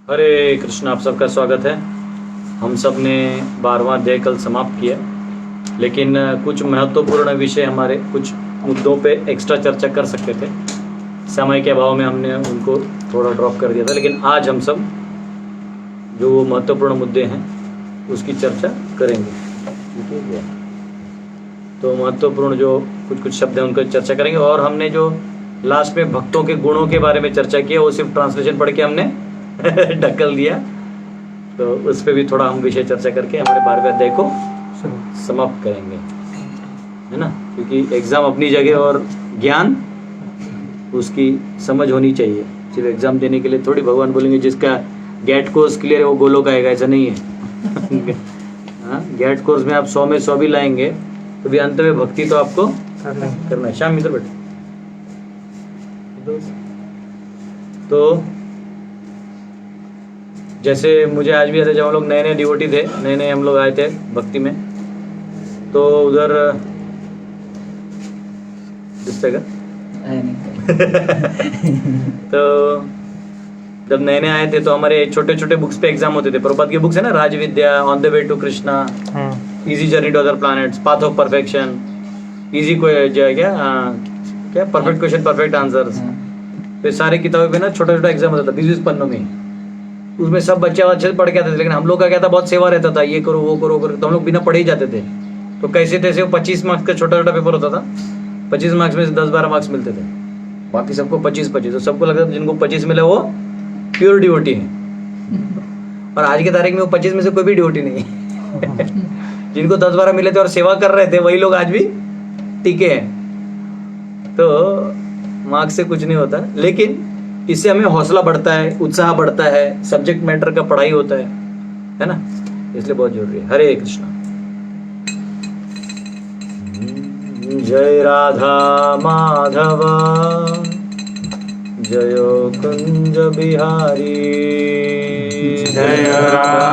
हरे कृष्ण, आप सबका स्वागत है। हम सब ने 12वां अध्याय कल समाप्त किया, लेकिन कुछ महत्वपूर्ण विषय हमारे कुछ मुद्दों पे एक्स्ट्रा चर्चा कर सकते थे। समय के अभाव में हमने उनको थोड़ा ड्रॉप कर दिया था, लेकिन आज हम सब जो महत्वपूर्ण मुद्दे हैं उसकी चर्चा करेंगे। ठीक है, तो महत्वपूर्ण जो कुछ शब्द हैं उनकी चर्चा करेंगे। और हमने जो लास्ट में भक्तों के गुणों के बारे में चर्चा किया वो सिर्फ ट्रांसलेशन पढ़ के हमने ढकल दिया, तो उस पर भी थोड़ा हम विषय चर्चा करके हमारे 12वें अध्याय को समाप्त करेंगे, है ना। क्योंकि एग्ज़ाम अपनी जगह और ज्ञान उसकी समझ होनी चाहिए। सिर्फ एग्ज़ाम देने के लिए थोड़ी भगवान बोलेंगे जिसका गेट कोर्स क्लियर है वो गोलोक आएगा, ऐसा नहीं है। हाँ, गेट कोर्स में आप 100 में 100 भी लाएंगे तो भी अंत में भक्ति तो आपको करना है। श्याम मित्र बेटे, तो जैसे मुझे आज भी याद है जब हम लोग नए डिवोटी थे, नए हम लोग आए थे भक्ति में, तो उधर दिखेगा तो जब नए आए थे तो हमारे छोटे छोटे बुक्स पे एग्जाम होते थे। प्रभुपाद की बुक्स है ना, Raja Vidya, on the way to Krishna, easy journey to other planets, path of perfection, easy क्या परफेक्ट क्वेश्चन परफेक्ट आंसर्स, तो सारी किताबों पे ना छोटा छोटा एग्जाम होता था 20-20 पन्नों में। उसमें सब बच्चे अच्छे से पढ़ के आते थे, लेकिन हम लोग का क्या था, बहुत सेवा रहता था, ये करो वो करो तो हम लोग बिना पढ़े ही जाते थे। तो कैसे तैसे वो 25 मार्क्स का छोटा छोटा पेपर होता था, 25 मार्क्स में से 10-12 मार्क्स मिलते थे, बाकी सबको 25-25। तो सबको लगता था जिनको 25 मिले वो प्योर डिवोटी है। और आज की तारीख में वो 25 में से कोई भी डिवोटी नहीं है। जिनको 10-12 मिले थे और सेवा कर रहे थे वही लोग आज भी टिके हैं। तो मार्क्स से कुछ नहीं होता, लेकिन इससे हमें हौसला बढ़ता है, उत्साह बढ़ता है, सब्जेक्ट मैटर का पढ़ाई होता है ना, इसलिए बहुत जरूरी है। हरे कृष्णा। जय राधा माधव जय कुंज बिहारी, जय राधा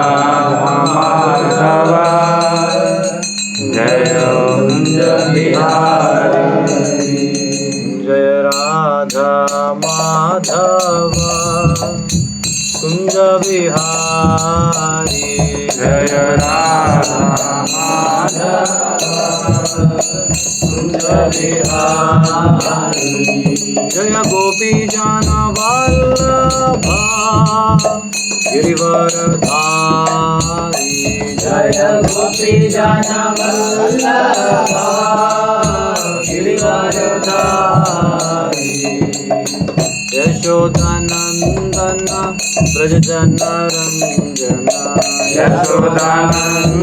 माधव जय कुंज बिहारी, जय राधा माधव कुंज बिहारी, जय राधा माधव कुंज बिहारी, जय गोपी जन वल्लभा गिरिवर धारी, जय गोपी जन वल्लभा गिरिवर धारी, यशोदानंदन ब्रज जन रंजन, यशोदानंदन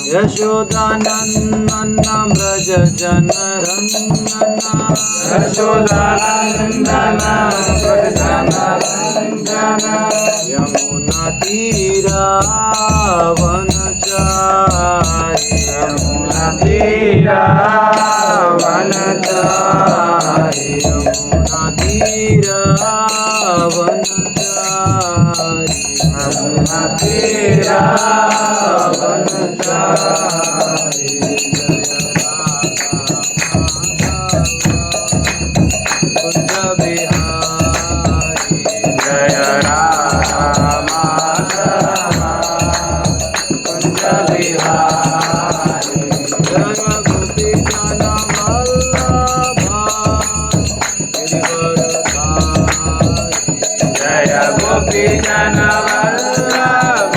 यशोदानंदन ब्रज जन रंजन, यशोदानंदन ब्रज जन रंजन, यमुना तीरा वनचारी, यमुना तीरा वनचारी, यमुना तीरा वनचारी, यमुना तीरा वनचारी, कुंज बिहारी, जय राधा माधव कुंज बिहारी, जय गोपी जन वल्लभा गिरिवर धारी, जय गोपी जन वल्लभ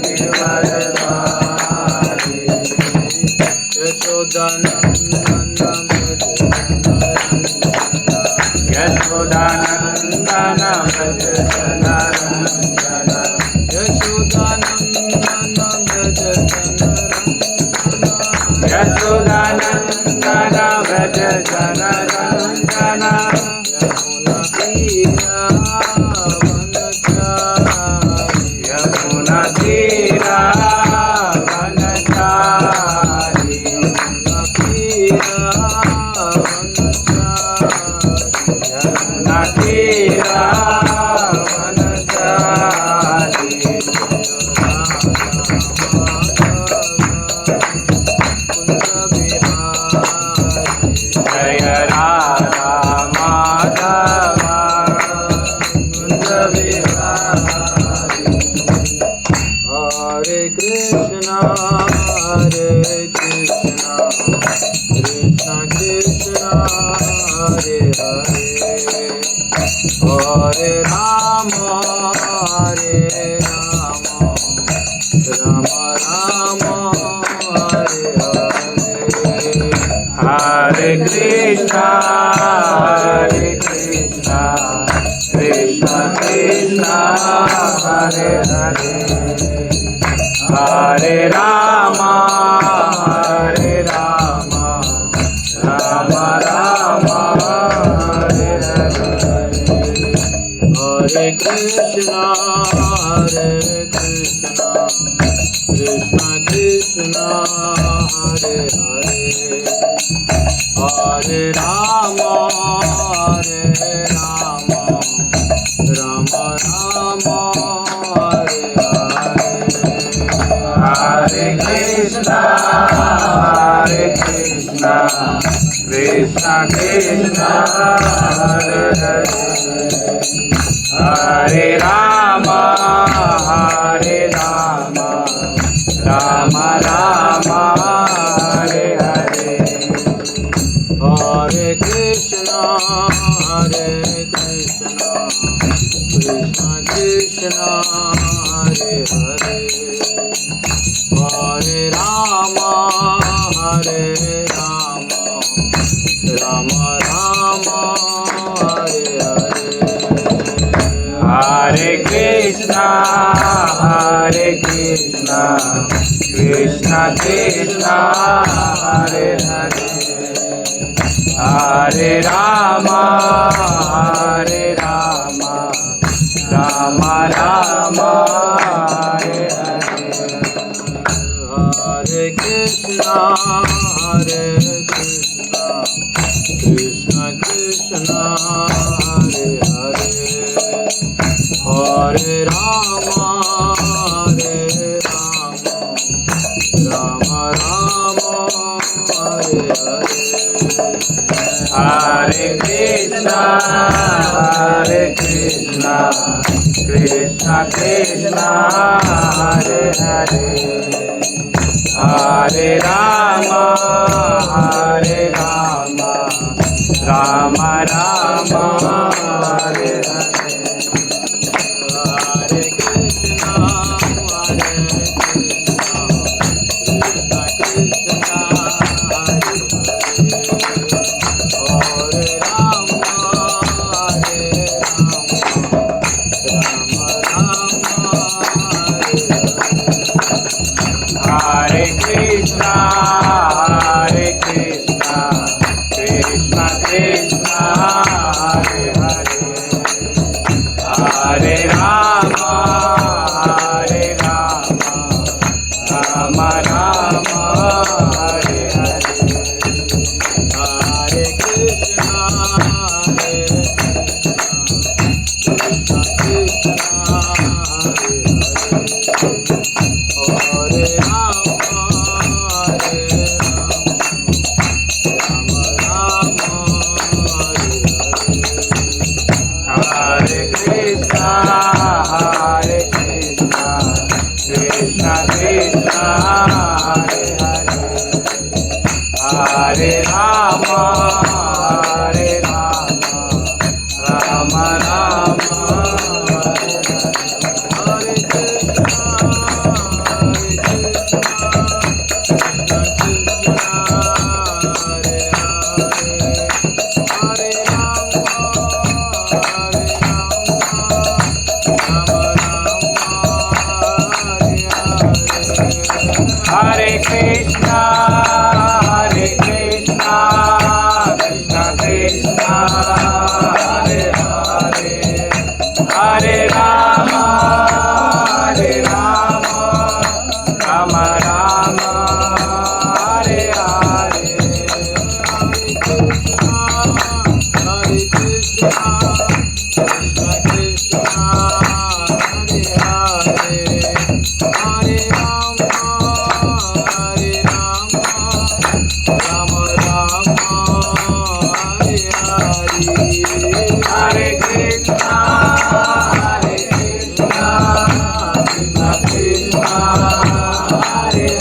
गिरिवर धारी, यशोदानंदन यशोदानंदन ब्रज जन रंजन, यशोदानंदन ब्रज जन रंजन, यशोदानंदन ब्रज जन रंजन, यमुना तीरा वनचारी, यमुना तीरा वनचारी, यमुना तीरा वनचारी, यमुना तीरा वनचारी, कुंज बिहारी, जय Radha Madhav Hare Krishna, Krishna Krishna, Hare Hare, Hare Rama, Hare Rama, Rama Rama, Hare Hare, Hare Krishna, Krishna Krishna, Hare Hare, Hare Rama, Rama Rama, Hare Hare, Hare Krishna, Krishna Krishna, Hare Hare, Hare Rama, Rama Rama, Hare Hare, Hare Krishna, Krishna Krishna, Hare Hare, Hare Rama, Rama Rama, Hare Hare, Hare Krishna, Krishna Krishna, Hare Hare, Hare Rama, Rama Rama, Hare Hare, Hare Krishna, Krishna Krishna, Hare Hare, Hare Rama, Rama Rama, Hare Hare, Hare Krishna, Krishna Krishna, Hare Hare, Hare Rama, Rama Rama, Hare Hare, Hare Krishna, Krishna Krishna, Hare Hare, Hare Rama, Rama Rama, Hare Hare, Hare Krishna, Krishna Krishna, Hare Hare, Hare Rama, Rama Rama, Hare Krishna, Krishna Krishna, Hare Hare, Hare Rama, Rama Rama, Hare Hare, Hare Krishna, Krishna Krishna, Hare Hare, Hare Rama, Rama Rama, Hare Krishna, Krishna Krishna, Hare Hare, Hare Rama, Rama Rama, Hare Krishna, Krishna Krishna, Hare Hare, Hare Rama, Rama Rama, Hare Krishna, Krishna Krishna, Hare Hare, Hare Rama, Rama Rama, Hare Hare, Hare Krishna, Krishna Krishna, Hare Hare, Hare Rama, Rama Rama, Hare Hare, Hare Krishna, Krishna Krishna, Hare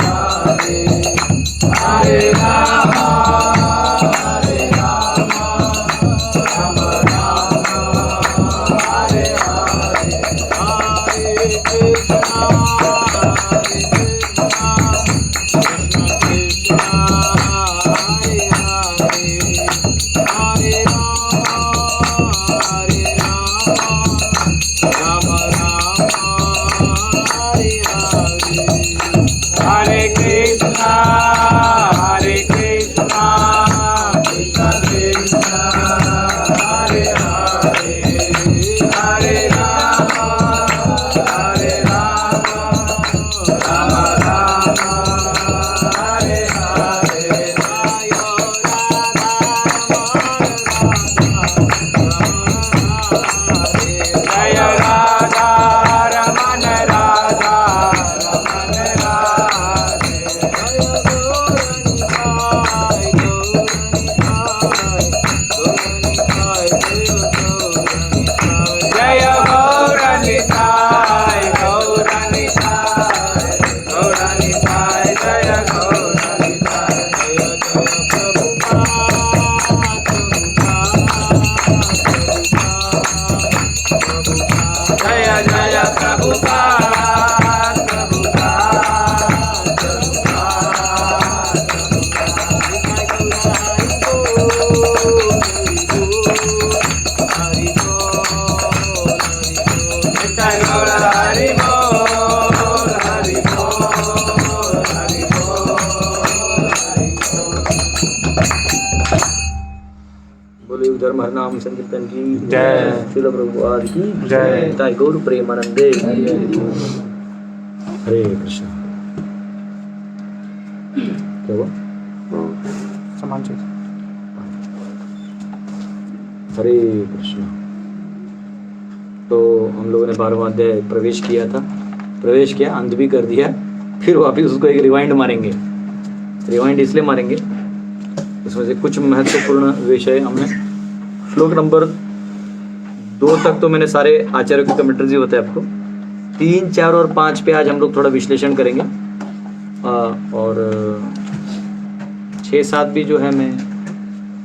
बोले उधर हरनाम संकीर्तन की जय। श्रील प्रभुपाद की जय। ताई गौर प्रेमानंदे। हरे कृष्ण। क्या हुआ? समान चीज। हरे कृष्ण। तो हम लोगों ने 12वां अध्याय प्रवेश किया किया, अंत भी कर दिया, फिर वापिस उसको एक रिवाइंड मारेंगे। रिवाइंड इसलिए मारेंगे, इसमें से कुछ महत्वपूर्ण विषय हमने श्लोक नंबर 2 तक तो मैंने सारे आचार्यों की कमेंट्रीज ही बताया आपको। 3, 4 और 5 पे आज हम लोग थोड़ा विश्लेषण करेंगे। और 6, 7 भी जो है मैं,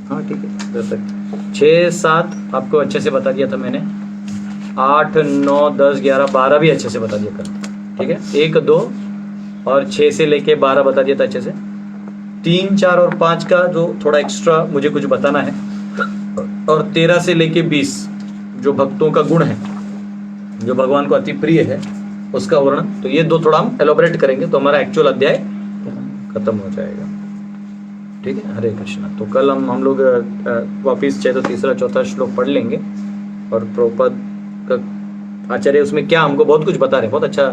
हाँ ठीक है, जब तक 6, 7 आपको अच्छे से बता दिया था मैंने। 8, 9, 10, 11, 12 भी अच्छे से बता दिया कल, ठीक है। 1, 2 और 6 से लेके 12 बता दिया था अच्छे से। 3, 4 और 5 का जो थोड़ा एक्स्ट्रा मुझे कुछ बताना है, और 13 से लेके 20 जो भक्तों का गुण है, जो भगवान को अति प्रिय है, उसका वर्णन। तो ये 2 थोड़ा हम एलोबरेट करेंगे, तो हमारा एक्चुअल अध्याय खत्म हो जाएगा, ठीक है। हरे कृष्णा। तो कल हम लोग वापिस चाहे तो 3रा 4था श्लोक पढ़ लेंगे। और प्रभुपाद का आचार्य उसमें क्या हमको बहुत कुछ बता रहे हैं, बहुत अच्छा,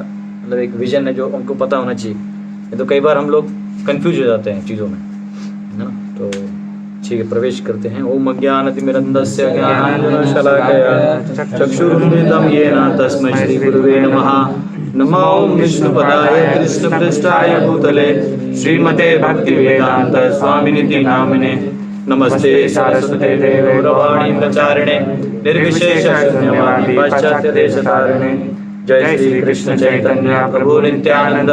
मतलब एक विजन है जो हमको पता होना चाहिए। नहीं तो कई बार हम लोग कंफ्यूज हो जाते हैं चीज़ों में, है ना। तो ठीक है, प्रवेश करते हैं। ओम अज्ञानतिमिरन्धस्य ज्ञानाञ्जनशलाकया चक्षुरुन्मिलितं येन तस्मै श्रीगुरुवे नमः। नमो विष्णुपदाय कृष्णपृष्ठाय भूतले श्रीमते भक्तिवेदान्त स्वामिनिति नामिने। नमस्ते सरस्वते देवे गौरवाणी प्रचारिणे निर्विशेष शून्यवादी पाश्चात्य देशतारिणे। जय श्री कृष्ण चैतन्य प्रभु नित्यानंद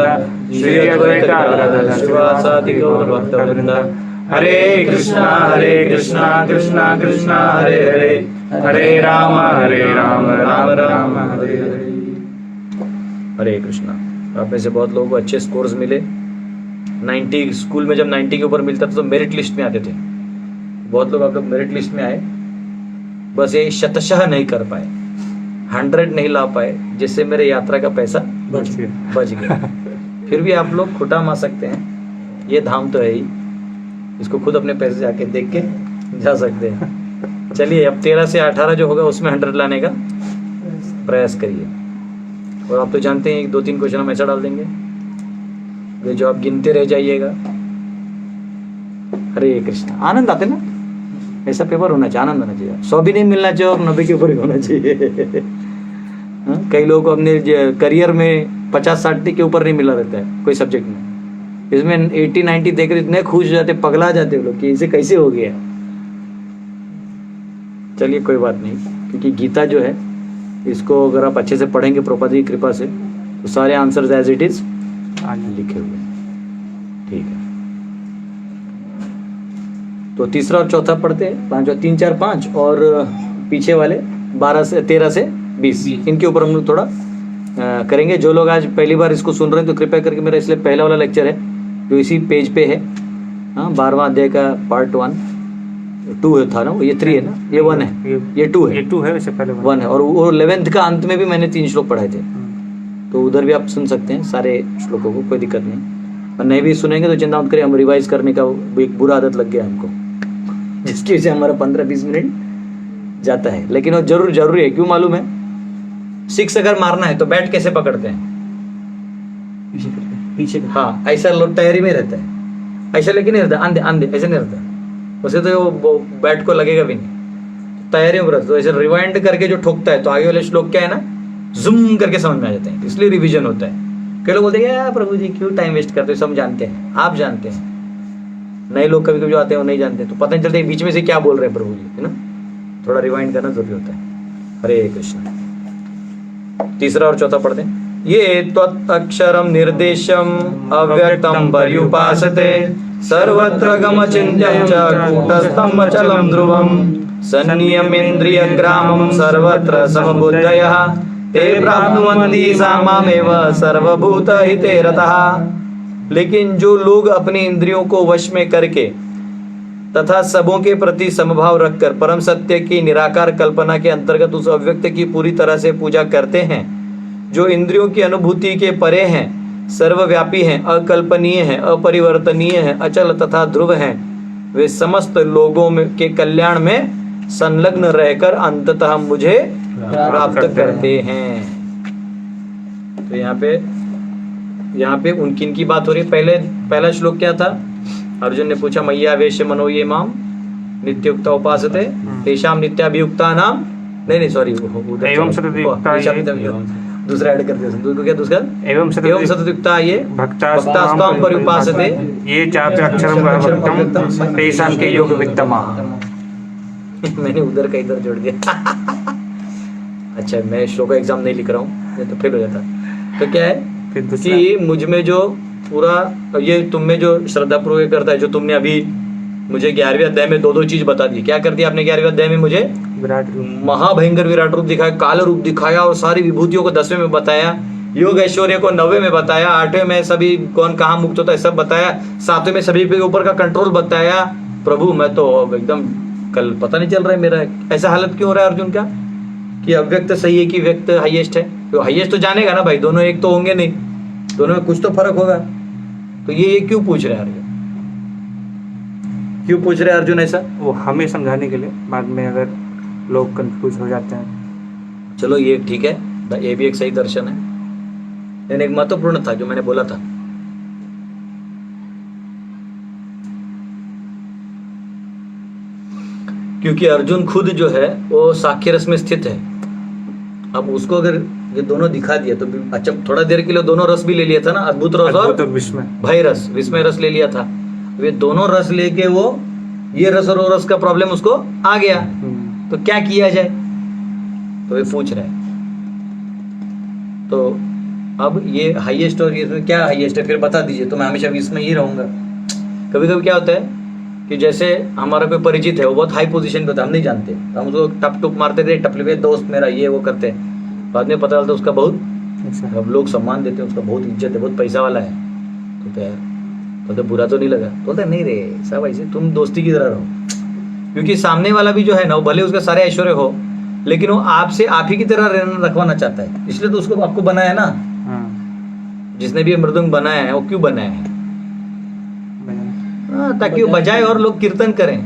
श्री अद्वैत गदाधर श्रीवासादि गौर भक्तवृंद। हरे कृष्णा कृष्णा कृष्णा हरे हरे, हरे राम राम राम हरे हरे। हरे कृष्णा। आप में से बहुत लोगों को अच्छे स्कोर्स मिले। 90 स्कूल में जब 90 के ऊपर मिलता था तो मेरिट लिस्ट में आते थे। बहुत लोग आप लोग मेरिट लिस्ट में आए, बस ये शतशः नहीं कर पाए, 100 नहीं ला पाए, जिससे मेरे यात्रा का पैसा बच गया। फिर भी आप लोग खुटा मार सकते हैं, ये धाम तो है ही, इसको खुद अपने पैसे से आके देख के जा सकते हैं। चलिए अब 13 से 18 जो होगा उसमें 100 लाने का प्रयास करिए। और आप तो जानते हैं 1-2-3 क्वेश्चन हम ऐसा डाल देंगे ये जो आप गिनते रह जाइएगा। हरे कृष्ण। आनंद आते ना, ऐसा पेपर होना चाहिए, आनंद होना चाहिए। 100 भी नहीं मिलना चाहिए और 90 के ऊपर ही होना चाहिए। कई लोगों को अपने करियर में 50-60 के ऊपर नहीं मिला रहता है कोई सब्जेक्ट में, इसमें 80-90 देकर इतने खुश हो जाते, पगला जाते लोग कि इसे कैसे हो गया। चलिए कोई बात नहीं, क्योंकि गीता जो है इसको अगर आप अच्छे से पढ़ेंगे प्रभुपाद की कृपा से तो सारे आंसर्स एज इट इज लिखे हुए, ठीक है। तो 3रा और 4था पढ़ते हैं, 5 और 3, 4, 5 और पीछे वाले 13 से 20 इनके ऊपर हम लोग थोड़ा करेंगे। जो लोग आज पहली बार इसको सुन रहे हैं तो कृपया करके मेरा इसलिए पहला वाला लेक्चर है जो इसी पेज पे है, हाँ, 12वां अध्याय का पार्ट 1, 2 था ना, ये 3 है ना, ये 1 है, ये 2 है, ये 2 है, वैसे पहले 1 है। और वो 11th का अंत में भी मैंने 3 श्लोक पढ़ाए थे, तो उधर भी आप सुन सकते हैं सारे श्लोकों को, कोई दिक्कत नहीं। और नहीं भी सुनेंगे तो चिंता मत करिए, हम रिवाइज करने का एक बुरा आदत लग गया हमको, जिसकी वजह से हमारा 15-20 मिनट जाता है। लेकिन वो जरूरी है, क्यों मालूम है? 6 अगर मारना है तो बैट कैसे पकड़ते हैं? पीछे। हाँ, ऐसा लोग तैयारी में रहता है, ऐसा लेकिन नहीं रहता, आंधे ऐसे नहीं रहता, वैसे तो वो बैट को लगेगा भी नहीं, तैयारी में रहता। तो ऐसे रिवाइंड करके जो ठोकता है तो आगे वाले श्लोक क्या है ना, जूम करके समझ में आ जाते हैं, इसलिए रिवीजन होता है। कई लोग बोलते हैं यार प्रभु जी क्यों टाइम वेस्ट करते हो, सब जानते हैं, आप जानते हैं, नए लोग कभी कभी जो आते हैं वो नहीं जानते, तो पता नहीं चलता बीच में से क्या बोल रहे हैं प्रभु जी, है ना। थोड़ा रिवाइंड करना जरूरी होता है। हरे कृष्ण। 3रा और 4था पढ़ते हैं। ये त्वत्अक्षरं निर्देशम अव्यक्तं पर्युपासते सर्वत्र गमचिन्त्यं च कूटस्थं अचलं ध्रुवं सन्नियमेन्द्रियग्रामं सर्वत्र समबुद्धयः ते प्राप्नुवन्ति सामामेव सर्वभूतहिते रतः। लेकिन जो लोग अपने इंद्रियों को वश में करके तथा सबों के प्रति समभाव रखकर परम सत्य की निराकार कल्पना के अंतर्गत उस अव्यक्त की पूरी तरह से पूजा करते हैं, जो इंद्रियों की अनुभूति के परे हैं, सर्वव्यापी हैं, अकल्पनीय हैं, अपरिवर्तनीय हैं, अचल तथा ध्रुव हैं, वे समस्त लोगों में के कल्याण में संलग्न रहकर अंततः मुझे प्राप्त करते हैं। तो यहाँ पे उनकी इनकी बात हो रही है। पहला श्लोक क्या था? अर्जुन ने पूछा मैया वेश मनो ये माम नित्युक्ता उपासते तेषाम नित्याभियुक्ता नाम नहीं सॉरी एवं सततयुक्ता ये दूसरा ऐड कर दिया। क्या दूसरा? एवं सततयुक्ता ये भक्तास्त्वां पर्युपासते ये चापि अक्षरम भक्तम तेषां के योग वित्तमा। मैंने उधर का इधर जोड़ दिया। अच्छा, मैं श्लोक का एग्जाम नहीं लिख रहा हूँ, ये तो फेल हो जाता। तो क्या है कि मुझ में जो पूरा ये तुम में जो श्रद्धा पूर्वक करता है, जो तुमने अभी मुझे 11वें अध्याय में दो चीज बता दी। क्या कर दिया आपने 11वें अध्याय में? मुझे विराट महाभयंकर विराट रूप दिखाया, काल रूप दिखाया और सारी विभूतियों को 10वें में बताया, योग ऐश्वर्य को 9वें में बताया, 8वें में सभी कौन कहाँ मुक्त होता है सब बताया, 7वें में सभी के ऊपर का कंट्रोल बताया। प्रभु मैं तो एकदम कल पता नहीं चल रहा है मेरा ऐसा हालत क्यों हो रहा है अर्जुन का, कि अव्यक्त सही है कि व्यक्त हाईएस्ट है। तो हाईएस्ट तो जानेगा ना भाई, दोनों एक तो होंगे नहीं, दोनों में कुछ तो फर्क होगा। तो ये क्यों पूछ रहे हैं अर्जुन? क्यों पूछ रहे हैं अर्जुन ऐसा? वो हमें समझाने के लिए, बाद में अगर लोग कंफ्यूज हो जाते हैं। चलो ये ठीक है, ये भी एक सही दर्शन है, लेकिन एक महत्वपूर्ण था जो मैंने बोला था। क्योंकि अर्जुन खुद जो है वो साख्य रस में स्थित है। अब उसको अगर ये दोनों दिखा दिया तो अच्छा, थोड़ा देर के लिए दोनों रस भी ले लिया था ना, अद्भुत रस और भय रस, विस्मय रस ले लिया था। वे दोनों रस लेके वो ये रस और वो रस का प्रॉब्लम उसको आ गया। तो क्या किया जाए, तो ये पूछ रहा है। तो अब ये हाईएस्ट और ये क्या हाईएस्ट है फिर बता दीजिए, तो मैं हमेशा इसमें ही रहूंगा। कभी कभी क्या होता है कि जैसे हमारा कोई परिचित है, वो बहुत हाई पोजीशन पे होता है, हम नहीं जानते, तो हम उसको टप टुप मारते थे, टपले दोस्त मेरा ये वो करते हैं। बाद में पता चलता उसका बहुत, अब लोग सम्मान देते हैं, उसका बहुत इज्जत है, बहुत पैसा वाला है। तो यार बोलते बुरा तो नहीं लगा? बोलते नहीं रे सब ऐसे, तुम दोस्ती की तरह रहो। क्योंकि सामने वाला भी जो है ना, वो भले उसका सारे ऐश्वर्य हो, लेकिन वो आपसे आप ही की तरह रखवाना चाहता है, इसलिए तो उसको आपको बनाया ना। जिसने भी मृदंग बनाया है वो क्यों बनाया है? ताकि वो बजाए और लोग कीर्तन करें।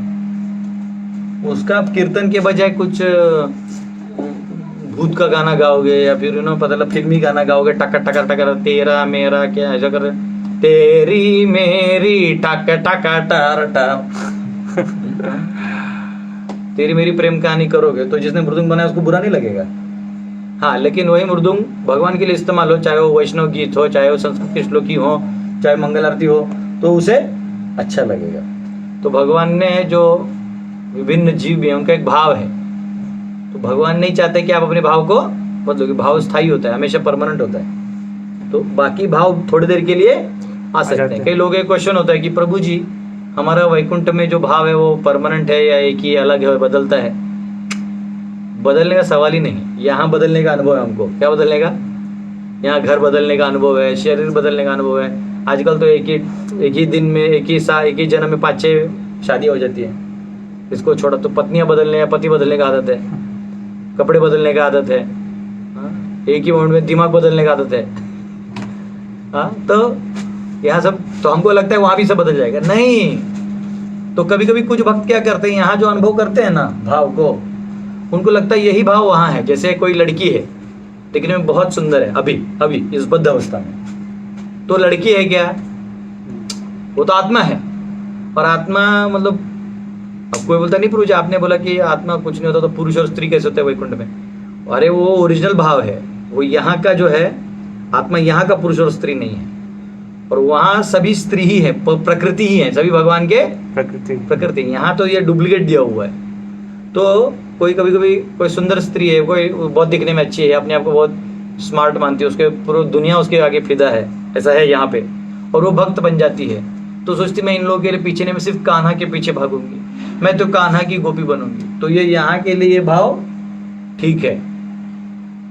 उसका कीर्तन के बजाय कुछ भूत का गाना गाओगे या फिर पता लगा फिल्मी गाना गाओगे, टकर टकर टकर तेरा मेरा क्या ऐसा कर, तेरी मेरी टक टक टर टर तेरी मेरी प्रेम कहानी करोगे तो जिसने मृदंग बनाया उसको बुरा नहीं लगेगा। हाँ, लेकिन वही मृदंग भगवान के लिए इस्तेमाल हो, चाहे वो वैष्णव गीत हो, चाहे वो संस्कृत की श्लोकी हो, चाहे मंगल आरती हो, तो उसे अच्छा लगेगा। तो भगवान ने जो विभिन्न जीव भी हैं उनका एक भाव है, तो भगवान नहीं चाहते कि आप अपने भाव को बदलो। भाव स्थायी होता है, हमेशा परमानेंट होता है। तो बाकी भाव थोड़ी देर के लिए आ सकते हैं। कई लोगों का क्वेश्चन होता है कि प्रभु जी हमारा वैकुंठ में जो भाव है वो परमानेंट है या एक ही अलग है, बदलता है? बदलने का सवाल ही नहीं, यहाँ बदलने का अनुभव है हमको। क्या बदलने का? यहाँ घर बदलने का अनुभव है, शरीर बदलने का अनुभव है। आजकल तो एक ही दिन में एक ही जन्म में 5-6 शादी हो जाती है। इसको छोड़ा तो पत्नियां बदलने, पति बदलने का आदत है, कपड़े बदलने का आदत है, एक ही मोमेंट में दिमाग बदलने का आदत है। तो यहाँ सब, तो हमको लगता है वहां भी सब बदल जाएगा। नहीं, तो कभी कभी कुछ भक्त क्या करते हैं, यहाँ जो अनुभव करते हैं ना भाव को, उनको लगता है यही भाव वहां है। जैसे कोई लड़की है, दिखने में बहुत सुंदर है अभी इस बद्ध अवस्था में, तो लड़की है क्या? वो तो आत्मा है। और आत्मा मतलब, अब कोई बोलता नहीं प्रभु जी आपने बोला कि आत्मा कुछ नहीं होता, तो पुरुष और स्त्री कैसे होते हैं वैकुंठ में? अरे वो ओरिजिनल भाव है, वो यहाँ का जो है आत्मा, यहाँ का पुरुष और स्त्री नहीं है। और वहाँ सभी स्त्री ही है, प्रकृति ही है, सभी भगवान के प्रकृति। यहाँ तो ये डुप्लीकेट दिया हुआ है। तो कोई कभी कभी कोई सुंदर स्त्री है, कोई बहुत दिखने में अच्छी है, अपने आप को बहुत स्मार्ट मानती है, उसके पूरी दुनिया उसके आगे फिदा है, ऐसा है यहाँ पे, और वो भक्त बन जाती है। तो सोचती मैं इन लोगों के लिए पीछे नहीं, मैं सिर्फ कान्हा के पीछे भागूंगी, मैं तो कान्हा की गोपी बनूंगी। तो ये यहाँ के लिए भाव ठीक है,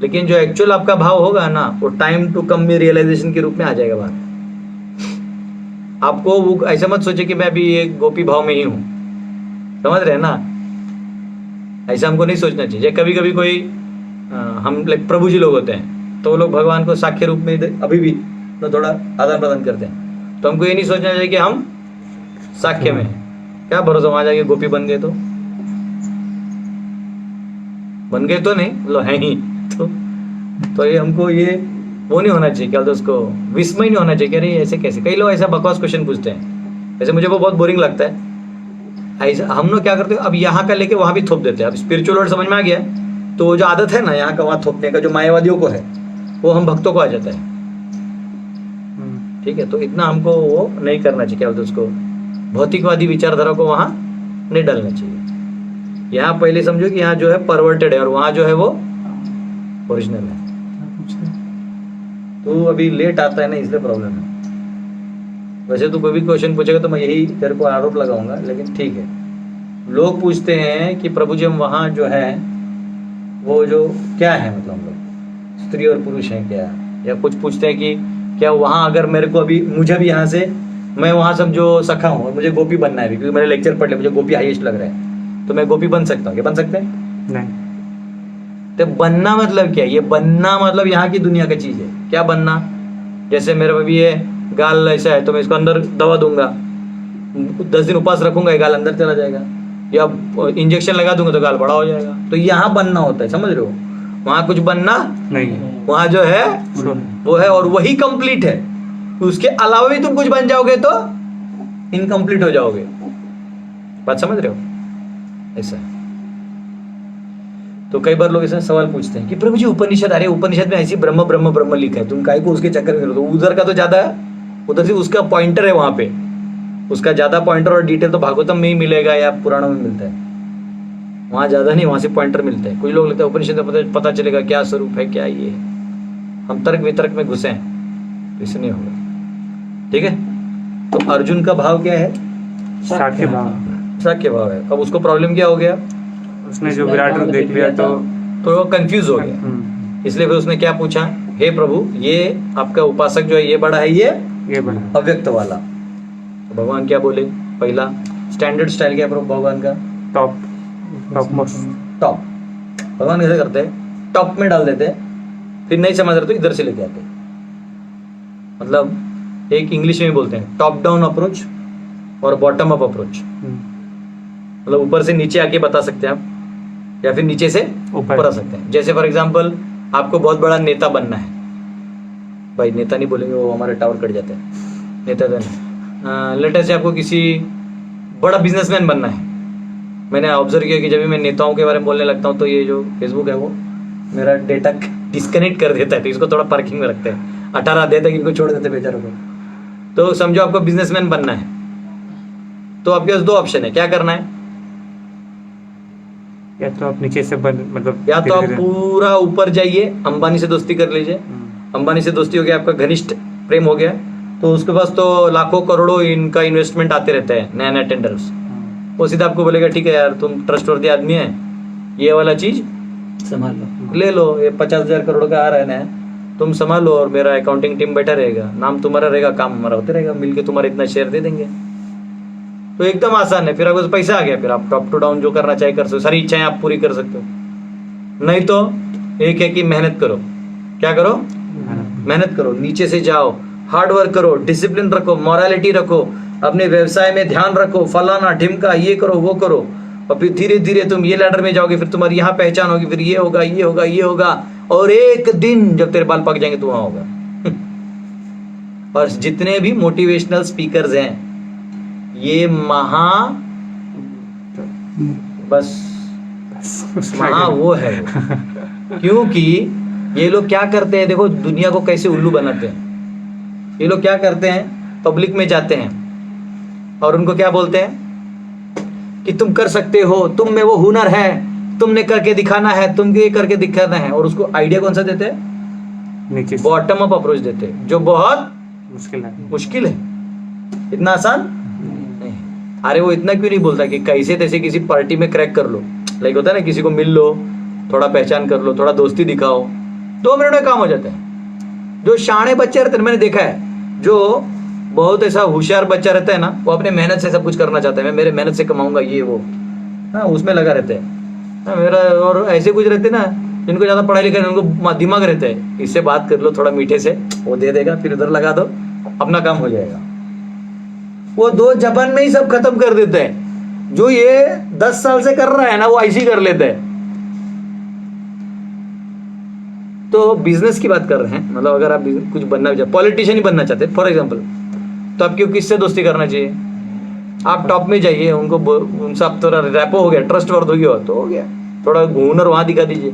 लेकिन जो एक्चुअल आपका भाव होगा ना, वो टाइम टू कम में रियलाइजेशन के रूप में आ जाएगा बाहर। आपको वो ऐसा मत सोचे कि मैं अभी एक गोपी भाव में ही हूँ, समझ रहे हैं ना? ऐसा हमको नहीं सोचना चाहिए। कभी कभी कोई हम प्रभु जी लोग होते हैं, तो वो लोग भगवान को साख्य रूप में अभी भी तो थोड़ा आदान प्रदान करते हैं। तो हमको ये नहीं सोचना चाहिए कि हम साख्य में हैं। क्या भरोसा वहां जाके गोपी बन गए तो बन गए तो नहीं, मतलब है ही तो ये हमको ये वो नहीं होना चाहिए, क्या बोलते हैं उसको, विस्मय नहीं होना चाहिए कि अरे ऐसे कैसे। कई लोग ऐसा बकवास क्वेश्चन पूछते हैं, ऐसे मुझे वो बहुत बोरिंग लगता है। ऐसा हम लोग क्या करते हैं, अब यहाँ का लेके वहाँ भी थोप देते हैं। अब स्पिरिचुअल वर्ड समझ में आ गया, तो वो जो आदत है ना यहाँ का वहाँ थोपने का, जो मायावादियों को है, वो हम भक्तों को आ जाता है। ठीक है, तो इतना हमको वो नहीं करना चाहिए, क्या बोलते हैं उसको, भौतिकवादी विचारधारा को वहाँ नहीं डालना चाहिए। यहाँ पहले समझो कि यहाँ जो है परवर्टेड है और वहाँ जो है वो ओरिजिनल है। तो अभी लेट आता है ना, इसलिए प्रॉब्लम है। वैसे तो कोई भी क्वेश्चन पूछेगा तो मैं यही तेरे को आरोप लगाऊंगा, लेकिन ठीक है। लोग पूछते हैं कि प्रभु जी हम वहाँ जो है वो जो क्या है, मतलब हम लोग स्त्री और पुरुष हैं क्या, या कुछ पूछते हैं कि क्या वहाँ अगर मेरे को अभी, मुझे भी यहाँ से, मैं वहाँ समझो सखा हूँ और मुझे गोपी बनना है, क्योंकि मैंने लेक्चर पढ़ लिया, मुझे गोपी हाईएस्ट लग रहा है, तो मैं गोपी बन सकता हूँ क्या, बन सकते हैं? नहीं। तो बनना मतलब क्या है? ये बनना मतलब यहाँ की दुनिया का चीज है। क्या बनना? जैसे मेरे में भी ये गाल ऐसा है तो मैं इसको अंदर दवा दूंगा, 10 दिन उपवास रखूंगा, ये गाल अंदर चला जाएगा, या इंजेक्शन लगा दूंगा तो गाल बड़ा हो जाएगा। तो यहाँ बनना होता है, समझ रहे हो? वहाँ कुछ बनना नहीं, वहाँ जो है वो है, और वही कंप्लीट है। उसके अलावा भी तुम कुछ बन जाओगे तो इनकम्प्लीट हो जाओगे। बात समझ रहे हो? ऐसा है। तो कई बार लोग ऐसा सवाल पूछते हैं कि प्रभु जी उपनिषद, अरे उपनिषद में ऐसी ब्रह्म ब्रह्म ब्रह्म लिखा है, तुम काहे को उसके चक्कर में, तो उधर का तो ज्यादा है, उधर से उसका पॉइंटर है, वहां पे उसका ज्यादा पॉइंटर और डिटेल तो भागवतम में ही मिलेगा या पुराणों में मिलता है, वहां ज्यादा नहीं, वहां से पॉइंटर मिलता है। कुछ लोग लगता है उपनिषद में पता चलेगा क्या स्वरूप है, क्या ये है। हम तर्क वितर्क में घुसे हैं तो इससे नहीं होगा। ठीक है, तो अर्जुन का भाव क्या है? साक्ष्य भाव। साक्ष्य भाव है। अब उसको प्रॉब्लम क्या हो गया? उसने जो विराट रूप देख लिया तो वो कंफ्यूज हो गया। इसलिए फिर उसने क्या पूछा, हे प्रभु ये आपका उपासक जो है ये बड़ा है, ये बड़ा अव्यक्त वाला। तो भगवान क्या बोले? पहला स्टैंडर्ड स्टाइल क्या है प्रभु भगवान का? Top most. टॉप। भगवान कैसे करते हैं? टॉप में डाल देते हैं, फिर नहीं समझ रहे तो इधर से लेके आते हैं। मतलब एक इंग्लिश में बोलते हैं टॉप डाउन अप्रोच और बॉटम अप अप्रोच। मतलब ऊपर से नीचे आके बता सकते हैं आप, या फिर नीचे से ऊपर आ सकते हैं। जैसे फॉर एग्जांपल आपको बहुत बड़ा नेता बनना है, भाई नेता नहीं बोलेंगे, वो हमारे टावर कट जाते हैं, नेता तो नहीं। लेटेस्ट से आपको किसी बड़ा बिजनेसमैन बनना है। मैंने ऑब्जर्व किया कि जब भी मैं नेताओं के बारे में बोलने लगता हूँ तो ये जो फेसबुक है वो मेरा डेटा डिस्कनेक्ट कर देता है, तो इसको थोड़ा पार्किंग में रखते हैं, 18 देते इनको छोड़ देते बेचारों को। तो समझो आपको बिजनेसमैन बनना है, तो आपके पास 2 ऑप्शन है, क्या करना है? या तो आप नीचे से मतलब या तो आप पूरा ऊपर जाइए, अंबानी से दोस्ती कर लीजिए। अंबानी से दोस्ती हो गया, आपका घनिष्ठ प्रेम हो गया, तो उसके पास तो लाखों करोड़ों इनका इन्वेस्टमेंट आते रहते हैं, नया नया टेंडर्स। वो सीधा आपको बोलेगा ठीक है यार तुम ट्रस्टवर्दी आदमी है, ये वाला चीज संभाल लो, ले लो, ये 50,000 करोड़ का आ रहा है ना, तुम संभालो और मेरा अकाउंटिंग टीम बैठा रहेगा, नाम तुम्हारा रहेगा, काम हमारा होते रहेगा, मिलके तुम्हारा इतना शेयर दे देंगे। तो एकदम आसान है। फिर आपके पास पैसा आ गया, फिर आप टॉप टू डाउन जो करना चाहे कर सकते हो, सारी इच्छाएं आप पूरी कर सकते हो। नहीं तो एक है कि मेहनत करो। क्या करो? मेहनत करो, नीचे से जाओ, हार्ड वर्क करो, डिसिप्लिन रखो, मोरालिटी रखो, अपने व्यवसाय में ध्यान रखो, फलाना ढिमका ये करो वो करो, और फिर धीरे धीरे तुम ये लैडर में जाओगे, फिर तुम्हारी यहाँ पहचान होगी, फिर ये होगा ये होगा ये होगा, और एक दिन जब तेरे बाल पक जाएंगे तो वहां होगा। और जितने भी मोटिवेशनल स्पीकर्स हैं ये बस महा वो है वो। क्योंकि ये लोग क्या करते हैं, देखो दुनिया को कैसे उल्लू बनाते हैं। ये लोग क्या करते हैं, पब्लिक में जाते हैं और उनको क्या बोलते हैं कि तुम कर सकते हो, तुम में वो हुनर है, तुमने करके दिखाना है, तुम ये करके दिखाना है। और उसको आइडिया कौन सा देते हैं? नीचे, बॉटम अप अप्रोच देते हैं, जो बहुत मुश्किल है। इतना आसान नहीं। अरे वो इतना क्यों नहीं बोलता कि कैसे तैसे किसी पार्टी में क्रैक कर लो, लाइक होता है ना, किसी को मिल लो, थोड़ा पहचान कर लो, थोड़ा दोस्ती दिखाओ, 2 मिनट में काम हो जाता है। जो शाणे बच्चे रहते हैं, मैंने देखा है, जो बहुत ऐसा होशियार बच्चा रहता है ना, वो अपने मेहनत से सब कुछ करना चाहता है, मैं मेरे मेहनत से कमाऊंगा ये वो, हाँ उसमें लगा रहता है। हाँ मेरा, और ऐसे कुछ रहते ना जिनको ज्यादा पढ़ाई लिखाई, उनको दिमाग रहता है, इससे बात कर लो थोड़ा मीठे से, वो दे देगा, फिर उधर लगा दो, अपना काम हो जाएगा। वो 2 जबान में ही सब खत्म कर देते हैं। जो ये 10 साल से कर रहा है ना, वो ऐसे ही कर लेता है। तो बिजनेस की बात कर रहे हैं, मतलब अगर आप कुछ बनना चाहते, पॉलिटिशियन ही बनना चाहते फॉर एग्जाम्पल, तो आपको किससे दोस्ती करना चाहिए? आप टॉप में जाइए, उनसे आप थोड़ा रैपो हो गया, ट्रस्ट वर्थ हो गया तो हो गया, थोड़ा हुनर वहां दिखा दीजिए।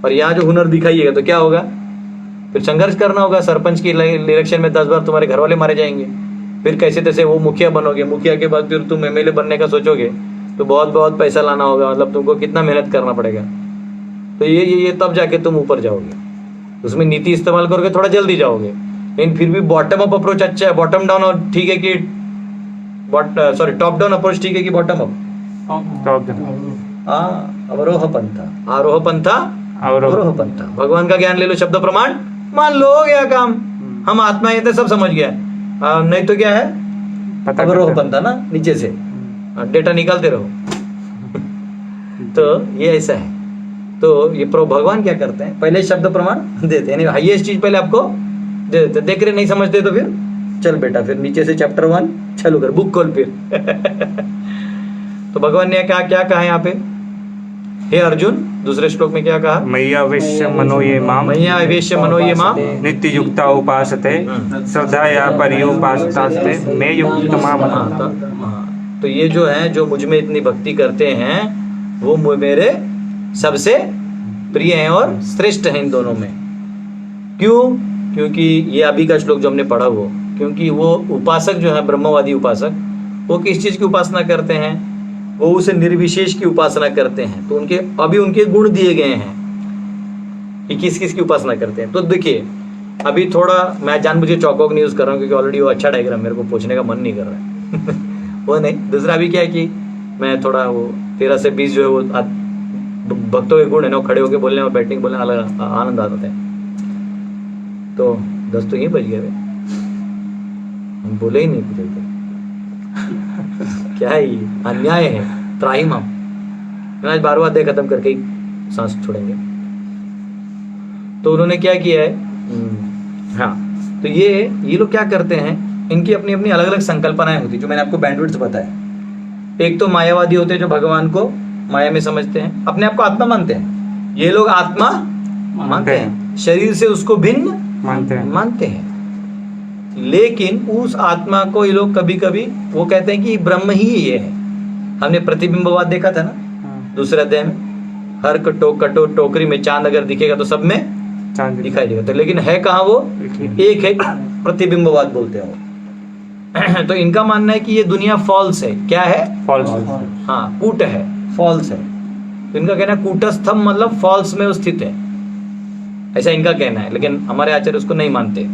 और यहाँ जो हुनर दिखाइएगा तो क्या होगा, फिर संघर्ष करना होगा। सरपंच की इलेक्शन में 10 बार तुम्हारे घर वाले मारे जाएंगे, फिर कैसे तैसे वो मुखिया बनोगे, मुखिया के बाद फिर तुम एमएलए बनने का सोचोगे तो बहुत बहुत पैसा लाना होगा, मतलब तुमको कितना मेहनत करना पड़ेगा। तो ये तब जाके तुम ऊपर जाओगे, उसमें नीति इस्तेमाल करोगे थोड़ा जल्दी जाओगे। लेकिन फिर भी बॉटम अप अप्रोच अच्छा है, बॉटम डाउन ठीक है कि टॉप डाउन अप्रोच ठीक है कि बॉटम अप? अवरोह पंथा, आरोह पंथा, अवरोह पंथा। भगवान का ज्ञान ले लो, शब्द प्रमाण मान लो, हो गया काम। हम आत्मा ये तो सब समझ गया, नहीं तो क्या है, अवरोह पंथा ना, नीचे से डेटा निकालते रहो। तो ये ऐसा है। तो ये भगवान क्या करते हैं, पहले शब्द प्रमाण देते हैं, हाईएस्ट चीज पहले आपको दे देते। देख रहे नहीं समझते तो फिर चल बेटा, फिर नीचे से चैप्टर 1 चालू कर, बुक खोल फिर। तो भगवान ने क्या कहा यहाँ पे, हे अर्जुन, दूसरे श्लोक में क्या कहा, मय्या वेश्य मनो ये माम, मय्या वेश्य मनो ये माम नित्य युक्ता उपासते श्रद्धाया पर्युपासते मे युक्तमा मनो। तो ये जो है, जो मुझ में इतनी भक्ति करते हैं वो मेरे सबसे प्रिय हैं और श्रेष्ठ हैं इन दोनों में। क्यों? क्योंकि ये अभी का श्लोक जो हमने पढ़ा वो, क्योंकि वो उपासक जो है, ब्रह्मवादी उपासक, वो किस चीज की उपासना करते हैं, वो उसे निर्विशेष की उपासना करते हैं। तो उनके गुण दिए गए हैं कि किस किस की उपासना करते हैं। तो देखिए, अभी थोड़ा मैं जानबूझ के चौकोक नहीं यूज कर रहा हूँ, क्योंकि ऑलरेडी वो अच्छा डायग्राम मेरे को पूछने का मन नहीं कर रहा है। वो नहीं, दूसरा अभी क्या है कि मैं थोड़ा वो 13 से 20 जो है वो भक्तों के गुण है ना, वो खड़े होकर बोलने और बैठने बोलने अलग आनंद आता है। तो 10 तो ये बज गए, हम बोले ही नहीं कुछ। क्या है ये, अन्याय है, त्राहिम। हम आज 12वां अध्याय खत्म करके ही सांस छोड़ेंगे। तो उन्होंने क्या किया है, हाँ, तो ये लोग क्या करते हैं, इनकी अपनी अपनी अलग अलग संकल्पनाएं होती, जो मैंने आपको बैंडविड्थ बताया। एक तो मायावादी होते हैं, जो भगवान को माया में समझते हैं, अपने आप को आत्मा मानते हैं। ये लोग आत्मा मानते हैं, शरीर से उसको भिन्न मानते हैं। लेकिन उस आत्मा को ये लोग कभी कभी वो कहते हैं कि ब्रह्म ही ये है। हमने प्रतिबिंबवाद देखा था ना दूसरे अध्याय में, हर टोकरी में चांद अगर दिखेगा तो सब में चांद दिखाई देगा, तो लेकिन है कहाँ वो, एक है, प्रतिबिंबवाद बोलते हैं वो। तो इनका मानना है कि ये दुनिया फॉल्स है। क्या है? फॉल्स। हाँ, कूट है, फॉल्स है। तो इनका कहना है कूटस्थम मतलब फॉल्स में स्थित है, ऐसा इनका कहना है। लेकिन हमारे आचार्य उसको नहीं मानते,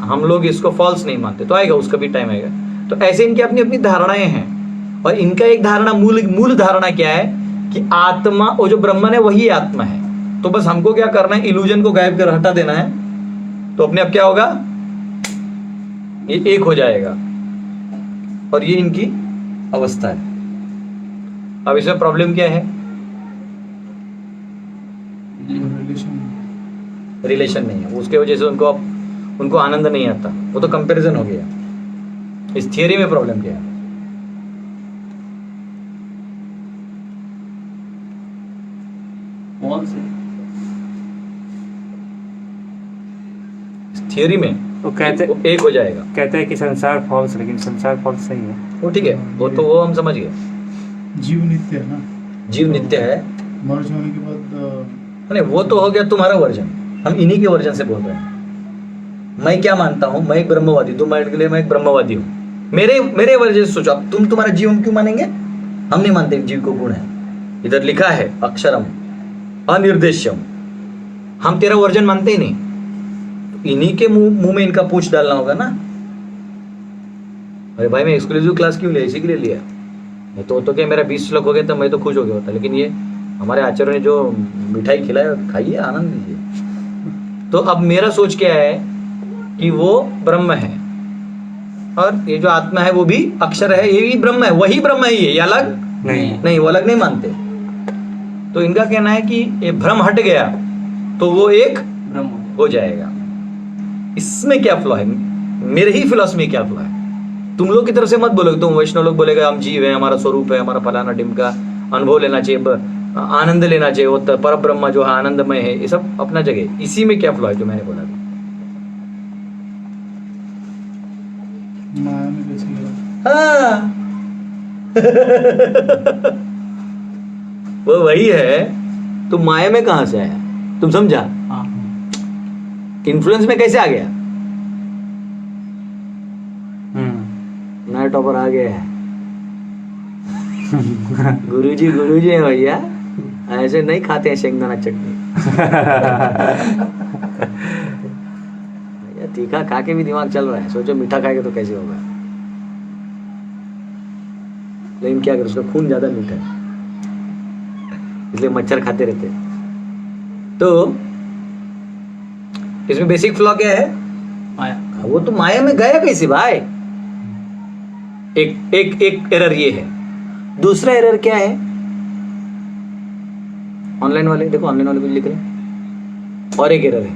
हम लोग इसको फॉल्स नहीं मानते। तो आएगा, उसका भी टाइम आएगा। तो ऐसे इनकी अपनी अपनी धारणाएं हैं। और इनका एक धारणा, मूल धारणा क्या है कि आत्मा, वो जो ब्रह्मन है वही आत्मा है। तो बस हमको क्या करना है, इल्यूजन को गायब कर हटा देना है, तो अपने आप क्या होगा, ये एक हो जाएगा। और ये इनकी अवस्था है। अब इसमें प्रॉब्लम क्या है, रिलेशन नहीं है, उसके वजह से उनको आनंद नहीं आता। वो तो कंपैरिजन हो गया। इस थियरी में प्रॉब्लम क्या है, थियरी में वो कहते वो एक हो जाएगा। कहते हैं कि संसार फॉल्स, लेकिन संसार फॉल्स सही है। वो ठीक है, वो तो वो हम समझ गए। जीव नित्य है ना, जीव नित्य है। मर्ज होने के बाद नहीं, वो तो हो गया तुम्हारा वर्जन, हम इन्हीं के वर्जन से बोल रहे हैं। मैं क्या मानता हूं, मैं एक ब्रह्मवादी, तुम के लिए मैं एक ब्रह्मवादी हूं। मेरे वर्जन से सोचो, अब तुम तुम्हारा जीव हम क्यों मानेंगे? हम नहीं मानते जीव को गुण है। इधर लिखा है अक्षरम अनिर्देश्यम, हम तेरा वर्जन मानते ही नहीं। इन्हीं के मुंह में इनका पूछ डालना होगा ना। अरे भाई, मैं एक्सक्लूसिव क्लास क्यों लिया, इसी के लिए लिया। नहीं तो क्या मेरा 20 श्लोक हो गया तो मैं तो खुश हो गया होता। लेकिन ये हमारे आचार्य ने जो मिठाई खिलाया, खाइए, आनंद लीजिए। तो अब मेरा सोच क्या है कि वो ब्रह्म है, और ये जो आत्मा है वो भी अक्षर है, ये भी ब्रह्म है, वही ब्रह्म है। ये अलग नहीं, वो अलग नहीं मानते। तो इनका कहना है कि ये भ्रम हट गया तो वो एक ब्रह्म हो जाएगा। इसमें क्या फ्लॉ है, मेरे ही फिलॉसफी में क्या फ्लॉ है? तुम लोग की तरफ से मत बोलो, तुम वैष्णव लोग बोलेगा हम जीव है, हमारा स्वरूप है, हमारा फलाना ढिमका, अनुभव लेना चाहिए, आनंद लेना चाहिए, वो पर ब्रह्म जो है आनंदमय है, ये सब अपना जगह। इसी में क्या फ्लॉ है जो मैंने बोला अभी? माया में कैसे गिरा? हाँ। वो वही है, तुम माया में कहां से आया, तुम समझा? हाँ। इन्फ्लुएंस में कैसे आ गया? नया टॉपर आ गया है। गुरुजी है भैया, ऐसे नहीं खाते हैं शेंगदाना चटनी। भैया तीखा खा के भी दिमाग चल रहा है, सोचो मीठा खाएगा तो कैसे होगा। लेकिन क्या करें, उसका खून ज्यादा मीठा है, इसलिए मच्छर खाते रहते हैं। तो इसमें बेसिक फ्लॉ क्या है? माया। वो तो माया में गया कैसे भाई? एक एरर ये है। दूसरा एरर क्या है? ऑनलाइन वाले देखो, ऑनलाइन वाले कुछ लिख रहे हैं। और एक एरर है,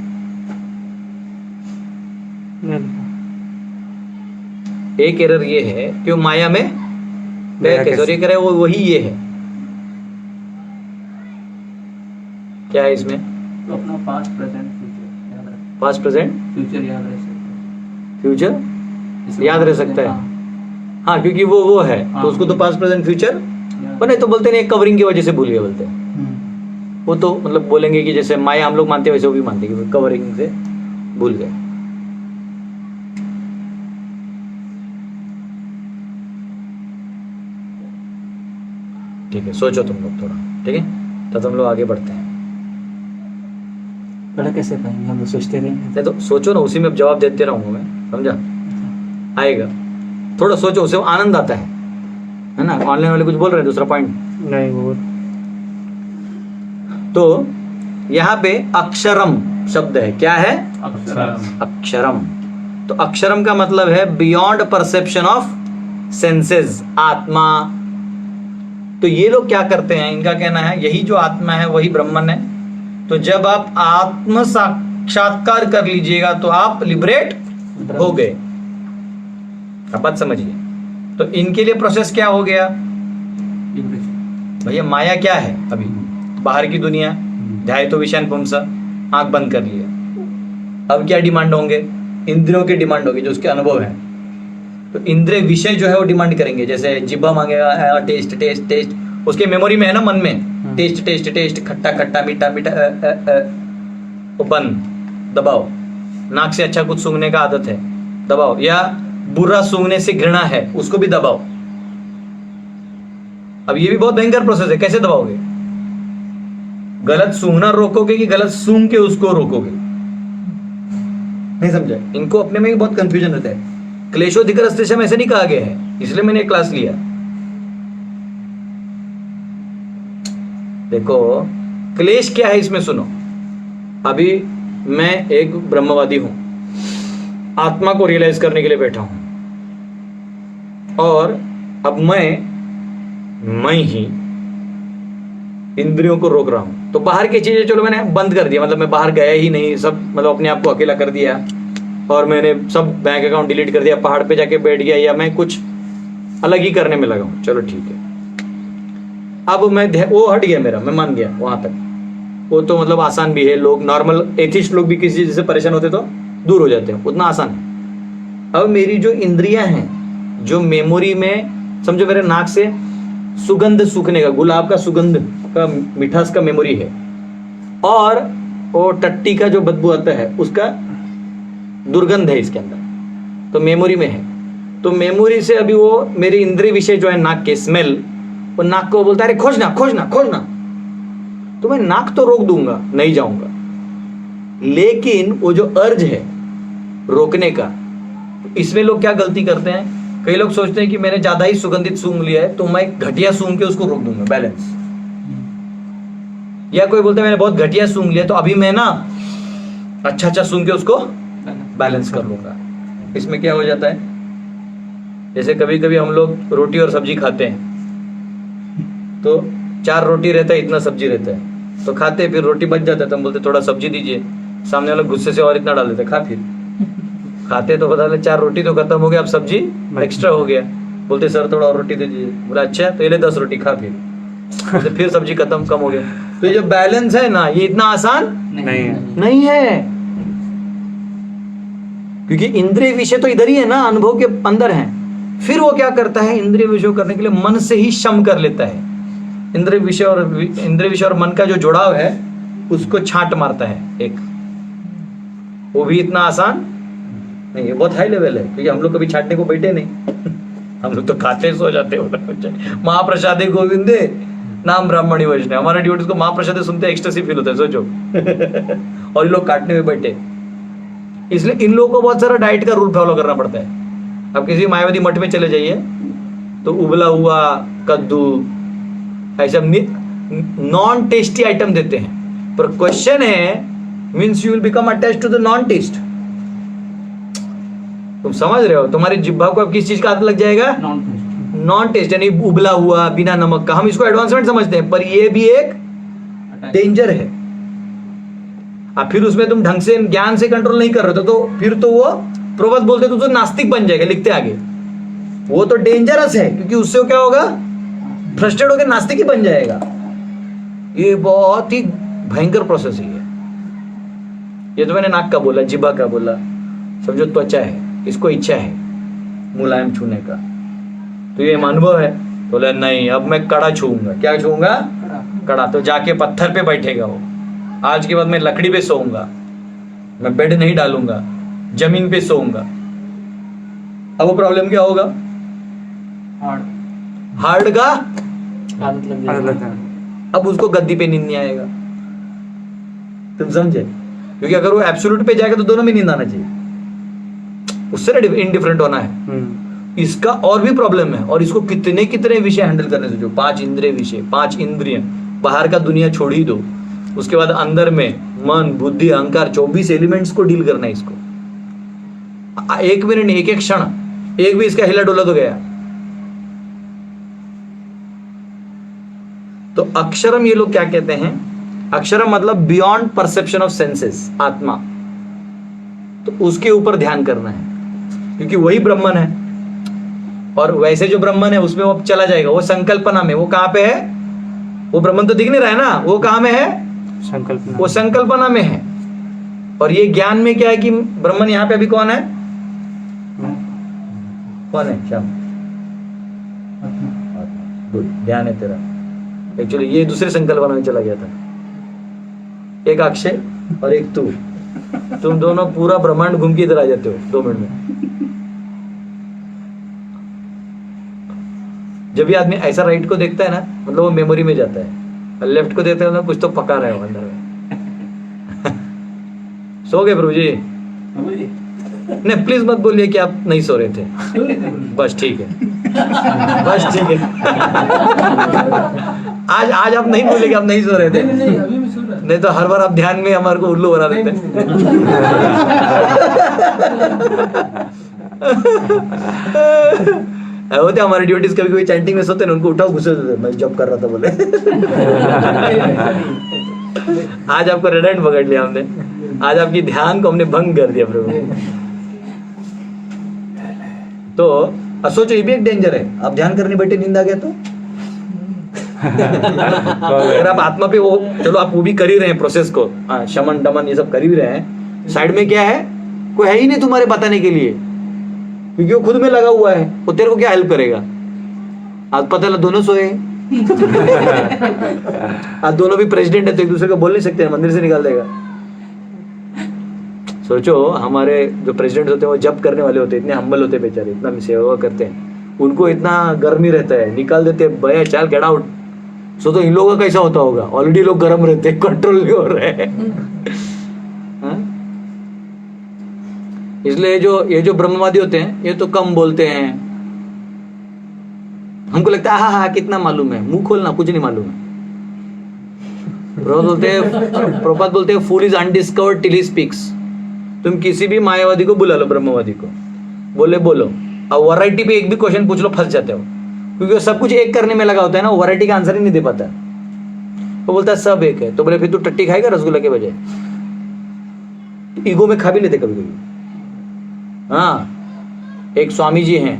एक एरर ये है कि वो माया में गया कैसे, और ये कह रहे वो वही ये है। क्या है इसमें? तो अपना पास्ट प्रेजेंट फ्यूचर याद रख, पास्ट प्रेजेंट फ्यूचर याद रह सकता है, फ्यूचर याद रह सकता है। हाँ, हाँ, क्योंकि वो है हाँ। तो उसको तो पास्ट प्रेजेंट फ्यूचर याद- नहीं तो बोलते नहीं, कवरिंग की वजह से भूल गए बोलते हैं। वो तो मतलब बोलेंगे कि जैसे माया हम लोग मानते हैं वैसे वो भी मानते हैं कि कवरिंग से भूल गए। ठीक है, सोचो तुम लोग थोड़ा, ठीक है, तो तुम लोग आगे बढ़ते हैं। पढ़ा कैसे पाएंगे, हम लोग सोचते रहेंगे। नहीं तो सोचो ना, उसी में अब जवाब देते रहूंगा मैं, समझा? आएगा, थोड़ा सोचो, उससे आनंद आता है ना? ऑनलाइन वाले कुछ बोल रहे हैं, दूसरा पॉइंट नहीं वो तो यहाँ पे अक्षरम शब्द है। क्या है? अक्षरम। अक्षरम। तो अक्षरम का मतलब है बियॉन्ड परसेप्शन ऑफ सेंसेस, आत्मा। तो ये लोग क्या करते हैं, इनका कहना है यही जो आत्मा है वही ब्रह्मन है। तो जब आप आत्म साक्षात्कार कर लीजिएगा तो आप लिबरेट हो गए। अब बात समझिए। तो इनके लिए प्रोसेस क्या हो गया भैया? माया क्या है? अभी बाहर की दुनिया, ध्याय तो विषयान पुंसा, आंख बंद कर लिया। अब क्या डिमांड होंगे? इंद्रियों की डिमांड होगी, जो उसके अनुभव है। तो इंद्रिय विषय जो है वो डिमांड करेंगे। जैसे जिब्बा मांगेगा टेस्ट टेस्ट टेस्ट, उसके मेमोरी में है ना, मन में टेस्ट टेस्ट टेस्ट, खट्टा खट्टा मीठा मीठा, वो बंद, दबाओ। नाक से अच्छा कुछ सूंघने का आदत है, दबाओ। या बुरा सूंघने से घृणा है, उसको भी दबाओ। अब ये भी बहुत भयंकर प्रोसेस है, कैसे दबाओगे? गलत सूंघना रोकोगे कि गलत सूंघ के उसको रोकोगे? नहीं समझा? इनको अपने में भी बहुत कंफ्यूजन रहता है। क्लेशोधिकरस्तेषम ऐसे नहीं कहा गया है, इसलिए मैंने एक क्लास लिया। देखो क्लेश क्या है इसमें, सुनो। अभी मैं एक ब्रह्मवादी हूं, आत्मा को रियलाइज करने के लिए बैठा हूं, और अब मैं ही इंद्रियों को रोक रहा हूं। तो बाहर की चीजें चलो मैंने बंद कर दिया, मतलब मैं बाहर गया ही नहीं, सब मतलब अपने आप को अकेला कर दिया, और मैंने सब बैंक अकाउंट डिलीट कर दिया, पहाड़ पे जाके बैठ गया, या मैं कुछ अलग ही करने में लगा हूं। चलो ठीक है, अब मैं वो हट गया मेरा, मैं मान गया वहां तक। वो तो मतलब आसान भी है, लोग नॉर्मल एथिस्ट लोग भी किसी चीज से परेशान होते तो दूर हो जाते हैं, उतना आसान है। अब मेरी जो इंद्रियां हैं, जो मेमोरी में समझो, मेरे नाक से सुगंध सूखने का, गुलाब का सुगंध का मिठास का मेमोरी है, और वो टट्टी का जो बदबू आता है उसका दुर्गंध है इसके अंदर, तो मेमोरी में है। तो मेमोरी से अभी वो मेरी इंद्रिय विषय जो है नाक के स्मेल, वो नाक को बोलता है अरे खोजना खोजना खोजना, तो मैं नाक तो रोक दूंगा, नहीं जाऊंगा। लेकिन वो जो अर्ज है रोकने का, इसमें लोग क्या गलती करते हैं, कई लोग सोचते हैं कि मैंने ज्यादा ही सुगंधित सूंघ लिया है तो मैं घटिया सूंघ के उसको रोक दूंगा, बैलेंस। या कोई बोलता है मैंने बहुत घटिया सूंघ लिया तो अभी मैं ना अच्छा अच्छा सूंघ के उसको बैलेंस कर लूंगा। इसमें क्या हो जाता है, जैसे कभी कभी हम लोग रोटी और सब्जी खाते हैं, तो 4 रोटी रहता है, इतना सब्जी रहता है, तो खाते, फिर रोटी बच जाता है तो हम बोलते थोड़ा सब्जी दीजिए, सामने वाला गुस्से से और इतना डाल देते, खा। फिर खाते तो पता चले 4 रोटी तो खत्म हो गया, अब सब्जी एक्स्ट्रा हो गया, बोलते सर थोड़ा और रोटी दे दीजिए, बोला अच्छा तो ये ले 10 रोटी खा। फिर तो फिर सब्जी खत्म, कम हो गया। तो ये जो बैलेंस है ना, ये इतना आसान नहीं है। नहीं है, क्योंकि इंद्रिय विषय तो इधर ही है ना, अनुभव के अंदर है। फिर वो क्या करता है, इंद्रिय विषय करने के लिए मन से ही शम कर लेता है। इंद्रिय विषय और मन का जो जुड़ाव है उसको छांट मारता है एक। वो भी इतना आसान नहीं है, बहुत हाई लेवल है, क्योंकि हम लोग कभी छांटने को बैठे नहीं। हम लोग तो खाते सो जाते हो। महाप्रसादे गोविंदे नाम ब्राह्मणी वैष्णव, हमारे ड्यूटीज को महाप्रसादे सुनते एक्सटेसी फील होता है, सोचो। और ये लोग काटने में बैठे, इसलिए इन लोगों को बहुत सारा डाइट का रूल फॉलो करना पड़ता है। अब किसी मायावती मठ में चले जाइए तो उबला हुआ कद्दू ऐसा नॉन टेस्टी आइटम देते हैं, पर क्वेश्चन है, means you will become attached to the non test. तुम समझ रहे हो, तुम्हारी जिह्वा को अब किस चीज का आदत लग जाएगा, नॉन टेस्ट, यानी उबला हुआ बिना नमक का। हम इसको एडवांसमेंट समझते हैं, पर ये भी एक डेंजर है। अब फिर उसमें तुम ढंग से ज्ञान से कंट्रोल नहीं कर रहे तो फिर तो वो प्रवत बोलते तो नास्तिक बन जाएगा, लिखते आगे। वो तो डेंजरस है, क्योंकि उससे क्या होगा, फ्रस्ट्रेट होकर नास्तिक ही बन जाएगा। ये बहुत ही भयंकर प्रोसेस है। ये तो मैंने नाक का बोला, जिब्बा का बोला, समझो त्वचा है, इसको इच्छा है मुलायम छूने का, तो ये अनुभव है। तो बोला नहीं, अब मैं कड़ा छूऊंगा। क्या छूऊंगा, कड़ा। तो जाके पत्थर पे बैठेगा वो। आज के बाद मैं लकड़ी पे सोऊंगा, मैं बेड नहीं डालूंगा, जमीन पे सोऊंगा। अब वो प्रॉब्लम क्या होगा, हार्ड का आदत लग जाएगी। अब उसको गद्दी पे नींद नहीं आएगा। तुम समझे, क्योंकि अगर वो एब्सोल्यूट पे जाएगा तो दोनों में नींद आना चाहिए, उससे इनडिफरेंट होना है। इसका और भी प्रॉब्लम है, और इसको कितने कितने विषय हैंडल करने से, जो 5 इंद्रिय विषय, 5 इंद्रिय, बाहर का दुनिया छोड़ ही दो, उसके बाद अंदर में मन बुद्धि अहंकार 24 एलिमेंट्स को डील करना है। इसको एक मिनट, एक एक क्षण, एक भी इसका हिला डोला तो गया। तो अक्षरम, ये लोग क्या कहते हैं, अक्षरम मतलब बियॉन्ड परसेप्शन ऑफ सेंसेस, आत्मा। तो उसके ऊपर ध्यान करना है, क्योंकि वही ब्रह्मन है। और वैसे जो ब्रह्मन है उसमें वो चला जाएगा, वो संकल्पना में। वो कहां पे है, वो ब्रह्मन तो दिख नहीं रहा है ना, वो कहां में है, संकल्पना, वो संकल्पना में है। और ये ज्ञान में क्या है कि ब्रह्मन यहाँ पे अभी कौन है, कौन है, श्याम, गुड, ध्यान है तेरा। एक्चुअली ये दूसरे संकल्पना में चला गया था, एक अक्षय और एक तू। तुम दोनों पूरा ब्रह्मांड घूम के इधर आ जाते हो 2 मिनट में। जब भी आदमी ऐसा राइट को देखता है ना, मतलब वो मेमोरी में जाता है, और लेफ्ट को देखता है ना, कुछ तो पका रहा है अंदर में। सो गए प्रभु जी? नहीं, प्लीज मत बोलिए कि आप नहीं सो रहे थे। बस ठीक है, बस ठीक है। आज आप नहीं बोले कि आप नहीं सो रहे थे। नहीं तो हर बार आप ध्यान में हमारे को उल्लू बना देते। होते हमारे ड्यूटीज, कभी कभी चैंटिंग में सोते ना, उनको उठाओ, गुस्से देते, मैं जॉब कर रहा था बोले। आज आपको रेड हैंड पकड़ लिया हमने, आज आपकी ध्यान को हमने भंग कर दिया प्रभु। तो सोचो, ये भी एक डेंजर है। आप ध्यान करने बैठे, नींद आ गया तो अगर आप आत्मा पे, वो चलो आप वो भी कर ही रहे हैं प्रोसेस को, शमन दमन ये सब कर ही रहे हैं, साइड में क्या है, कोई है ही नहीं तुम्हारे बताने के लिए, क्योंकि वो खुद में लगा हुआ है। वो तेरे को क्या हेल्प करेगा? आज पता लगा दोनों सोए। आज दोनों भी प्रेसिडेंट है, तो एक दूसरे को बोल नहीं सकते, मंदिर से निकाल देगा। सोचो, हमारे जो प्रेसिडेंट होते हैं वो जब करने वाले होते हैं, इतने हम्बल होते हैं बेचारे, इतना सेवा करते हैं, उनको इतना गर्मी रहता है, निकाल देते भैया चल गेट आउट। सो तो इन लोगों का कैसा होता होगा, ऑलरेडी लोग गर्म रहते हैं, कंट्रोल नहीं हो रहे हैं। इसलिए ये जो ब्रह्मवादी होते हैं, ये तो कम बोलते हैं। हमको लगता है हाँ कितना मालूम है, मुंह खोलना, कुछ नहीं मालूम है। प्रभुपाद बोलते हैं fool is undiscovered till he speaks. तुम किसी भी मायावादी को बुला लो, ब्रह्मवादी को बोलो, अब वैरायटी पे एक भी क्वेश्चन पूछ लो, फंस जाते हो, क्योंकि वो सब कुछ एक करने में लगा होता है ना, वो वैरायटी का आंसर ही नहीं दे पाता। वो बोलता है सब एक है, तो बोले फिर तू टट्टी खाएगा रसगुल्ला के बजाय? ईगो में खा भी लेते कभी कभी। हाँ, एक स्वामी जी हैं,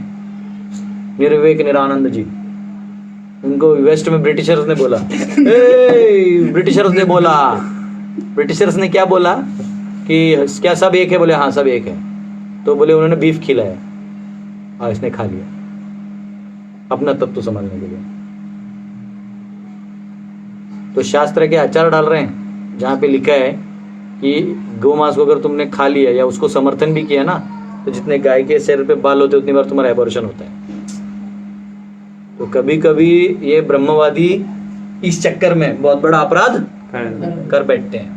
निर्विवेक निरानंद जी, उनको वेस्ट में ब्रिटिशर्स ने बोला, ब्रिटिशर्स ने क्या बोला कि क्या सब एक है? बोले हाँ सब एक है। तो बोले उन्होंने बीफ खिलाया और इसने खा लिया अपना तत्व समझने के लिए। तो शास्त्र के आचार डाल रहे हैं जहां पे लिखा है कि गोमांस को अगर तुमने खा लिया या उसको समर्थन भी किया ना, तो जितने गाय के शरीर पे बाल होते उतनी बार तुम्हारा एबॉर्शन होता है। तो कभी कभी ये ब्रह्मवादी इस चक्कर में बहुत बड़ा अपराध कर बैठते हैं।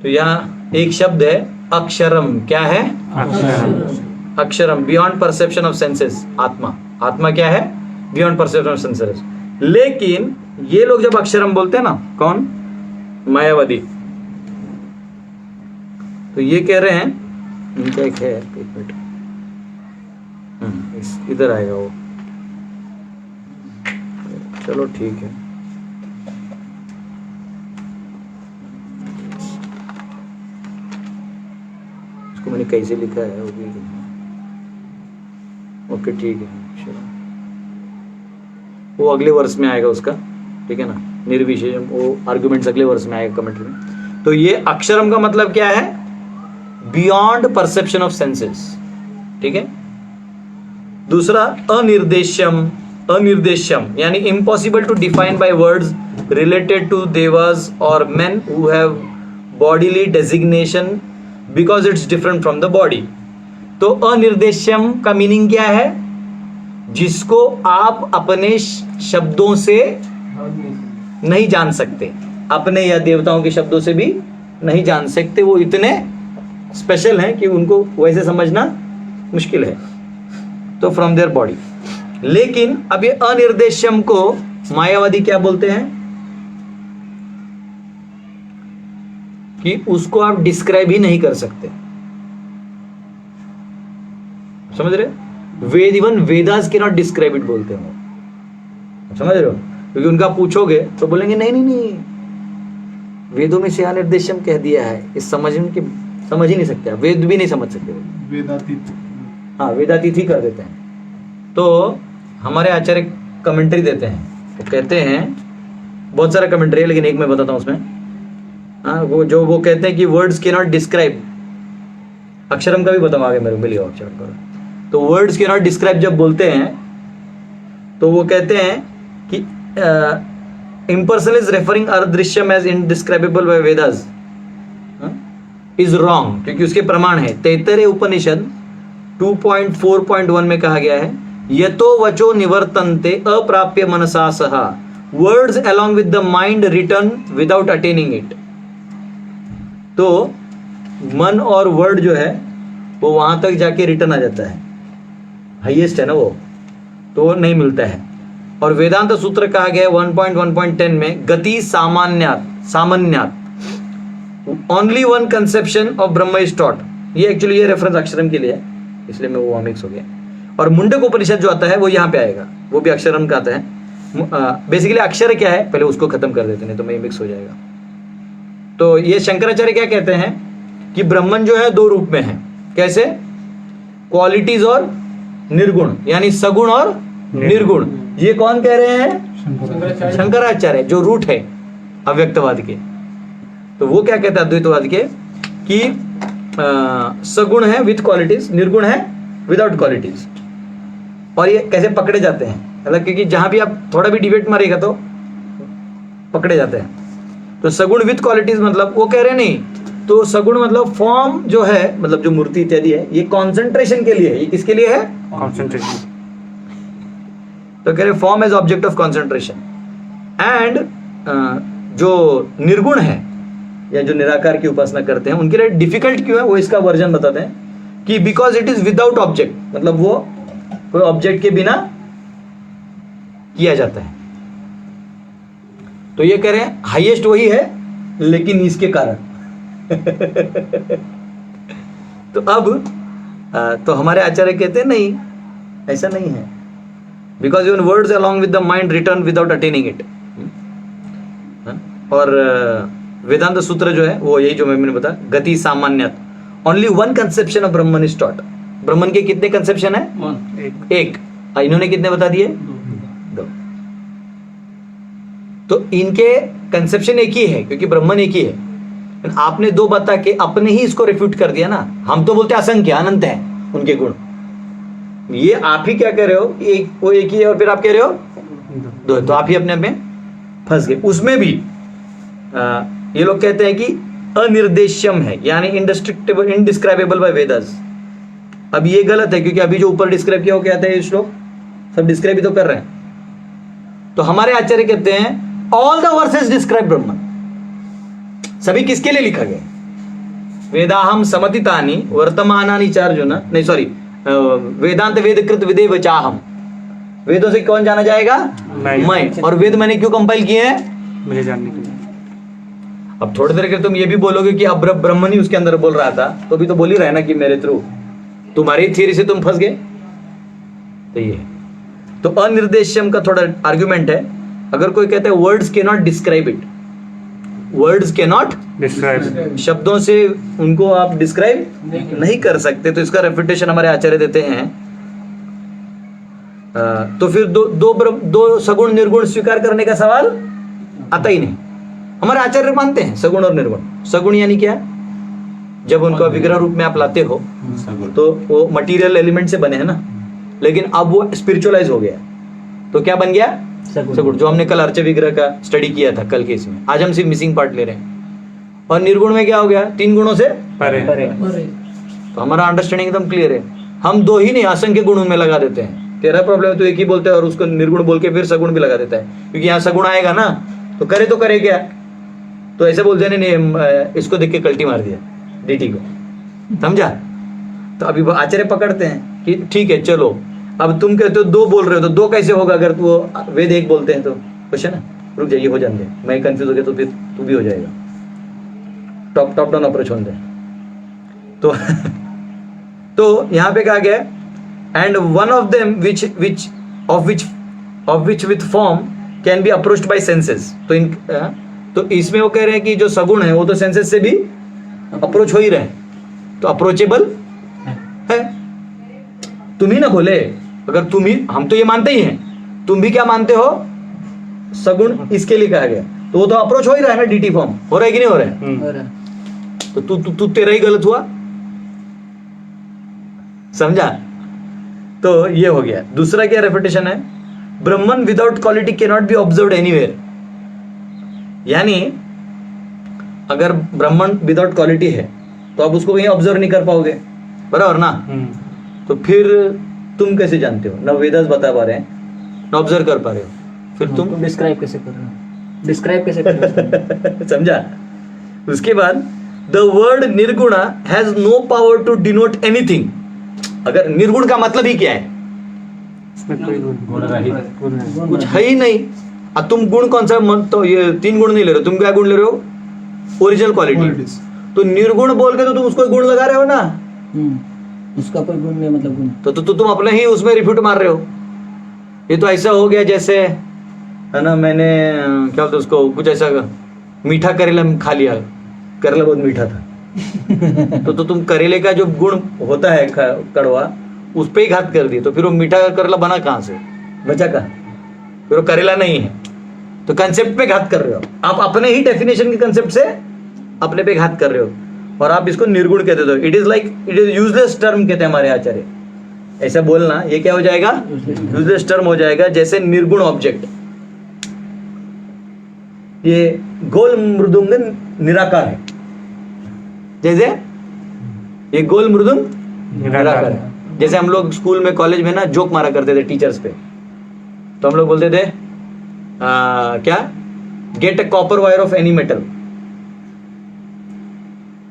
तो यहाँ एक शब्द है अक्षरम। क्या है? अक्षरम, बियॉन्ड परसेप्शन ऑफ सेंसेस। आत्मा क्या है? Beyond perception of senses. लेकिन ये लोग जब अक्षरम बोलते हैं ना, कौन? मायावादी। तो ये कह रहे हैं, इनका एक है, एक मिनट, इधर आएगा वो, चलो ठीक है। इसको मैंने कैसे लिखा है वो भी, ओके ठीक है, चलो वो अगले वर्ष में आएगा उसका, ठीक है ना, निर्विशेषम, वो आर्गुमेंट्स अगले वर्ष में आएगा कमेंट्री में। तो ये अक्षरम का मतलब क्या है? बियॉन्ड परसेप्शन ऑफ सेंसेस, ठीक है। दूसरा अनिर्देश्यम यानी impossible to define by words related to devas और men who have bodily designation because it's different from the body. तो अनिर्देश्यम का मीनिंग क्या है? जिसको आप अपने शब्दों से नहीं जान सकते, अपने या देवताओं के शब्दों से भी नहीं जान सकते। वो इतने स्पेशल हैं कि उनको वैसे समझना मुश्किल है, तो फ्रॉम देयर बॉडी। लेकिन अब ये अनिर्देश्यम को मायावादी क्या बोलते हैं? कि उसको आप डिस्क्राइब ही नहीं कर सकते। समझ रहे? वेद, इवन वेदास के नॉट डिस्क्राइब इट बोलते हैं वो। समझ रहे हो? क्योंकि उनका पूछोगे तो बोलेंगे नहीं नहीं नहीं, वेदों में से अनिर्देश्यम कह दिया है, इस समझ ही नहीं सकते, वेद भी नहीं समझ सकते, वेदातीत। हाँ, वेदातीत ही कर देते हैं। तो हमारे आचार्य कमेंट्री देते हैं, वो कहते हैं, बहुत सारा कमेंट्री है लेकिन एक मैं बताता हूँ उसमें। हाँ, वो कहते हैं कि वर्ड्स के नॉट डिस्क्राइब, अक्षरम का भी बताऊँ आगे मेरे मिलिए अक्षरम का। तो वर्ड्स के नॉट डिस्क्राइब जब बोलते हैं तो वो कहते हैं कि impersonal is referring अदृश्यम as indescribable by Vedas is wrong, क्योंकि उसके प्रमाण है। तैत्तरीय उपनिषद 2.4.1 में कहा गया है, यतो वचो निवर्तन्ते अप्राप्य मनसा सह, words along with the mind return without attaining it। तो मन और वर्ड जो है वो वहां तक जाके रिटर्न आ जाता है, हाईएस्ट है ना वो, तो नहीं मिलता है। और वेदांत सूत्र कहा गया है 1.1.10 में, गति सामान्यात only one conception of Brahma is taught. ये एक्चुअली ये रेफरेंस अक्षरम के लिए है, इसलिए मैं वो मिक्स हो गया। और मुंडक उपनिषद जो आता है वो यहाँ पे आएगा, वो भी अक्षरम का आता है। बेसिकली अक्षर क्या है पहले उसको खत्म कर देते, नहीं तो मैं मिक्स हो जाएगा। तो ये शंकराचार्य क्या कहते हैं कि ब्रह्मन जो है दो रूप में है। कैसे? क्वालिटीज और निर्गुण, यानी सगुण और निर्गुण। ये कौन कह रहे हैं? शंकराचार्य, जो रूट है अव्यक्तवाद के। तो वो क्या कहता है अद्वैतवाद के कि सगुण है विथ क्वालिटीज, निर्गुण है विदाउट क्वालिटीज। और ये कैसे पकड़े जाते हैं, मतलब क्योंकि जहां भी आप थोड़ा भी डिबेट मारेगा तो पकड़े जाते हैं। तो सगुण विथ क्वालिटीज मतलब वो कह रहे नहीं, तो सगुण मतलब फॉर्म जो है, मतलब जो मूर्ति इत्यादि है, ये कॉन्सेंट्रेशन के लिए है। ये किसके लिए है? कॉन्सेंट्रेशन। तो कह रहे form as object of concentration. And जो निर्गुण है या जो निराकार की उपासना करते हैं उनके लिए डिफिकल्ट क्यों है, वो इसका वर्जन बताते हैं कि because it is without object, मतलब वो कोई ऑब्जेक्ट के बिना किया जाता है। तो ये कह रहे हैं हाईएस्ट वही है लेकिन इसके कारण तो अब तो हमारे आचार्य कहते हैं नहीं, ऐसा नहीं है, because even words along with the mind return without attaining it. और वेदांत सूत्र जो है वो यही जो मैंने बताया, गति सामान्यत only one conception of Brahman is taught. Brahman के कितने कंसेप्शन है? एक। इन्होंने कितने बता दिए? दो। तो इनके कंसेप्शन एक ही है क्योंकि ब्रह्मन एक ही है। आपने दो बता के अपने ही इसको रिफ्यूट कर दिया ना। हम तो बोलते असंख्य अनंत है उनके गुण, ये आप ही क्या कह रहे हो, एक वो एक ही है और फिर आप कह रहे हो दो, तो आप ही अपने में फंस गए। उसमें भी ये लोग कहते हैं कि अनिर्देश्यम है, यानी इंडिस्ट्रिक्टेबल इनडिस्क्राइबेबल बाय वेदास। अब ये गलत है क्योंकि अभी जो ऊपर डिस्क्राइब किया वो कहते हैं ये श्लोक सब डिस्क्राइब ही तो कर रहे हैं। तो हमारे आचार्य कहते हैं ऑल द वर्सेस डिस्क्राइब ब्रह्मन। सभी किसके लिए लिखा गया? वेदाहम समतितानि वर्तमानानि चार्जुन, नहीं सॉरी, वेदांत वेदकृत विदे वचाहम। वेदों से कौन जाना जाएगा? मैं। और वेद मैंने क्यों कंपाइल किए हैं? मुझे जानने के लिए। अब थोड़ी देर के तुम ये भी बोलोगे कि अब ब्रह्मन ही उसके अंदर बोल रहा था, तो भी तो बोल ही रहा है ना कि मेरे थ्रू, तुम्हारी थियरी से तुम फंस गए। तो ये तो अनिर्देश्यम का थोड़ा आर्गुमेंट है। अगर कोई कहता है वर्ड्स के नॉट डिस्क्राइब इट, वर्ड्स के नॉट डिस्क्राइब, शब्दों से उनको आप डिस्क्राइब नहीं कर सकते, तो इसका रेफिटेशन हमारे आचार्य देते हैं। तो फिर दो सगुण निर्गुण स्वीकार करने का सवाल आता ही नहीं। हमारे आचार्य मानते हैं सगुण और निर्गुण। सगुण यानी क्या? जब उनको विग्रह रूप में आप लाते हो तो वो मटेरियल एलिमेंट से बने हैं ना, लेकिन अब वो स्पिरिचुअलाइज हो गया, तो क्या बन गया? सगुण। जो हमने कल अर्च विग्रह का स्टडी किया था कल के इसमें, आज हम सिर्फ मिसिंग पार्ट ले रहे हैं। और निर्गुण में क्या हो गया? तीन गुणों से परे। तो हमारा अंडरस्टैंडिंग एकदम क्लियर है। हम दो ही नहीं असंख्य गुणों में लगा देते हैं। तेरा प्रॉब्लम है तो एक ही बोलते हैं और उसको निर्गुण बोल के फिर सगुण भी लगा देता है, क्योंकि यहाँ सगुण आएगा ना तो करे क्या, तो ऐसे बोलते नहीं इसको देख के कल्टी मार दिया डीटी को, समझा? तो अभी आचार्य पकड़ते हैं कि ठीक है चलो, अब तुम कहते हो दो बोल रहे हो तो दो कैसे होगा अगर वो वेद एक बोलते हैं? तो क्वेश्चन है, रुक जाइए हो जाने दे, मैं कंफ्यूज हो गया तो फिर तू भी हो जाएगा। टॉप डाउन अप्रोच होने दे। तो यहाँ पे कहा गया and one of them which with form can be approached by senses. तो इसमें वो कह रहे हैं कि जो सगुण है वो तो सेंसेस से भी अप्रोच हो ही रहे हैं, तो अप्रोचेबल है। तुम ही ना बोले, अगर तुम ही, हम तो ये मानते ही हैं, तुम भी क्या मानते हो? सगुण इसके लिए कहा गया, तो वो तो अप्रोच हो ही रहा है ना, डीटी फॉर्म हो रहा है कि नहीं हो रहा है? तो तू तेरा ही गलत हुआ, समझा? तो ये हो गया। दूसरा क्या रेफिटेशन है? Brahman without quality can not be observed anywhere. यानी अगर ब्रह्मन विदाउट क्वालिटी है तो आप उसको कहीं ऑब्जर्व नहीं कर पाओगे, बराबर ना? तो फिर तुम कैसे जानते हो? ना वेदास बता पा रहे हैं ना ऑब्जर्व कर पा रहे हो, फिर तुम डिस्क्राइब कैसे कर रहे हो? डिस्क्राइब कैसे कर रहे हो? समझा? उसके बाद the word nirguna has no power to denote anything. अगर निर्गुण का मतलब ही क्या है? इसमें कोई गुण नहीं, कुछ है ही नहीं। अब तुम गुण कौन सा? तो ये तीन गुण नहीं ले रहे हो, तुम क्या गुण ले रहे हो? Original quality. तो निर्गुण बोल के तो तुम उसको गुण लगा रहे हो ना, उसका कोई गुण नहीं, मतलब गुण तो तुम अपने ही उसमें रिफ्यूट मार रहे हो। ये तो ऐसा हो गया जैसे है ना, मैंने क्या बोलते उसको, कुछ ऐसा मीठा करेला खा लिया, करेला बहुत मीठा था तो तुम करेले का जो गुण होता है कड़वा, उस पे ही घात कर दी, तो फिर वो मीठा करेला बना कहाँ से? बचा कहाँ? फिर वो करेला नहीं है। तो कंसेप्ट पे घात कर रहे हो आप, अपने ही डेफिनेशन के कंसेप्ट से अपने पे घात कर रहे हो, और आप इसको निर्गुण कहते हो। इट इज यूजलेस टर्म कहते हैं हमारे आचार्य। ऐसा बोलना ये क्या हो जाएगा? यूजलेस टर्म हो जाएगा। जैसे निर्गुण ऑब्जेक्ट, ये गोल मृदुंग निराकार है, जैसे ये गोल मृदुंग निराकार है। जैसे हम लोग स्कूल में कॉलेज में ना जोक मारा करते थे टीचर्स पे, तो हम लोग बोलते थे क्या? Get a copper wire of any metal,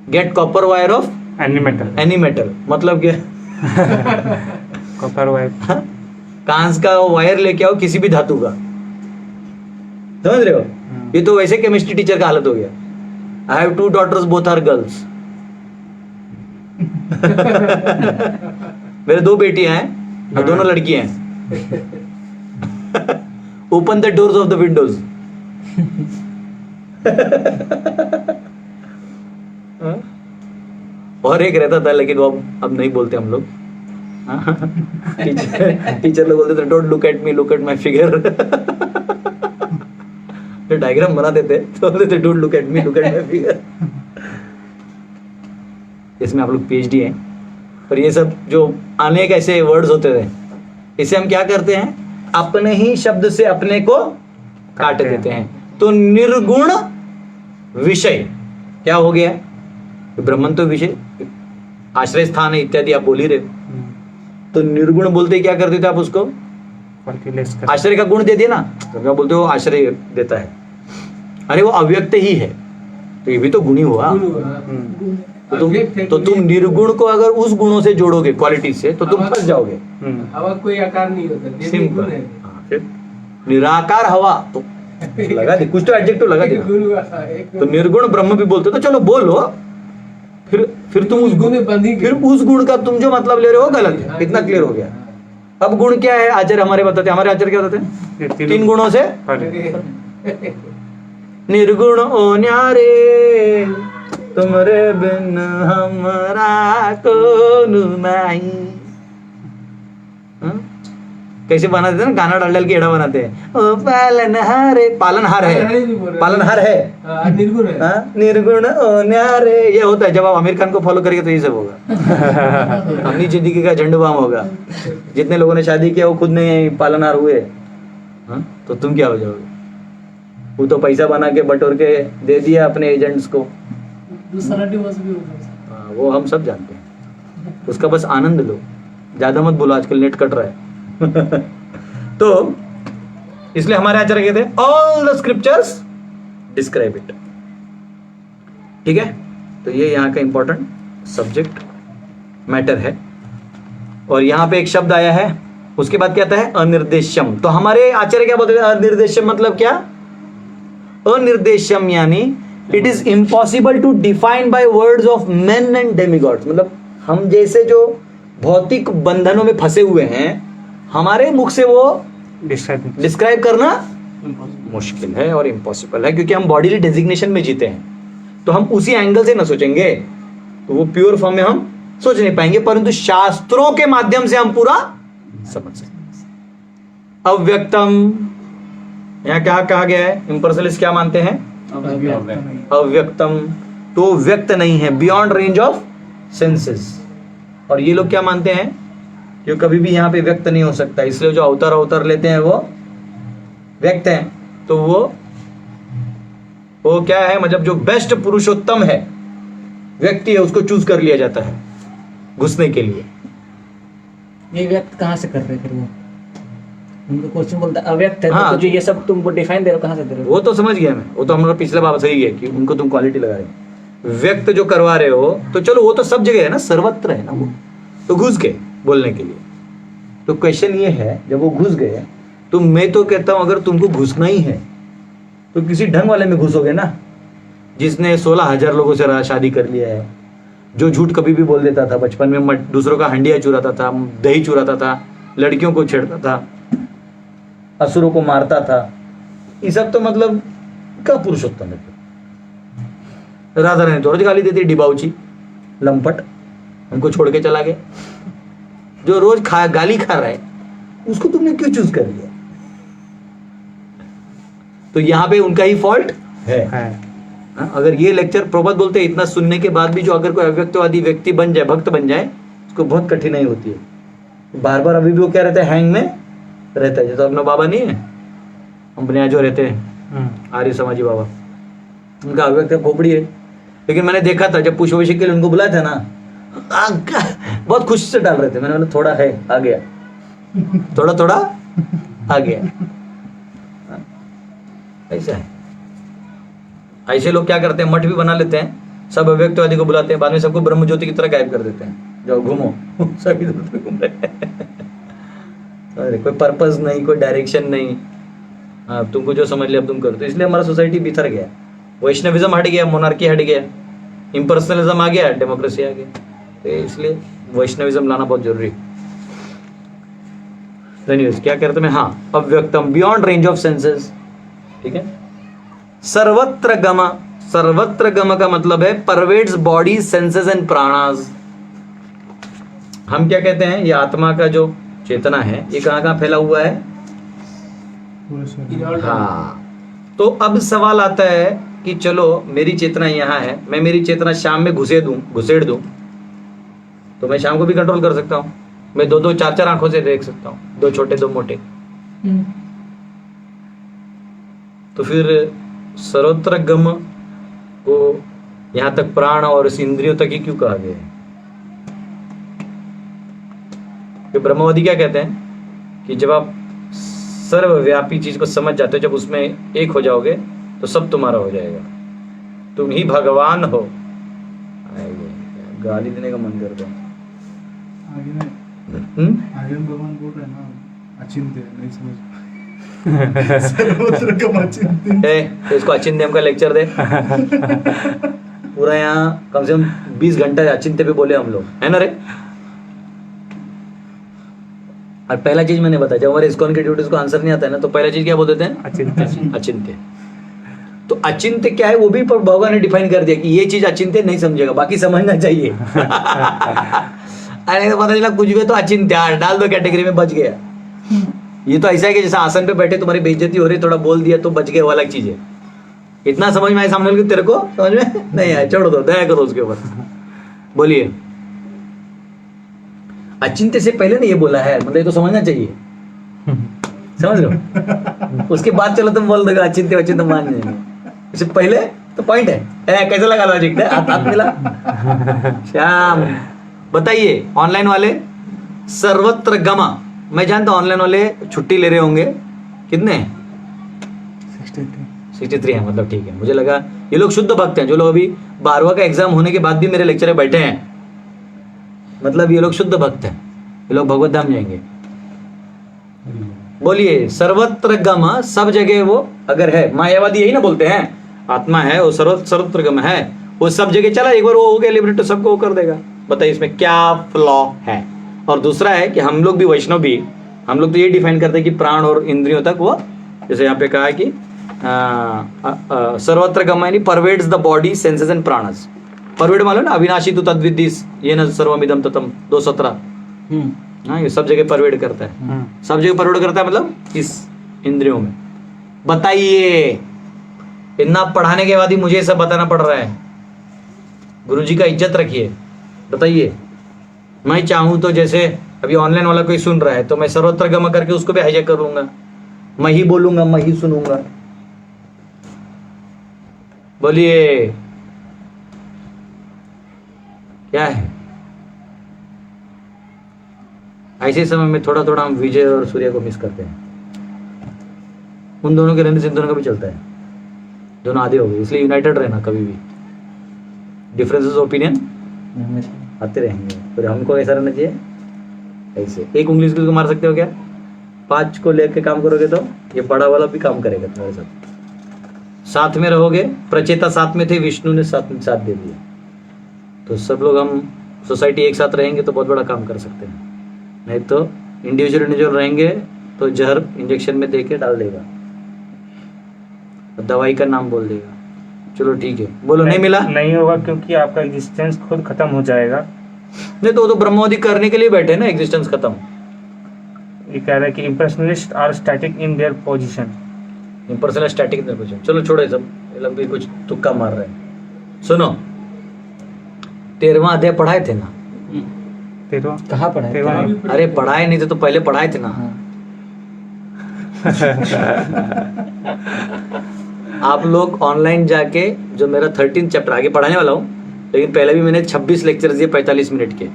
get copper wire of any metal. मतलब क्या? कॉपर वायर, कांच का वायर लेके आओ किसी भी धातु का, समझ रहे हो? ये तो वैसे केमिस्ट्री टीचर का हालत हो गया। I have 2 daughters, both are girls मेरे 2 बेटियां हैं और दोनों लड़कियां हैं। Open the doors of the Windows. और एक रहता था, लेकिन वो अब नहीं बोलते हम लोग। टीचर लोग बोलते थे don't look at me, look at my figure. जो डायग्राम बनाते थे तो बोलते थे don't look at me, look at my figure. इसमें आप लोग पीएचडी हैं, पर ये सब जो अनेक ऐसे वर्ड्स होते थे, इसे हम क्या करते हैं, अपने ही शब्द से अपने को काट देते हैं। तो निर्गुण विषय क्या हो गया? ब्रह्मन तो विषय, आश्रय स्थान है इत्यादि आप बोल ही रहे हो। तो निर्गुण बोलते क्या करते थे आप उसको? आश्रय का गुण दे दिया ना, तो क्या बोलते हो? आश्रय देता है। अरे वो अव्यक्त ही है, तो ये भी तो गुणी हुआ। तो तुम निर्गुण को अगर उस गुणों से जोड़ोगे, क्वालिटी से, तो तुम फंस जाओगे। हवा कोई आकार नहीं होता, सिंपल। फिर निराकार हवा, तो लगा दे, कुछ तो एडजेक्टिव लगा दे। तो निर्गुण ब्रह्म भी बोलते, तो चलो बोलो। फिर तुम उस गुण, फिर उस गुण का तुम जो मतलब ले रहे हो गलत है। कितना क्लियर हो गया? अब गुण क्या है? आचार्य हमारे बताते, हमारे आचार्य क्या बताते हैं? 3 गुणों से निर्गुण ओ न्यारे, तुमरे बिन हमरा कौन नहीं। कैसे बनाते थे ना, गाना डाल डाल के एड़ा बनाते हैं। ओ पालनहार है, पालनहार है, पालनहार है, निर्गुण है, निर्गुण ओ न्यारे। ये होता है जब आप आमिर खान को फॉलो करेंगे तो ये सब होगा। अपनी जिंदगी का झंडूबाम होगा। जितने लोगों ने शादी किया वो खुद नहीं पालनहार हुए, तो तुम क्या हो जाओगे? वो तो पैसा बना के बटोर के दे दिया अपने एजेंट्स को। वो हम सब जानते हैं, उसका बस आनंद लो, ज्यादा मत बोलो, आजकल नेट कट रहा है। तो इसलिए हमारे आचार्य कहते हैं all the scriptures describe it. ठीक है, तो ये यहाँ का इंपॉर्टेंट सब्जेक्ट मैटर है। और यहाँ पे एक शब्द आया है, उसके बाद क्या आता है? अनिर्देश्यम। तो हमारे आचार्य क्या बोलते हैं? अनिर्देश्यम मतलब क्या? अनिर्देश्यम यानी it is impossible to define by words of men and demigods. मतलब हम जैसे जो भौतिक बंधनों में फंसे हुए हैं, हमारे मुख से वो डिस्क्राइब करना मुश्किल है और इम्पॉसिबल है, क्योंकि हम बॉडीली डेजिग्नेशन में जीते हैं। तो हम उसी एंगल से ना सोचेंगे तो वो प्योर फॉर्म में हम सोच नहीं पाएंगे, परंतु शास्त्रों के माध्यम से हम पूरा समझ सकते। अव्यक्तम, यहाँ क्या कहा गया है? इम्पर्सनलिस्ट क्या मानते हैं? अव्यक्तम, तो व्यक्त नहीं है, बियॉन्ड रेंज ऑफ सेंसेस। और ये लोग क्या मानते हैं? जो कभी भी यहाँ पे व्यक्त नहीं हो सकता, इसलिए जो अवतार लेते हैं वो व्यक्त हैं। तो वो क्या है? मतलब जो बेस्ट पुरुषोत्तम है, व्यक्ति है, उसको चूज कर लिया जाता है घुसने के लिए। ये व्यक्त कहाँ से कर रहे थे वो? उनको क्वेश्चन बोलता अव्यक्त है, हाँ, तो जो ये सब तुमको डिफाइन दे रहे हो, कहाँ से दे रहे हो? वो तो समझ गया मैं, वो तो हमारा पिछला बात सही है कि उनको तुम क्वालिटी लगा रहे हो। व्यक्त जो करवा रहे हो, तो चलो वो तो सब जगह है ना, सर्वत्र है ना वो, तो घुस गए बोलने के लिए। तो क्वेश्चन ये है, जब वो घुस गए, तो मैं तो कहता हूं अगर तुमको घुसना ही है तो किसी ढंग वाले में घुसोगे ना, जिसने 16,000 लोगों से शादी कर लिया है, जो झूठ कभी भी बोल देता था, बचपन में दूसरों का हंडिया चुराता था, दही चुराता था, लड़कियों को छेड़ता था, असुरों को मारता था। ये सब तो मतलब क्या पुरुषोत्तम है? राधा रानी तो रोज गाली देती, डिबाउची, लंपट, हमको छोड़ के चला गया। जो रोज गाली खा रहा है, उसको तुमने क्यों चूज कर लिया? तो यहाँ पे उनका ही फॉल्ट है। अगर ये लेक्चर प्रभात बोलते हैं, इतना सुनने के बाद भी जो अगर कोई अव्यक्तवादी व्यक्ति बन जाए, भक्त बन जाए, उसको बहुत कठिनाई होती है। बार बार अभी भी वो क्या रहता है? हैंग में रहता है। जैसे अपना बाबा नहीं है, अपने यहाँ जो रहते हैं आर्य समाजी बाबा, उनका अव्यक्त खोपड़ी है। लेकिन मैंने देखा था जब पुष्पाभिषेक के लिए उनको बुलाया था ना, बहुत खुशी से डाल रहे थे। मैंने बोला थोड़ा है, आ गया, थोड़ा थोड़ा आ गया। ऐसा है। ऐसे लोग क्या करते हैं? मठ भी बना लेते हैं, सब अव्यक्तवादी को बुलाते हैं, बाद में सबको ब्रह्म ज्योति की तरह गायब कर देते हैं। जाओ घूमो, सभी घूम रहे हैं। अरे कोई पर्पस नहीं, कोई डायरेक्शन नहीं। हाँ, तुमको जो समझ लिया अब तुम करो। तो इसलिए हमारा सोसाइटी बिखर गया, वैष्णविज्म हट गया, मोनार्की हट गया, इम्पर्सनलिज्म आ गया, डेमोक्रेसी आ गया। तो इसलिए वैष्णविज्म लाना बहुत जरूरी है। क्या कहते हैं? हाँ, अव्यक्तम, बियॉन्ड रेंज ऑफ सेंसेस। ठीक है। सर्वत्र गम, सर्वत्र गम का मतलब है परवेड्स बॉडी, सेंसेस एंड प्राणास। हम क्या कहते हैं? ये आत्मा का जो चेतना है, ये कहाँ कहाँ फैला हुआ है? हाँ, तो अब सवाल आता है कि चलो मेरी चेतना यहाँ है, मैं मेरी चेतना शाम में घुसेड़ दूं तो मैं शाम को भी कंट्रोल कर सकता हूँ। मैं 2-2 4-4 आंखों से देख सकता हूँ, 2 छोटे 2 मोटे। तो फिर सर्वत्र गम को यहाँ तक प्राण और इस इंद्रियों तक ही क्यों कहा गया है? कि ब्रह्मवादी क्या कहते हैं कि जब आप सर्वव्यापी चीज को समझ जाते हो, जब उसमें एक हो जाओगे तो सब तुम्हारा हो जाएगा, तुम ही भगवान हो। गाली देने का मन करता है। आगे में भगवान बोल रहे हैं ना, अचिंत्य नहीं समझ सर्वत्र गम अचिंत्य। तो इसको अचिंत्यम का लेक्चर दे। पूरा यहाँ कम से कम 20 घंटा अचिंत्य पे बोले हम लोग, है ना रे। और पहला चीज मैंने बताया, जब हमारे इस्कॉन के ड्यूटीज को आंसर नहीं आता है ना, तो पहला चीज क्या बोल देते हैं? अचिंत्य। अचिंत्य। तो अचिंत्य क्या है वो भी भगवान ने डिफाइन कर दिया कि ये चीज अचिंत्य नहीं समझेगा, बाकी समझना चाहिए। अरे तो पता चला कुछ भी तो अचिंत्य डाल दो कैटेगरी में, बच गया। ये तो ऐसा है कि जैसे आसन पे बैठे तुम्हारी बेइज्जती हो रही, थोड़ा बोल दिया तो बच गया, वो अलग चीज है। इतना समझ में आए सामने वाले को, तेरे को समझ में नहीं आया, छोड़ दो, दया करो उसके ऊपर। बोलिए। अचिंत्य से पहले ने ये बोला है, मतलब ये तो समझना चाहिए, समझ रहे हो। उसके बाद चलो तुम बोल दोगे अचिंत्य अचिंत्य मान जाएंगे, इससे पहले तो पॉइंट है। कैसा लगा लॉजिक? हाथ मिला। श्याम बताइए, ऑनलाइन वाले सर्वत्र गमा, मैं जानता हूं ऑनलाइन वाले छुट्टी ले रहे होंगे, कितने? 63 है, मतलब ठीक है। मुझे लगा ये लोग शुद्ध भक्त हैं, जो लोग अभी 12वां का एग्जाम होने के बाद भी मेरे लेक्चर में बैठे हैं, मतलब ये लोग शुद्ध भक्त हैं, ये लोग भगवत धाम जाएंगे। बोलिए सर्वत्र गम, सब जगह वो अगर है, मायावादी यही ना बोलते हैं, आत्मा है वो सर्वत्र गम है, वो सब जगह चला, एक बार वो हो गया लिबरेट तो सबको वो कर देगा। बताइए इसमें क्या फ्लॉ है? और दूसरा है कि हम लोग भी, वैष्णव भी, हम लोग तो ये डिफाइन करते हैं कि प्राण और इंद्रियों तक वो, जैसे यहाँ पे कहा है कि सर्वत्र गम यानी परवेड्स द बॉडी सेंसेस एंड प्राणस। परवेड मालूम ना, अविनाशी तु तद्विदिस ये न सर्वमिदम ततम 217। हाँ, ये सब जगह परवेड करता है, सब जगह परवेड करता है, मतलब इस इंद्रियों में। बताइए, इतना पढ़ाने के बाद ही मुझे सब बताना पड़ रहा है। गुरुजी का इज्जत रखिए। बताइए, मैं चाहूं तो जैसे अभी ऑनलाइन वाला कोई सुन रहा है तो मैं सर्वत्र गम करके उसको भी हाईजैक कर लूंगा, मैं ही बोलूंगा, मैं ही सुनूंगा। बोलिए क्या है? ऐसे समय में थोड़ा थोड़ा हम विजय और सूर्य को मिस करते हैं। उन दोनों के रहने से इन दोनों का भी चलता है, दोनों आधे हो गए, इसलिए यूनाइटेड रहना। कभी भी डिफरेंसेस ओपिनियन आते रहेंगे, फिर हमको ऐसा रहना चाहिए। ऐसे एक उंगली से मार सकते हो क्या? 5 को लेकर काम करोगे तो ये बड़ा वाला भी काम करेगा तुम्हारे साथ। साथ में रहोगे, प्रचेता साथ में थे, विष्णु ने साथ दे दिया, तो सब लोग हम सोसाइटी एक साथ रहेंगे तो बहुत बड़ा काम कर सकते हैं। नहीं तो इंडिविजुअल रहेंगे तो जहर इंजेक्शन में देके डाल देगा, दवाई का नाम बोल देगा। चलो ठीक है, बोलो। नहीं मिला? नहीं होगा, क्योंकि आपका एग्जिस्टेंस खुद खत्म हो जाएगा। नहीं तो वो तो ब्रह्मवादी करने के लिए बैठे ना, एग्जिस्टेंस खत्म। ये कह रहा है कि impersonalist are static in their position. Impersonal static in their position. चलो छोड़ो सब, ये लोग भी कुछ तुक्का मार रहे हैं। सुनो, 13वां अध्याय पढ़ाए थे ना? 13वां कहाँ पढ़ा है? 13वां अरे पढ़ाए नहीं थे तो पहले पढ़ाए थे ना। आप लोग ऑनलाइन जाके, जो मेरा 13 चैप्टर आगे पढ़ाने वाला हूँ, लेकिन पहले भी मैंने 26 लेक्चर दिए 45 मिनट के,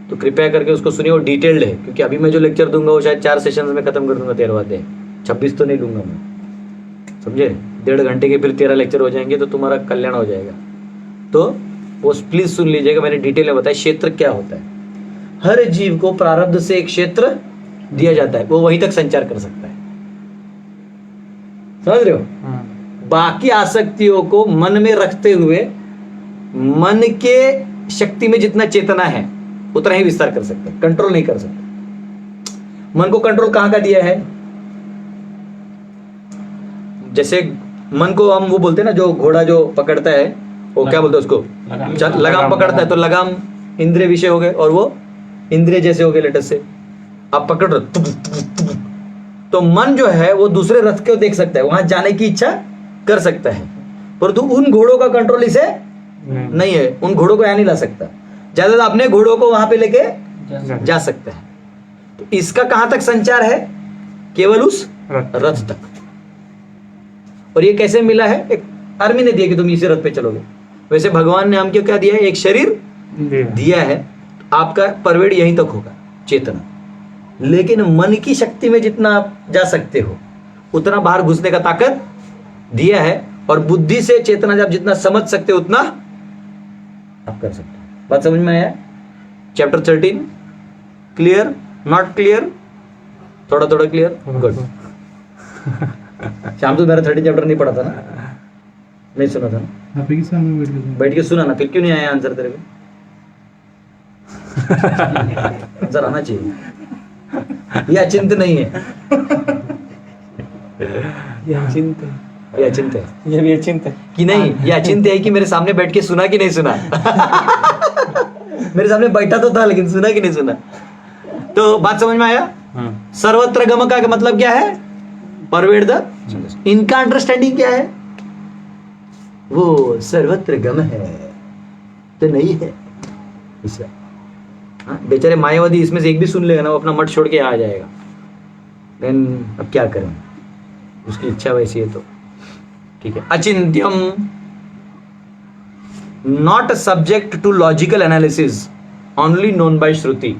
तो कृपया करके उसको सुनिए। वो डिटेल्ड है, क्योंकि अभी मैं जो लेक्चर दूंगा वो शायद 4 सेशंस में खत्म कर दूंगा 13वां अध्याय। 26 तो नहीं लूंगा मैं, समझे? 1.5 घंटे के फिर 13 लेक्चर हो जाएंगे तो तुम्हारा कल्याण हो जाएगा। तो वो प्लीज सुन लीजिएगा, मैंने डिटेल में बताया क्षेत्र क्या होता है। हर जीव को प्रारब्ध से एक क्षेत्र दिया जाता है, वो वहीं तक संचार कर सकता है, समझ रहे हो? बाकी आसक्तियों को मन में रखते हुए मन के शक्ति में जितना चेतना है उतना ही विस्तार कर सकते हैं, कंट्रोल नहीं कर सकते। मन को कंट्रोल कहां का दिया है? जैसे मन को हम वो बोलते हैं ना, जो घोड़ा जो पकड़ता है वो क्या बोलते हैं उसको? लगाम पकड़ता है, तो लगाम इंद्रिय विषय हो गए और वो इंद्रिय जैसे हो गए लेटर से। आप पकड़ रहे तो तो मन जो है वो दूसरे रथ को देख सकता है, वहां जाने की इच्छा कर सकता है, परंतु उन घोड़ों का कंट्रोल इसे नहीं है, उन घोड़ों को यहां नहीं ला सकता। ज्यादा अपने घोड़ों को वहां पे लेके जा सकता है। तो इसका कहां तक संचार है? केवल उस रथ तक। और ये कैसे मिला है? एक आर्मी ने दिया कि तुम इसी रथ पे चलोगे। वैसे भगवान ने हमको क्या दिया है? एक शरीर दिया है, आपका परवेड़ यहीं तक होगा, चेतना। लेकिन मन की शक्ति में जितना आप जा सकते हो उतना बाहर घुसने का ताकत दिया है, और बुद्धि से चेतना जब जितना समझ सकते हो उतना आप कर सकते हो। बात समझ में आया? Chapter 13 clear? Not clear? थोड़ा थोड़ा क्लियर? गुड। शाम तो मेरा 13 चैप्टर नहीं पढ़ा था ना, नहीं सुना था ना? आप एक ही सामने बैठ के सुना ना, फिर क्यों नहीं आया आंसर तेरे को? आंसर आना चाहिए। ये अचिंत नहीं है, ये अचिंत है, ये अचिंत है ये भी अचिंत है कि नहीं? ये अचिंत है कि मेरे सामने बैठ के सुना कि नहीं सुना? मेरे सामने बैठा तो था लेकिन सुना कि नहीं सुना? तो बात समझ में आया? सर्वत्र गम का मतलब क्या है? परवेड़ द। इनका अंडरस्टैंडिंग क्या है? वो सर्वत्र गम है तो नहीं है इसका। हाँ, बेचारे मायावादी इसमें से एक भी सुन लेगा ना, वो अपना मठ छोड़ के आ जाएगा। लेकिन अब क्या करें, उसकी इच्छा वैसी है तो ठीक है। अचिंत्यम, not subject to logical analysis, only known by shruti.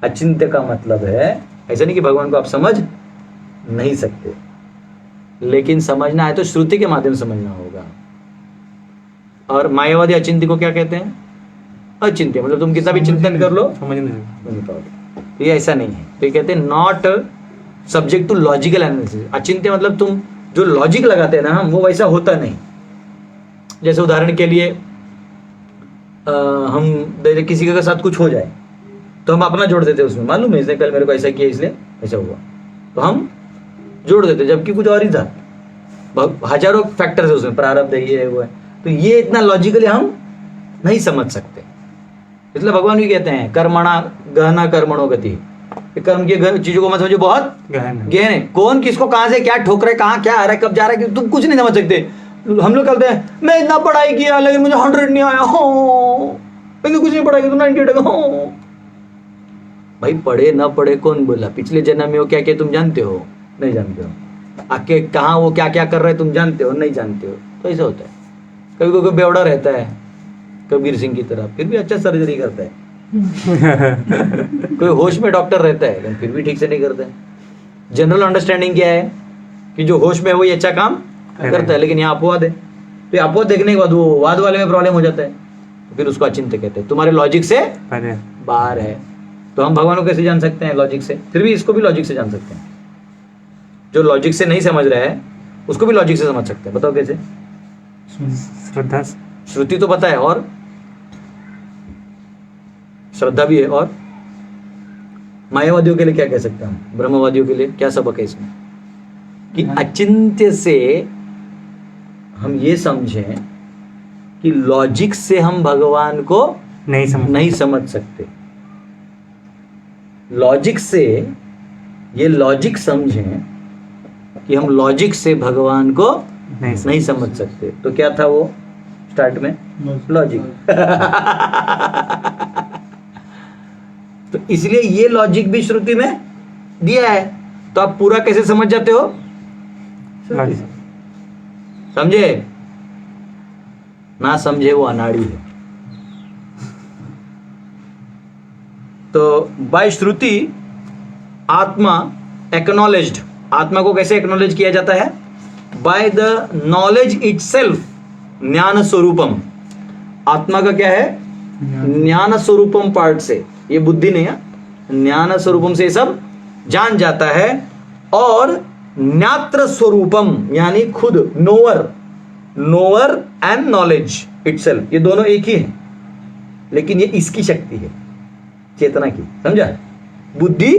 अचिंत्य का मतलब है ऐसा नहीं कि भगवान को आप समझ नहीं सकते, लेकिन समझना है तो श्रुति के माध्यम से समझना होगा। और मायावादी अचिंत्य को क्या कहते हैं? अचिंत्य मतलब तुम कितना भी चिंतन कर लो समझ नहीं पाओगे। ये ऐसा नहीं है। तो ये कहते हैं not subject to logical analysis. अचिंत्य मतलब तुम जो लॉजिक लगाते हैं ना हम, वो वैसा होता नहीं। जैसे उदाहरण के लिए हम किसी के साथ कुछ हो जाए तो हम अपना जोड़ देते हैं उसमें, मालूम है इसने कल मेरे को ऐसा किया इसलिए ऐसा हुआ, तो हम जोड़ देते जबकि कुछ और ही था। हजारों फैक्टर्स है उसमें, प्रारब्ध है, ये है वो है। तो ये इतना लॉजिकली हम नहीं समझ सकते। इसलिए भगवान भी कहते हैं कर्मणा गहना कर्मणो गति, कर्म की चीजों को मत समझो, बहुत गहन है। कौन किसको कहां से क्या ठोक रहा है, कहां क्या आ रहा है, कब जा रहा है, तुम कुछ नहीं समझ सकते। हम लोग कहते हैं मैं इतना पढ़ाई किया लेकिन मुझे 100 नहीं आया, हो मैंने कुछ नहीं पढ़ाई किया तो 98 हो। भाई पढ़े ना पढ़े कौन बोला? पिछले जन्म में वो क्या किया तुम जानते हो? नहीं जानते हो। आके कहाँ वो क्या क्या कर रहे तुम जानते हो? नहीं जानते हो। तो ऐसा होता है। कभी कोई बेवड़ा रहता है कबीर सिंह की तरह, फिर भी अच्छा सर्जरी करता है। कोई होश में डॉक्टर रहता है लेकिन फिर भी ठीक से नहीं करता है। जनरल अंडरस्टैंडिंग क्या है कि जो होश में है वही अच्छा काम करता है, लेकिन यहाँ अपवाद है। तो अपवाद देखने के बाद वो वाद वाले में प्रॉब्लम हो जाता है, तो फिर उसको अचिंत्य कहते हैं, तुम्हारे लॉजिक से बाहर है। तो हम भगवान को कैसे जान सकते हैं? लॉजिक से। फिर भी इसको भी लॉजिक से जान सकते हैं। जो लॉजिक से नहीं समझ रहा है उसको भी लॉजिक से समझ सकते हैं। बताओ कैसे? श्रद्धा, श्रुति तो पता है, और श्रद्धा भी है। और मायावादियों के लिए क्या कह सकते हैं हम? ब्रह्मवादियों के लिए क्या सबक है इसमें? कि अचिंत्य से हम ये समझें कि लॉजिक से हम भगवान को नहीं समझ सकते। लॉजिक से, ये लॉजिक समझें कि हम लॉजिक से भगवान को नहीं समझ सकते। तो क्या था वो स्टार्ट में? लॉजिक। तो इसलिए ये लॉजिक भी श्रुति में दिया है। तो आप पूरा कैसे समझ जाते हो? समझे ना समझे वो अनाड़ी है। तो बाय श्रुति आत्मा एक्नॉलेज्ड, आत्मा को कैसे एक्नॉलेज किया जाता है? बाय द नॉलेज इटसेल्फ, ज्ञान स्वरूपम। आत्मा का क्या है? ज्ञान स्वरूपम पार्ट से, ये बुद्धि नहीं है, ज्ञान स्वरूपम से सब जान जाता है। और ज्ञात्र स्वरूपम यानी खुद, नोअर एंड नॉलेज इटसेल्फ, ये दोनों एक ही है, लेकिन ये इसकी शक्ति है, चेतना की। समझा? बुद्धि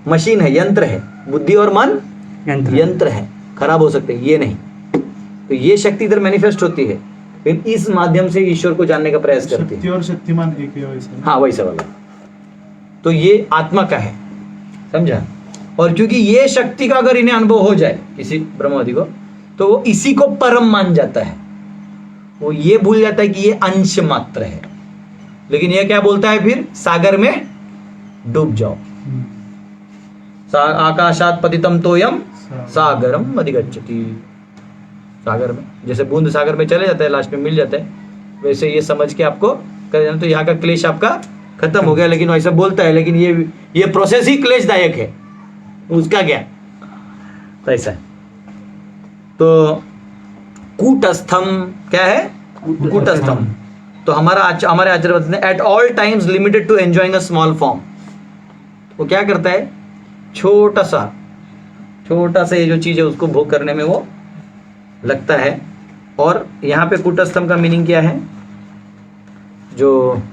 मशीन है, यंत्र है। बुद्धि और मन यंत्र है, खराब हो सकते हैं, ये नहीं। तो ये शक्ति इधर मैनिफेस्ट होती है, फिर इस माध्यम से ईश्वर को जानने का प्रयास करती है। शक्ति और शक्तिमान एक है वैसा। हाँ वैसा वाला। तो ये आत्मा का है, समझा? और क्योंकि ये शक्ति का अगर इन्हें अनुभव हो जाए किसी ब्रह्मवादी को, तो वो इसी को परम मान जाता है। वो ये भूल जाता है कि ये अंश मात्र है। लेकिन ये क्या बोलता है फिर, सागर में डूब जाओ। आकाशात पतितम तोयम सागरम अधिगच्छति। सागर में, जैसे बूंद सागर में चले जाता है, लास्ट में मिल जाता है, वैसे ये समझ के आपको कर देना, तो यहाँ का क्लेश आपका खत्म हो गया। लेकिन वैसा बोलता है, लेकिन ये प्रोसेस ही क्लेशदायक है, उसका क्या, तो ऐसा है। तो कूटस्थम क्या है, कूटस्थम। तो हमारे आचार्य बताते हैं at all times limited to enjoying a small form. वो क्या करता है, छोटा सा ये जो चीज है उसको भोग करने में वो लगता है। और यहाँ पे कूटस्थम का मीनिंग क्या है, जो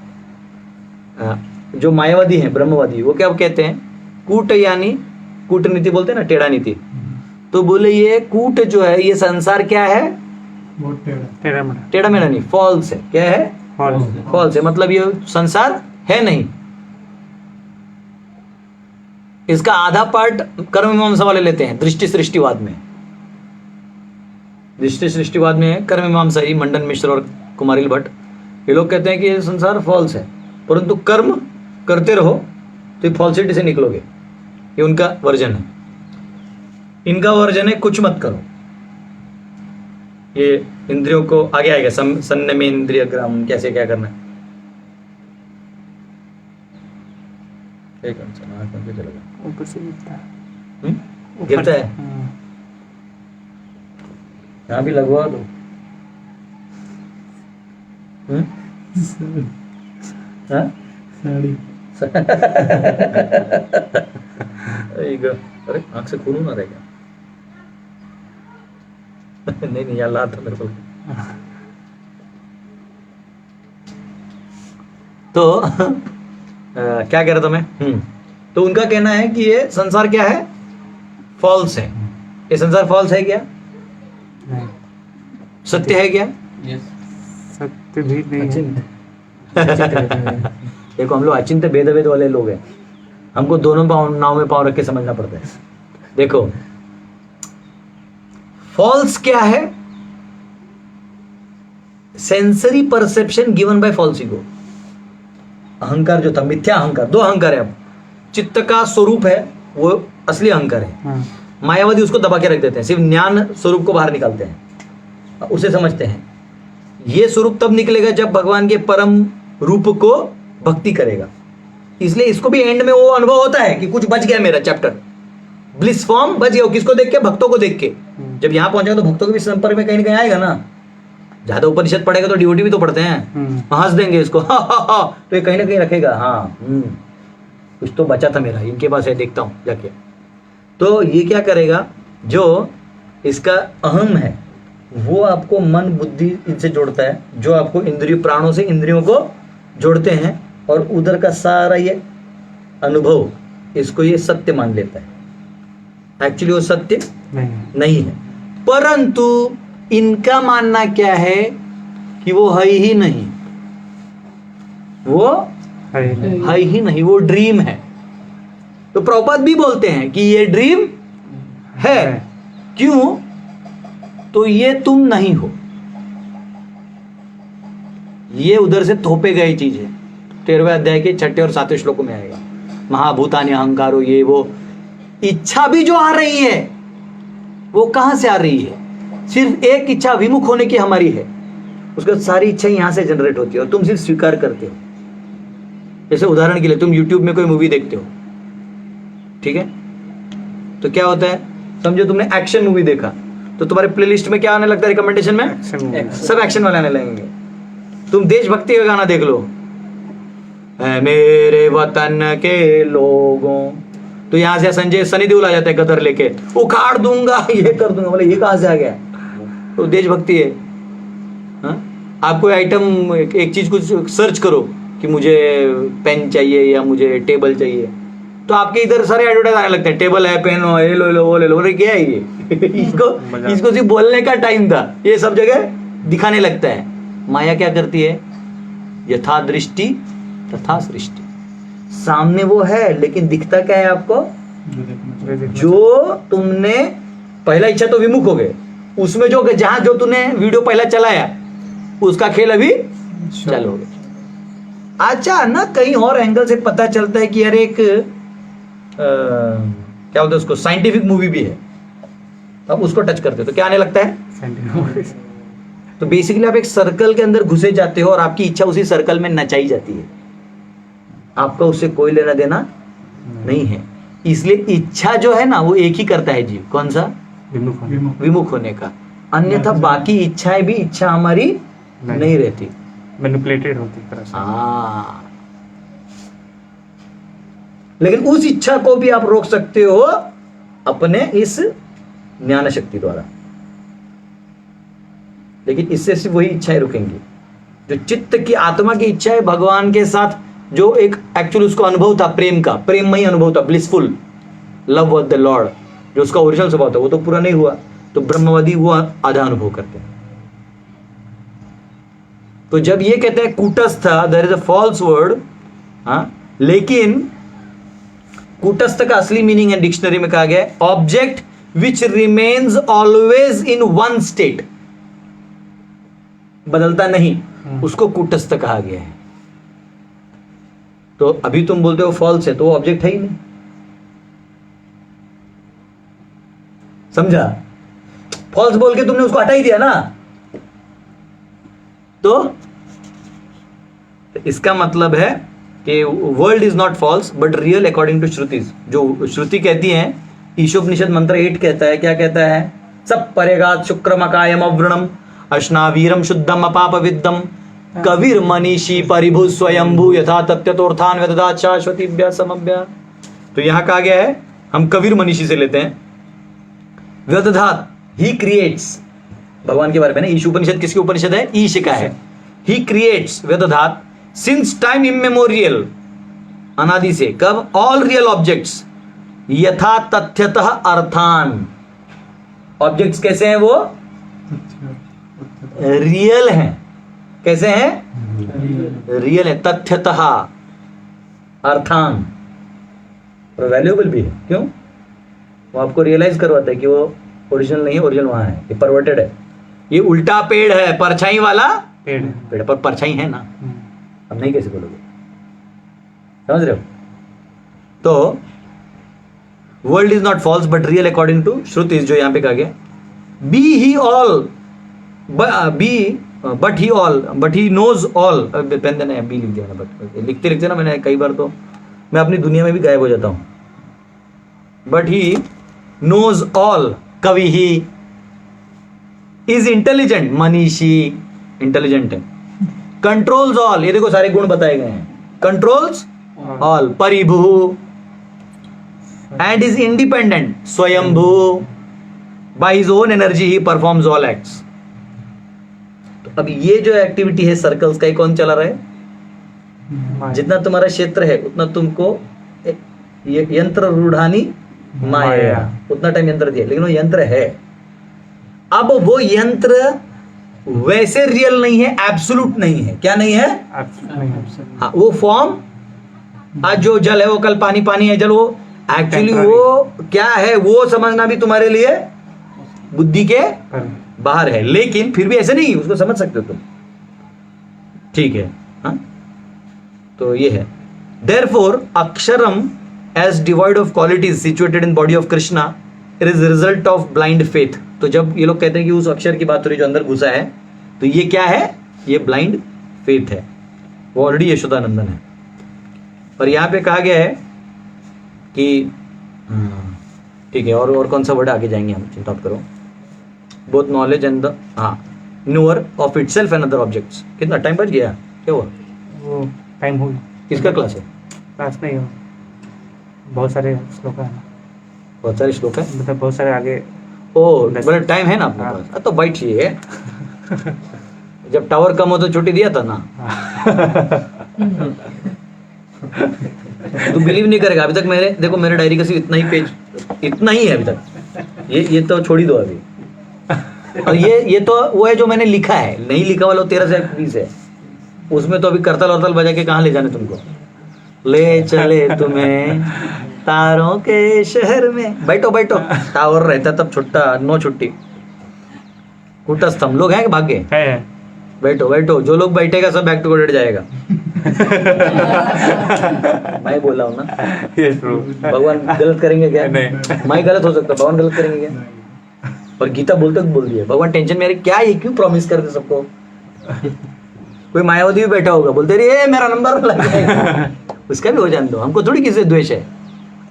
मायावादी हैं, ब्रह्मवादी, वो क्या कहते हैं, कूट यानी कूटनीति बोलते हैं ना, टेढ़ा नीति। तो बोले ये कूट जो है, ये संसार क्या है, टेढ़ा मेढ़ा नहीं, फॉल्स है। क्या है, फॉल्स है, मतलब ये संसार है नहीं। इसका आधा पार्ट कर्म मीमांसा वाले लेते हैं, दृष्टि सृष्टिवाद में। दृष्टि सृष्टिवाद में कर्म मीमांसा ही मंडन मिश्र और कुमारिल भट्ट, ये लोग कहते हैं कि ये संसार फॉल्स है, परंतु कर्म करते रहो तो फॉल्सिटी से निकलोगे। ये उनका वर्जन है। इनका वर्जन है कुछ मत करो। ये इंद्रियों को आगे आएगा, संयम इंद्रिय ग्राम, कैसे क्या करना है। ऊपर से गिरता है, गिरता है, यहाँ भी लगवा दो। अरे आंख से खून ना रहेगा। नहीं यार, ला था मेरे को। तो क्या कह रहा था मैं, तो उनका कहना है कि ये संसार क्या है, फॉल्स है। ये संसार फॉल्स है क्या, नहीं, सत्य है क्या, सत्य भी नहीं है। देखो हम लोग अचिंत्य भेद वाले लोग हैं, हमको दोनों नाव में पाँव रख के समझना पड़ता है। देखो फॉल्स क्या है, sensory perception given by false ego. अहंकार जो था, मिथ्या अहंकार, दो अहंकार है। अब चित्त का स्वरूप है वो असली अहंकार है। मायावादी उसको दबा के रख देते हैं, सिर्फ ज्ञान स्वरूप को बाहर निकालते हैं, उसे समझते हैं। ये स्वरूप तब निकलेगा जब भगवान के परम रूप को भक्ति करेगा। इसलिए इसको भी एंड में वो अनुभव होता है कि कुछ बच गया, मेरा चैप्टर ब्लिस फॉर्म बच गया। किसको देख के, भक्तों को देख के। जब यहाँ पहुंचेगा तो भक्तों के भी संपर्क में कहीं ना कहीं आएगा ना। ज्यादा उपनिषद पढ़ेगा तो डिवोटी भी तो पढ़ते हैं, हंस देंगे इसको, तो ये कहीं ना कहीं रखेगा, हाँ कुछ तो बचा था मेरा, इनके पास है, देखता हूँ जाके। तो ये क्या करेगा, जो इसका अहम है वो आपको मन बुद्धि इनसे जोड़ता है, जो आपको इंद्रिय प्राणों से इंद्रियों को जोड़ते हैं, और उधर का सारा ये अनुभव इसको ये सत्य मान लेता है। एक्चुअली वो सत्य नहीं है, परंतु इनका मानना क्या है कि वो है ही नहीं, वो है ही नहीं, वो ड्रीम है। तो प्रभुपाद भी बोलते हैं कि ये ड्रीम है। क्यों, तो ये तुम नहीं हो, ये उधर से थोपे गए चीज है। 13वें अध्याय के 6 और 7वें श्लोकों में आएगा, महाभूतानि अहंकारो, ये वो इच्छा भी जो आ रही है वो कहां से आ रही है, सिर्फ एक इच्छा विमुख होने की हमारी है, उसके बाद सारी इच्छा यहां से जनरेट होती है और तुम सिर्फ स्वीकार करते हो। जैसे उदाहरण के लिए तुम YouTube में कोई मूवी देखते हो, ठीक है, तो क्या होता है, समझो तुमने एक्शन मूवी देखा, तो तुम्हारे प्लेलिस्ट में क्या आने लगता है, रिकमेंडेशन में सब एक्शन वाले आने लगेंगे। तुम देशभक्ति का गाना देख लो, मेरे वतन के लोगों, तो यहां से संजय सनी देओल आ जाता है गदर लेके, उखाड़ दूंगा, ये कर दूंगा, बोले ये कहां से आ गया, तो देशभक्ति है। हा? आपको आइटम एक चीज कुछ सर्च करो कि मुझे पेन चाहिए या मुझे टेबल चाहिए, तो आपके इधर सारे एडवर्टाइज आने लगते हैं, टेबल है, पेन हो, ये लो वो ले लो, क्या है ये इसको सिर्फ बोलने का टाइम था, ये सब जगह दिखाने लगता है। माया क्या करती है, यथा दृष्टि तथा सृष्टि, सामने वो है लेकिन दिखता क्या है आपको, जो तुमने पहला इच्छा तो विमुख हो गए, उसमें जो जहां जो तूने वीडियो पहला चलाया उसका खेल अभी चालू हो गया। अचानक कहीं और एंगल से पता चलता है कि यार एक क्या बोलते हैं उसको, साइंटिफिक मूवी भी है, अब उसको टच करते हो तो क्या आने लगता है। तो बेसिकली आप एक सर्कल के अंदर घुसे जाते हो और आपकी इच्छा उसी सर्कल में नचाई जाती है, आपका उससे कोई लेना देना नहीं है। इसलिए इच्छा जो है ना वो एक ही करता है जीव, कौन सा, विमुख होने का, अन्यथा बाकी इच्छाएं भी इच्छा हमारी नहीं रहती, मैनिपुलेटेड होती तरह से। हाँ, लेकिन उस इच्छा को भी आप रोक सकते हो अपने इस ज्ञान शक्ति द्वारा, लेकिन इससे सिर्फ वही इच्छाएं रुकेंगी जो चित्त की, आत्मा की इच्छा है भगवान के साथ जो एक एक्चुअली उसको अनुभव था प्रेम का, प्रेममयी अनुभव था, blissful love with the Lord, जो उसका ओरिजिनल स्वभाव था वो तो पूरा नहीं हुआ, तो ब्रह्मवादी वो आधा अनुभव करते हैं। तो जब ये कहते हैं कूटस्थ, there is a false word, लेकिन कूटस्थ का असली मीनिंग है डिक्शनरी में कहा गया है object which remains always in one state, बदलता नहीं, उसको कूटस्थ कहा गया है। तो अभी तुम बोलते हो फॉल्स है, तो वो ऑब्जेक्ट है ही नहीं, समझा। फॉल्स बोल के तुमने उसको हटा ही दिया ना, तो इसका मतलब है कि world is not false but real according to shrutis. जो श्रुति कहती है, ईशोपनिषद मंत्र 8 कहता है, क्या कहता है, सब परेगात शुक्रमकायम अव्रणम अश्नावीरम शुद्धम अपाप विद्दम कविर मनीषी परिभु स्वयंभू यथा तथ्यतोर्थान वेददात शाश्वतीभ्य समभ्य। तो यहां कहा गया है, हम कविर मनीषी से लेते हैं, वेदधात ही क्रिएट्स, भगवान के बारे में ना, ईश उपनिषद किसकी उपनिषद है, ईश का है। ही क्रिएट्स वेदधात सिंस टाइम इमेमोरियल, अनादि से, कब, ऑल रियल ऑब्जेक्ट्स यथा तथ्यतः अर्थान। ऑब्जेक्ट्स कैसे हैं, वो रियल हैं, कैसे हैं, रियल है, तथ्यतः अर्थान, और वैल्यूएबल भी है। क्यों, वो आपको रियलाइज करवाता है कि वो ओरिजिनल नहीं है, ओरिजिनल वहां है, ये परवर्टेड है, ये उल्टा पेड़ है, परछाई वाला पेड़ पर परछाई है ना, अब नहीं कैसे बोलोगे, समझ रहे हो। तो world is not false but real according to shruti, जो यहां पे कहा गया, be he all but he all, but he knows all, pen देना बी लिख दिया ना, बट लिखते लिखते ना मैंने कई बार तो मैं अपनी दुनिया में भी गायब हो जाता हूं। बट ही नोज ऑल, कवि ही, इज इंटेलिजेंट, मनीषी इंटेलिजेंट है, कंट्रोल्स ऑल, ये देखो सारे गुण बताए गए हैं, कंट्रोल्स ऑल, परिभु, एंड इज इंडिपेंडेंट, स्वयंभू, by his own energy he performs all acts. तो अब ये जो एक्टिविटी है सर्कल्स का, कौन चला रहा है, जितना तुम्हारा क्षेत्र है उतना तुमको यंत्र रूढ़ानी माया, उतना टाइम यंत्र दिया, लेकिन वो यंत्र है। अब वो यंत्र वैसे रियल नहीं है, एब्सोल्यूट नहीं है, क्या नहीं है, हाँ, वो फॉर्म, आज जो जल है वो कल पानी, पानी है जल, वो एक्चुअली वो क्या है वो समझना भी तुम्हारे लिए बुद्धि के बाहर है, लेकिन फिर भी ऐसे नहीं, उसको समझ सकते हो तुम, ठीक है, हाँ? तो ये है, therefore अक्षरम as devoid of qualities situated in body of Krishna, it is a result of blind faith। तो जब ये लोग कहते हैं कि उस अक्षर की बात हो रही जो अंदर घुसा है, तो ये क्या है, ये ब्लाइंड फेथ है, वो ऑलरेडी यशोदानंदन है। और यहाँ पे कहा गया है कि ठीक है, और कौन सा वर्ड आगे जाएंगे हम, चिंता मत करो, बोथ नॉलेज एंड द, हाँ, knower of it self and other objects. कितना टाइम बच गया, क्या हुआ, वो टाइम हो, किसका क्लास है, क्लास नहीं हो, बहुत सारे श्लोक है, बहुत सारे श्लोक है, मतलब बहुत सारे आगे, ओ बड़ा टाइम है ना अपने पास, तो बैठिए, जब टावर कम हो तो छुट्टी दिया था ना। तू बिलीव नहीं करेगा, अभी तक मेरे, देखो मेरे डायरी का सिर्फ इतना ही पेज, इतना ही है अभी तक, ये तो छोड़ ही दो अभी। और ये तो वो है जो मैंने लिखा है, नहीं लिखा वाला 13 से 20 है, उसमें तो अभी करतल वर्तल बजा के कहाँ ले जाने तुमको, ले चले तुम्हें तारों के शहर में, बैठो बैठो। टावर रहता तब छुट्टा, नो छुट्टी। कूटस्थ हम लोग हैं कि भाग गए? है बैठो बैठो, जो लोग बैठेगा सब बैक टू कोडेड जाएगा। मैं बोला हूँ ना, यस ब्रो। भगवान गलत करेंगे क्या? नहीं। मैं गलत हो सकता, भगवान गलत करेंगे क्या? और गीता बोलते बोल दिया, भगवान टेंशन में क्या, ये क्यों प्रॉमिस करते सबको? कोई मायावती भी बैठा होगा, बोलते रहे मेरा नंबर लग जाएगा। उसका भी हो जाने दो, हमको थोड़ी किसी से द्वेष है।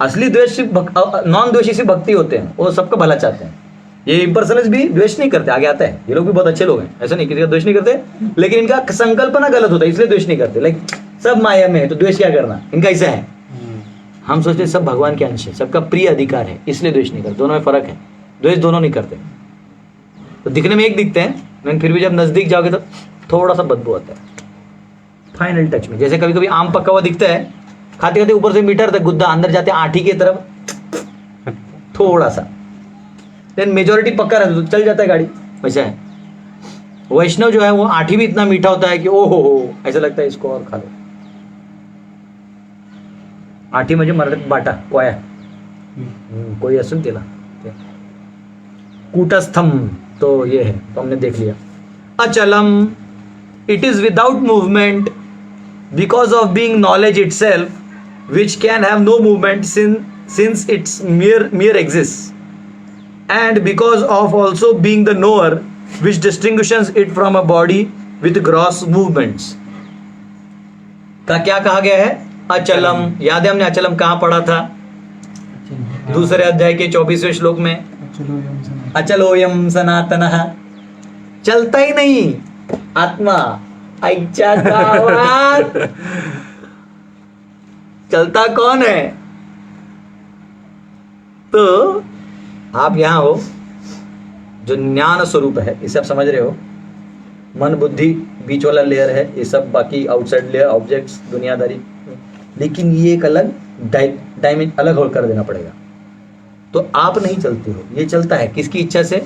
असली द्वेष नॉन द्वेषी से भक्ति होते हैं, वो सबका भला चाहते हैं। ये इम्पर्सनलिस्ट भी द्वेष नहीं करते, आगे आता है। ये लोग भी बहुत अच्छे लोग हैं, ऐसा नहीं किसी का द्वेष नहीं करते, लेकिन इनका संकल्पना गलत होता है, इसलिए द्वेष नहीं करते। लाइक सब माया में है तो द्वेष क्या करना, इनका ऐसा है। हम सोचते सब भगवान के अंश है, सबका प्रिय अधिकार है, इसलिए द्वेष नहीं करते। दोनों में फर्क है, द्वेष दोनों नहीं करते। तो दिखने में एक दिखते हैं, लेकिन फिर भी जब नजदीक जाओगे तो थोड़ा सा बदबू आता है फाइनल टच में। जैसे कभी कभी आम पका हुआ दिखता है, खाते खाते ऊपर से मीठा रहता है, गुद्दा अंदर जाते आठी की तरफ थोड़ा सा, लेकिन मेजोरिटी पक्का रहता है तो चल जाता है गाड़ी। वैसा है वैष्णव जो है, वो आठी भी इतना मीठा होता है कि ओ हो ऐसा लगता है इसको और खा लो। आठी म्हणजे मराठीत बाटा पोया, कोई असून केला। कूटस्थम तो ये है, तो हमने देख लिया। अचलम, it is without movement because of being knowledge itself, which can have no movement since it's mere exists, and because of also being the knower which distinguishes it from a body with gross movements। का क्या कहा गया है? अचलम। याद है हमने अचलम कहाँ पढ़ा था? दूसरे अध्याय के 24वें श्लोक में, अचलोयम सनातनः, चलता ही नहीं आत्मा। ऐचा गावात चलता कौन है? तो आप यहां हो, जो ज्ञान स्वरूप है, इसे आप समझ रहे हो। मन बुद्धि बीच वाला लेयर है, ये सब बाकी आउटसाइड लेयर ऑब्जेक्ट्स दुनियादारी, लेकिन ये एक अलग डायमेंशन अलग हो कर देना पड़ेगा। तो आप नहीं चलते हो, ये चलता है। किसकी इच्छा से?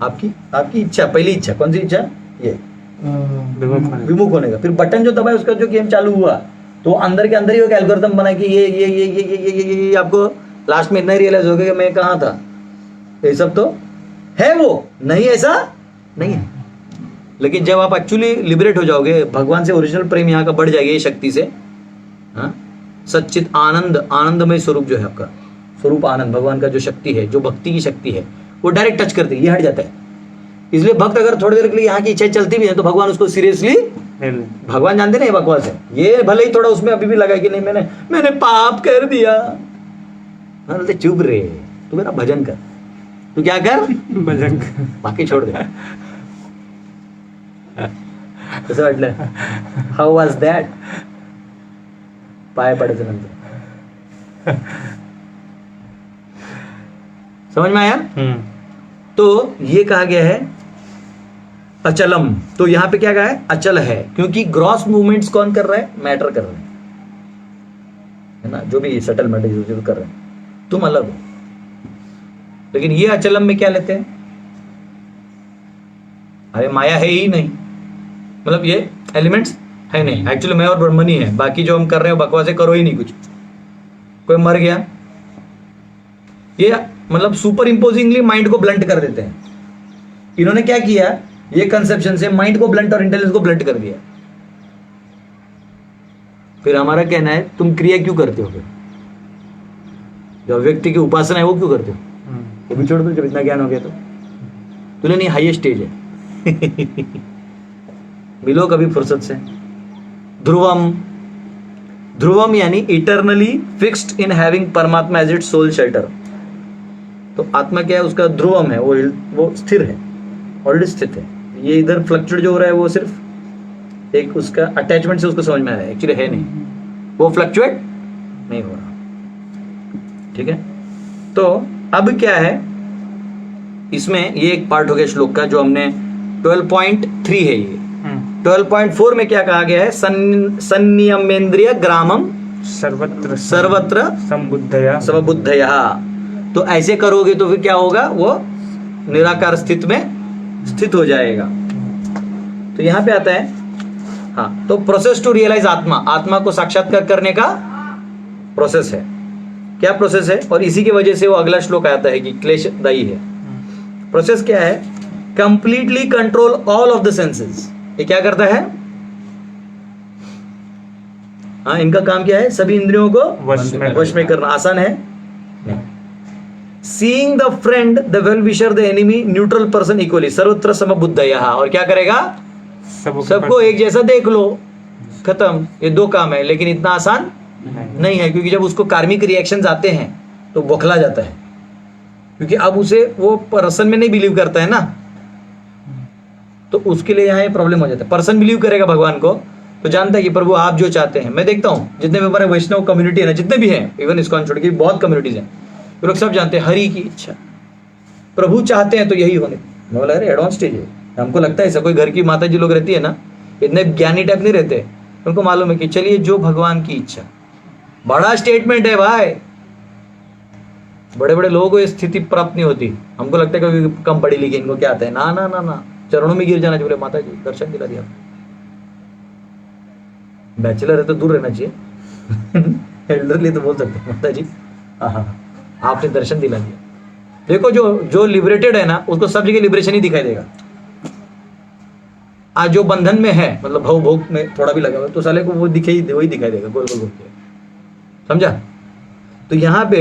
आपकी इच्छा, पहली इच्छा कौन सी इच्छा? ये विमुख होने का। फिर बटन जो दबाए उसका जो गेम चालू हुआ, तो अंदर के अंदर ही एक एल्गोरिथम बना कि ये आपको लास्ट में इतना ही रियलाइज हो गया कि मैं कहाँ था। ये सब तो है, वो नहीं ऐसा नहीं है। लेकिन जब आप एक्चुअली लिबरेट हो जाओगे, भगवान से ओरिजिनल प्रेम यहाँ का बढ़ जाएगा ये शक्ति से। हाँ, सच्चित आनंद, आनंदमय स्वरूप जो है आपका, स्वरूप आनंद, भगवान का जो शक्ति है, जो भक्ति की शक्ति है, वो डायरेक्ट टच करती है, ये हट जाता है। इसलिए भक्त अगर थोड़ी देर के लिए यहाँ की इच्छा चलती भी है तो भगवान उसको सीरियसली, भगवान जानते नहीं बकवास है ये, भले ही थोड़ा उसमें अभी भी लगा कि नहीं मैंने पाप कर दिया। बोलते चुप रे, तू मेरा भजन कर, तू क्या कर, भजन कर, बाकी छोड़ दे। कसं वाटलं? How was that? पाय पडायचं नंतर समझ में आया? तो ये कहा गया है अचलम। तो यहां पे क्या कहा है? अचल है, क्योंकि ग्रॉस मूवमेंट्स कौन कर रहा है? मैटर कर रहे हैं, है ना, जो भी सटल मैटर जो कर रहे हैं, तुम अलग हो। लेकिन ये अचलम में क्या लेते हैं? अरे माया है ही नहीं, मतलब ये एलिमेंट्स है नहीं, एक्चुअली मैं और ब्रह्मन ही है, बाकी जो हम कर रहे हो बकवासें करो ही नहीं कुछ। कोई मर गया, ये मतलब सुपर इंपोजिंगली माइंड को ब्लंट कर देते हैं। इन्होंने क्या किया? ये कंसेप्शन से माइंड को ब्लंट और इंटेलिजेंस को ब्लंट कर दिया। फिर हमारा कहना है तुम क्रिया क्यों करते हो? फिर जो व्यक्ति की उपासना है वो क्यों करते हो? वो भी छोड़ दो जब इतना ज्ञान हो गया तो। तूने नहीं, हाईएस्ट स्टेज है। मिलो कभी फुर्सत से। ध्रुवम, ध्रुवम यानी इटर्नली फिक्स्ड इन हैविंग परमात्मा एज इट्स सोल शेल्टर। तो आत्मा क्या है? उसका ध्रुवम है, वो स्थिर है, ऑलरेडी स्थित है। ये इधर फ्लक्चुएट जो हो रहा है वो सिर्फ एक उसका अटैचमेंट से उसको समझ में आ रहा है, एक्चुअली है नहीं, वो फ्लक्चुएट नहीं हो रहा। ठीक है, तो अब क्या है इसमें? ये एक पार्ट हो गया श्लोक का जो हमने 12.3 है। ये 12.4 में क्या कहा गया है? संनियमेंद्रिय ग्रामम सर्वत्र सर्वत्र संबुद्धया समबुद्धया। तो ऐसे करोगे तो फिर क्या होगा? वो निराकार स्थित में स्थित हो जाएगा। तो यहां पे आता है, हाँ, तो प्रोसेस टू रियलाइज आत्मा, आत्मा को साक्षात्कार करने का प्रोसेस है। क्या प्रोसेस है? और इसी की वजह से वो अगला श्लोक आता है कि क्लेशदायी है। प्रोसेस क्या है? Completely control all of the senses. ये क्या करता है? हाँ, इनका काम क्या है? सभी इंद्रियों को वश में करना। आसान है? नहीं। Seeing the friend, the well wisher, the enemy, neutral person equally, सर्वत्र समबुद्धयः। और क्या करेगा? सबको एक जैसा देख लो, खत्म। ये दो काम है, लेकिन इतना आसान नहीं है, क्योंकि जब उसको कार्मिक रिएक्शंस आते हैं तो बौखला जाता है, क्योंकि अब उसे वो पर्सन में नहीं बिलीव करता है ना, तो उसके लिए यहाँ ये प्रॉब्लम हो जाता है। पर्सन बिलीव करेगा भगवान को तो जानता है कि प्रभु आप जो चाहते हैं। मैं देखता हूँ जितने भी हमारे वैष्णव कम्युनिटी है ना, जितने भी हैं, इवन इसको छोड़ के बहुत कम्युनिटीज हैं, वो लोग सब जानते हैं हरि की इच्छा, प्रभु चाहते हैं तो यही होने। मैं बोला अरे एडवांस स्टेज है। हमको लगता है ऐसा, कोई घर की माता जी लोग रहती है ना, इतने ज्ञानी टाइप नहीं रहते, उनको मालूम है कि चलिए जो भगवान की इच्छा। बड़ा स्टेटमेंट है भाई, बड़े बड़े लोगों को ये स्थिति प्राप्त नहीं होती। हमको लगता है कभी कम पढ़ी लिखी, इनको क्या आता है। ना ना ना ना, चरणों में गिर जाना चाहिए। बोले माता जी दर्शन दिला दिया। बैचलर है तो दूर रहना चाहिए, एल्डरली तो बोल सकते हैं माता जी हाँ आपने दर्शन दिला दिया। देखो जो लिबरेटेड है ना, उसको सब जगह लिबरेशन ही दिखाई देगा। आज जो बंधन में है, मतलब भव भोग में थोड़ा भी लगा हुआ, तो साले को वो वही दिखाई देगा, गोल गोल के। समझा? तो यहाँ पे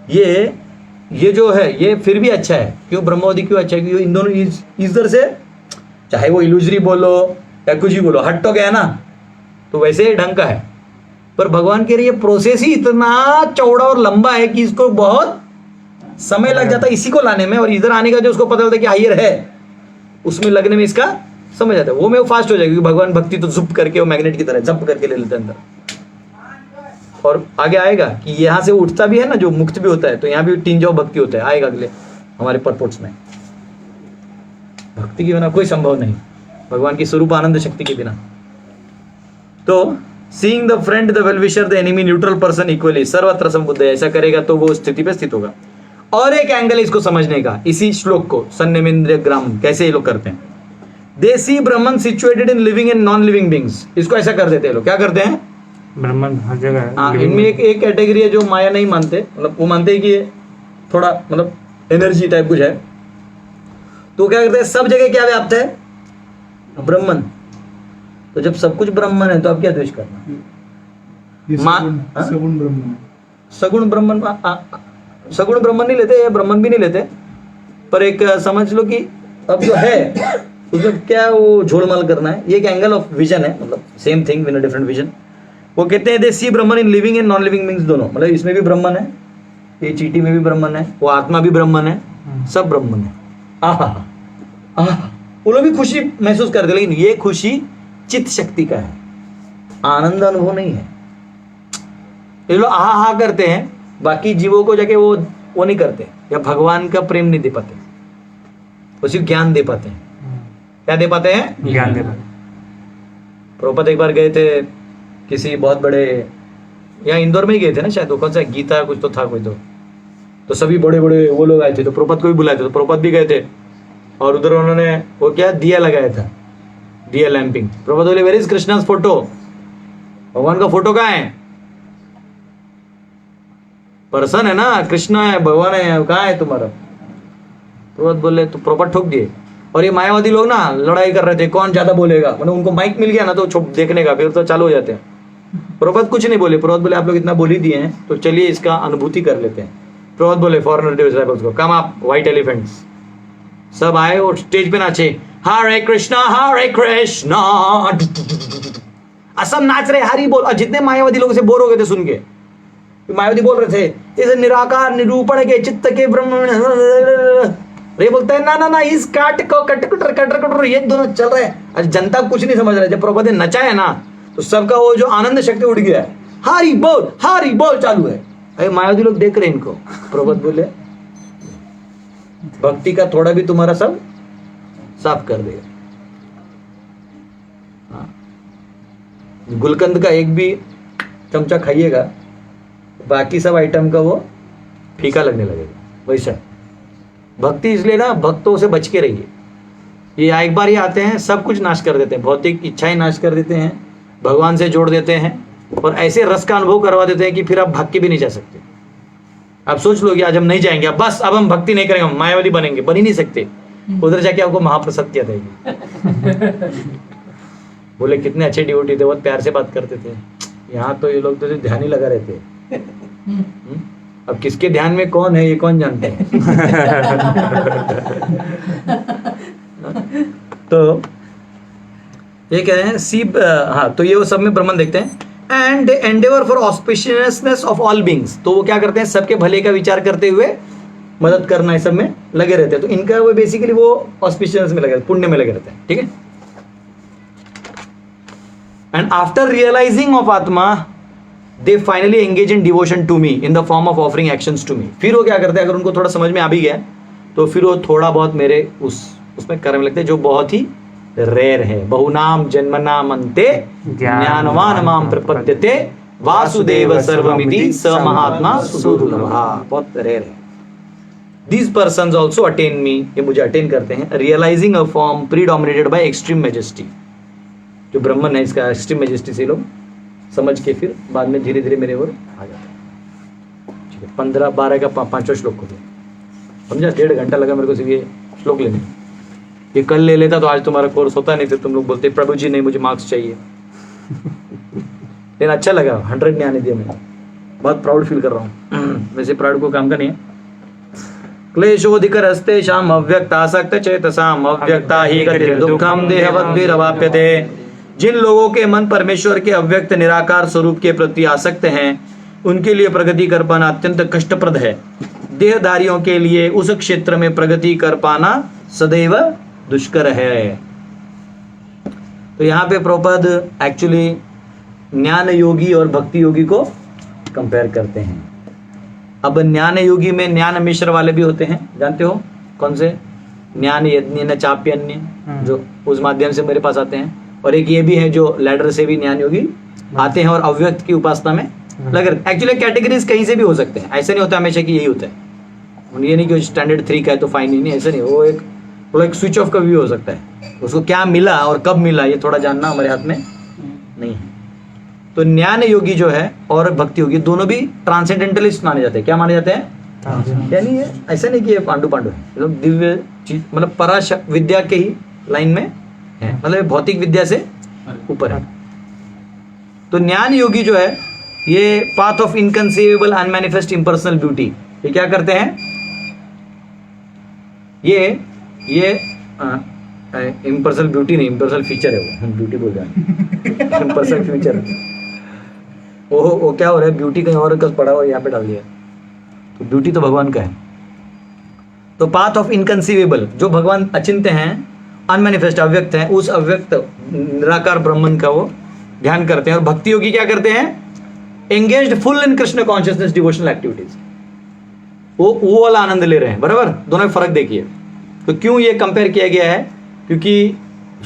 ये जो है ये फिर भी अच्छा है। क्यों ब्रह्मवादी क्यों अच्छा है? क्योंकि इन दोनों इधर से, चाहे वो इल्यूजरी बोलो या कुछ ही बोलो, हट तो गया ना, तो वैसे ढंग का है। पर भगवान के लिए प्रोसेस ही इतना चौड़ा और लंबा है कि इसको बहुत समय लग जाता है इसी को लाने में, और इधर आने का जो उसको पता चलता है कि हायर है, उसमें लगने में इसका समझ आता है। वो में वो फास्ट हो जाएगा, क्योंकि भगवान भक्ति तो जुप करके वो मैग्नेट की तरह जप करके ले लेते हैं अंदर। और आगे आएगा कि यहाँ से उठता भी है ना, जो मुक्त भी होता है, तो यहाँ भी tinge of भक्ति होता है। आएगा अगले हमारे परपोर्ट्स में। भक्ति के बिना कोई संभव नहीं, भगवान की स्वरूप आनंद शक्ति के बिना। तो seeing the friend, the well wisher, the enemy, neutral person equally, सर्वत्र समबुद्ध। ऐसा करेगा तो वो स्थिति पे स्थित होगा। और एक एंगल इसको समझने का, इसी श्लोक को संयमेंद्रिय ग्राम कैसे ये लोग करते हैं। They see Brahman situated in living and non living beings. इसको ऐसा कर देते हैं लोग। क्या करते हैं? ब्रह्मन हर जगह है। हाँ, इनमें एक कैटेगरी है जो माया नहीं मानते, मतलब वो मानते हैं कि ये थोड़ा मतलब एनर्जी टाइप कुछ है। तो क्या करते हैं? सब जगह क्या व्याप्त है? ब्रह्मन। तो जब सब कुछ ब्रह्मन है तो आप क्या द्वेष करना? ये हाँ? सगुण ब्रह्म है। सगुण ब्रह्मन, सगुण ब्रह्मन नहीं लेते, ब्रह्मन भी नहीं लेते, पर एक समझ लो कि अब जो है उसमें क्या वो झोलमाल करना है। ये एक एंगल ऑफ विजन है, मतलब same thing in a different vision. वो कहते हैं they see Brahman in living and non living beings, दोनों। मतलब इसमें भी ब्रह्मन है, ये चींटी में भी ब्रह्मन है, वो आत्मा भी ब्रह्मन है, सब ब्रह्मन है। वो लोग भी खुशी महसूस करते, लेकिन ये खुशी चित्त शक्ति का है, आनंद अनुभव नहीं है। ये लोग आहा करते हैं, बाकी जीवों को जाके वो नहीं करते, या भगवान का प्रेम नहीं दे पाते, वो सिर्फ ज्ञान दे पाते हैं। क्या दे पाते हैं? ज्ञान दे पाते। प्रभुपाद एक बार गए थे किसी बहुत बड़े, यहाँ इंदौर में ही गए थे ना शायद, कौन सा गीता कुछ तो था कोई, तो सभी बड़े बड़े वो लोग आए थे, तो प्रभुपाद को भी बुलाए थे, तो प्रभुपाद भी गए थे। और उधर उन्होंने वो क्या दिया लगाया था, दिया लैंपिंग। प्रभुपाद बोले वेयर इज कृष्णा's फोटो? भगवान का फोटो कहाँ है? पर्सन है ना, कृष्ण है, भगवान है, कहाँ है तुम्हारा? प्रभुपाद बोले, तो प्रभुपाद ठोक दिए। और ये मायावादी लोग ना लड़ाई कर रहे थे, कौन ज्यादा बोलेगा, मतलब उनको माइक मिल गया ना तो देखने का, फिर तो चालू हो जाते हैं। प्रभुपाद कुछ नहीं बोले। प्रभुपाद बोले आप लोग इतना बोल ही दिए हैं तो चलिए इसका अनुभूति कर लेते हैं। प्रभुपाद बोले फॉरेनर डिसाइपल्स को, कम आप व्हाइट एलिफेंट्स। सब आए और स्टेज पे नाचे, हरे कृष्णा सब नाच रहे, हरि बोल। और जितने मायावादी लोग से बोर हो गए थे सुन के, मायावादी बोल रहे थे इस निराकार निरूपण के चित्त के ब्रह्म, ये बोलते हैं ना ना ना इस काट को कटर ये दोनों चल रहे हैं। आज जनता कुछ नहीं समझ रहा। जब प्रभुपाद ने नचा है ना तो सबका वो जो आनंद शक्ति उड़ गया है, हरि बोल चालू है। अरे मायावादी लोग देख रहे हैं इनको। प्रभुपाद बोले भक्ति का थोड़ा भी तुम्हारा सब साफ कर देगा। गुलकंद का एक भी चमचा खाइएगा, बाकी सब आइटम का वो फीका लगने लगेगा। वैसा भक्ति, इसलिए ना भक्तों से बच के रहिए। ये एक बार ही आते हैं, सब कुछ नाश कर देते हैं, भौतिक इच्छाएं नाश कर देते हैं, भगवान से जोड़ देते हैं, और ऐसे रस का अनुभव करवा देते हैं कि फिर आप भाग के भी नहीं जा सकते। आप सोच लो कि आज हम नहीं जाएंगे, बस अब हम भक्ति नहीं करेंगे, हम मायावादी बनेंगे, बन ही नहीं सकते। उधर जाके आपको महाप्रसाद किया देगी। बोले कितने अच्छे डिवोटी थे, बहुत प्यार से बात करते थे। यहाँ तो ये लोग तो ध्यान ही लगा रहते हैं। अब किसके ध्यान में कौन है ये कौन जानते हैं। तो ये कह रहे हैं सी, हाँ, तो ये वो सब में ब्रह्मन देखते हैं। And Endeavour for auspiciousness of all beings, तो वो क्या करते हैं, सबके भले का विचार करते हुए मदद करना है, सब में लगे रहते हैं। तो इनका वो बेसिकली वो ऑस्पिशियस में लगे, पुण्य में लगे रहते हैं, ठीक है। एंड आफ्टर रियलाइजिंग ऑफ आत्मा they finally engage in devotion to me in the form of offering actions to me. फिर वो क्या करते हैं, अगर उनको थोड़ा समझ में आ भी गया तो फिर वो थोड़ा बहुत मेरे उसमें कर्म लगते हैं, जो बहुत ही रेयर है। बहुनाम जन्मनाम अन्ते ज्ञानवान माम प्रपद्यते वासुदेव सर्वमिति स महात्मा सुदुर्लभः, बहुत रेयर है। These persons also attain me, ये मुझे अटेन करते हैं, realizing a form predominated by extreme majesty। जो ब्रह्मन है इसका एक्सट्रीम मेजेस्टी से लोग समझ के फिर बाद में धीरे धीरे मेरे ओर आ जाते हैं। ठीक है, 15-12 का 5वां श्लोक हो गया, समझा। 1.5 घंटा लगा मेरे को सिर्फ ये श्लोक लेने। ये कल ले लेता तो आज तुम्हारा कोर्स होता नहीं, फिर तुम लोग बोलते प्रभु जी नहीं मुझे मार्क्स चाहिए। लेकिन अच्छा लगा, 100 ने आने दिया मैंने, बहुत प्राउड फील कर रहा हूँ। वैसे प्राउड को काम का नहीं है। क्लेशोधिकरस्तेषाम् अव्यक्तासक्त चेतसाम् अव्यक्ता ही गतिर् दुःखं देहवद्भिरवाप्यते। जिन लोगों के मन परमेश्वर के अव्यक्त निराकार स्वरूप के प्रति आसक्त हैं, उनके लिए प्रगति कर पाना अत्यंत कष्टप्रद है। देहधारियों के लिए उस क्षेत्र में प्रगति कर पाना सदैव दुष्कर है। तो यहाँ पे प्रभुपाद एक्चुअली ज्ञान योगी और भक्ति योगी को कंपेयर करते हैं। अब ज्ञान योगी में ज्ञान मिश्र वाले भी होते हैं, जानते हो कौन से? ज्ञान यज्ञ न चाप्यन्य, जो उस माध्यम से मेरे पास आते हैं। और एक ये भी है जो लैडर से भी ज्ञान योगी आते हैं और अव्यक्त की उपासना में लगे। एक्चुअली कैटेगरीज कहीं से भी हो सकते हैं, ऐसा नहीं होता हमेशा कि यही होता है। ये नहीं कि स्टैंडर्ड 3 का है तो फाइन ही नहीं, ऐसा नहीं। वो एक स्विच ऑफ का भी हो सकता है। उसको क्या मिला और कब मिला ये थोड़ा जानना हमारे हाथ में नहीं है। तो ज्ञान योगी जो है और भक्ति योगी दोनों भी ट्रांसेंडेंटलिस्ट माने जाते हैं। क्या माने जाते हैं? यानी ये ऐसा नहीं कि ये पांडु पांडु है, ये लोग दिव्य चीज, मतलब पराश विद्या के ही लाइन में है, मतलब भौतिक विद्या से ऊपर है। तो ज्ञान योगी जो है ये path of inconceivable unmanifest impersonal beauty, ये क्या करते हैं? ये इम्पर्सनल ब्यूटी नहीं, इम्पर्सनल फीचर है। वो ब्यूटी बोल रहे हैं, इम्पर्सनल फीचर। वो क्या हो रहा है, ब्यूटी कहीं और पड़ा और यहाँ पे डाल दिया। तो ब्यूटी तो भगवान का है। तो पाथ ऑफ इनकंसीवेबल, जो भगवान अचिंत्य हैं, अनमैनिफेस्ट अव्यक्त हैं, उस अव्यक्त निराकार ब्रह्मन का वो ध्यान करते हैं। और भक्ति योगी क्या करते हैं? Engaged full in Krishna consciousness devotional activities, वो वाला आनंद ले रहे हैं। बराबर, दोनों में फर्क देखिए। तो क्यों ये कंपेयर किया गया है? क्योंकि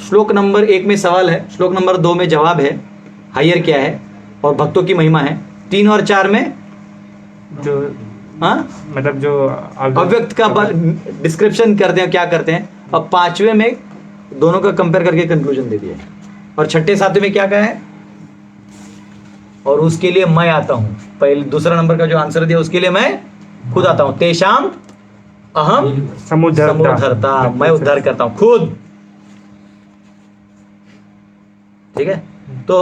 श्लोक नंबर 1 में सवाल है, श्लोक नंबर 2 में जवाब है, हायर क्या है और भक्तों की महिमा है। 3 और 4 में जो मतलब जो अव्यक्त का डिस्क्रिप्शन करते हैं, क्या करते हैं। अब 5वें में दोनों का कंपेयर करके कंक्लूजन दे दिया है। और 6ठे 7वें में क्या कहा है? और उसके लिए मैं आता हूं। पहले दूसरा नंबर का जो आंसर दिया, उसके लिए मैं खुद आता हूं। तेषाम अहम समुद्धरता, मैं उद्धार करता हूं खुद। ठीक है। तो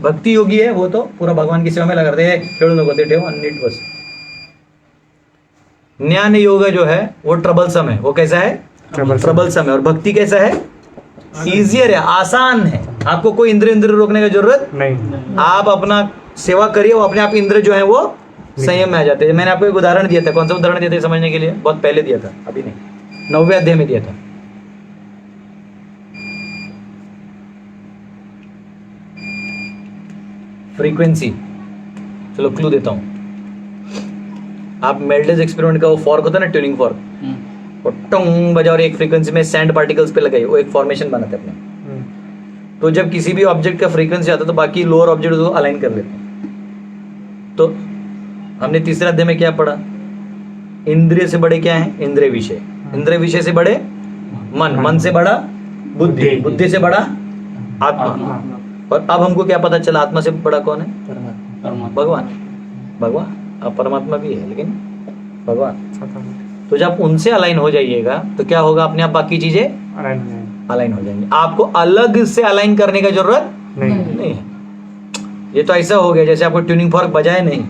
भक्ति योगी है वो तो पूरा भगवान की सेवा में लगा रहे हैं। खेड़ू नको ते ठेव अन्नीट बस। ज्ञान योग जो है वो ट्रबलसम है। वो कैसा है? ट्रबलसम है। और भक्ति कैसा है? इजियर है, आसान है। आपको कोई इंद्र रोकने की जरूरत नहीं। आप अपना सेवा करिए, वो अपने आप इंद्र जो है वो संयम में आ जाते हैं। मैंने आपको एक उदाहरण दिया था। कौन सा उदाहरण दिया था समझने के लिए? बहुत पहले दिया था, अभी नहीं, 9वें अध्याय में दिया था। फ्रीक्वेंसी, चलो क्लू देता हूं। आप मेल्डेज एक्सपेरिमेंट का वो फॉर्क होता है ना, ट्यूनिंग फॉर्क, और टंग बजा और एक फ्रीक्वेंसी में सैंड पार्टिकल्स पे लगाई, वो एक फॉर्मेशन बनाते हैं अपने। तो जब किसी भी ऑब्जेक्ट का फ्रीक्वेंसी आता है तो बाकी लोअर ऑब्जेक्ट को अलाइन कर लेते हैं। तो हमने तीसरे अध्याय में क्या पढ़ा? इंद्रिय से बड़े क्या है? इंद्रिय विषय। इंद्रिय विषय से बड़े मन, मन से बड़ा बुद्धि, बुद्धि से बड़ा आत्मा। और अब हमको क्या पता चला, आत्मा से बड़ा कौन है? परमात्मा। भगवान। भगवान अब परमात्मा भी है, लेकिन भगवान। साथ तो जब उनसे अलाइन हो जाइएगा तो क्या होगा, अपने आप बाकी चीजें अलाइन हो जाएंगे। अलाइन हो जाएंगी। आपको अलग से अलाइन करने का जरूरत नहीं नहीं है। ये तो ऐसा हो गया जैसे आपको ट्यूनिंग फॉर्क बजाए नहीं,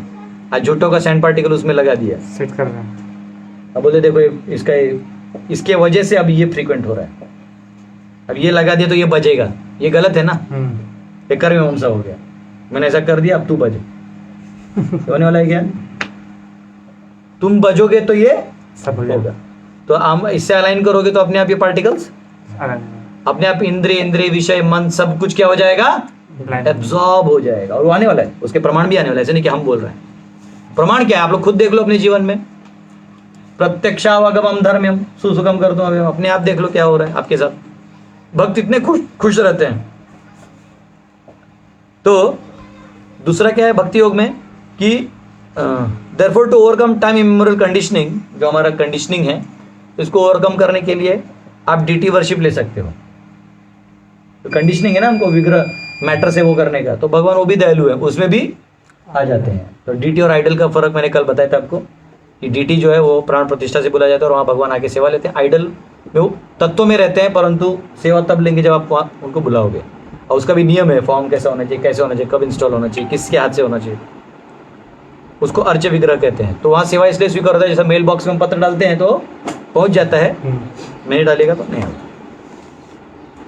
आज झूठों का सैंड पार्टिकल उसमें लगा दिया, सेट कर रहे हैं। अब बोले देखो इसका इसके वजह से अब ये फ्रीक्वेंट हो रहा है, अब ये लगा दिया तो ये बजेगा, ये गलत है ना, ये कर्म मीमांसा हो गया। मैंने ऐसा कर दिया, अब तू बजे, तो होने वाला है क्या? तुम बजोगे तो ये सब हो होगा। जाएगा। तो हम इससे अलाइन करोगे तो अपने आप ये पार्टिकल्स अलाइन अपने आप इंद्रिय विषय मन सब कुछ क्या हो जाएगा, Blind। एब्जॉर्ब हो जाएगा। और वो आने वाला है, उसके प्रमाण भी आने वाला है, ऐसे नहीं कि हम बोल रहे हैं। प्रमाण क्या है आप लोग खुद देख लो अपने जीवन में। प्रत्यक्षावगमम धर्म्यम सुसुखम कर दो, अपने आप देख लो क्या हो रहा है आपके साथ। भक्त इतने खुश रहते हैं। तो दूसरा क्या है भक्ति योग में कि therefore to overcome time immemorial conditioning, जो हमारा कंडीशनिंग है, इसको ओवरकम करने के लिए आप डीटी वर्शिप ले सकते हो। तो कंडीशनिंग है ना हमको विग्रह मैटर से वो करने का, तो भगवान वो भी दयालु है, उसमें भी आ जाते हैं। तो डीटी और आइडल का फर्क मैंने कल बताया था आपको कि डीटी जो है वो प्राण प्रतिष्ठा से बोला जाता है और वहाँ भगवान आके सेवा लेते हैं। आइडल में वो तत्व में रहते हैं, परंतु सेवा तब लेंगे जब आप वहाँ उनको बुलाओगे। और उसका भी नियम है, फॉर्म कैसा होना चाहिए, कैसे होना चाहिए, कब इंस्टॉल होना चाहिए, किसके हाथ से होना चाहिए, उसको अर्च विग्रह कहते हैं। तो वहाँ सेवा इसलिए स्वीकार होता है, जैसा मेल बॉक्स में हम पत्र डालते हैं तो पहुँच जाता है, नहीं डालेगा तो नहीं आता।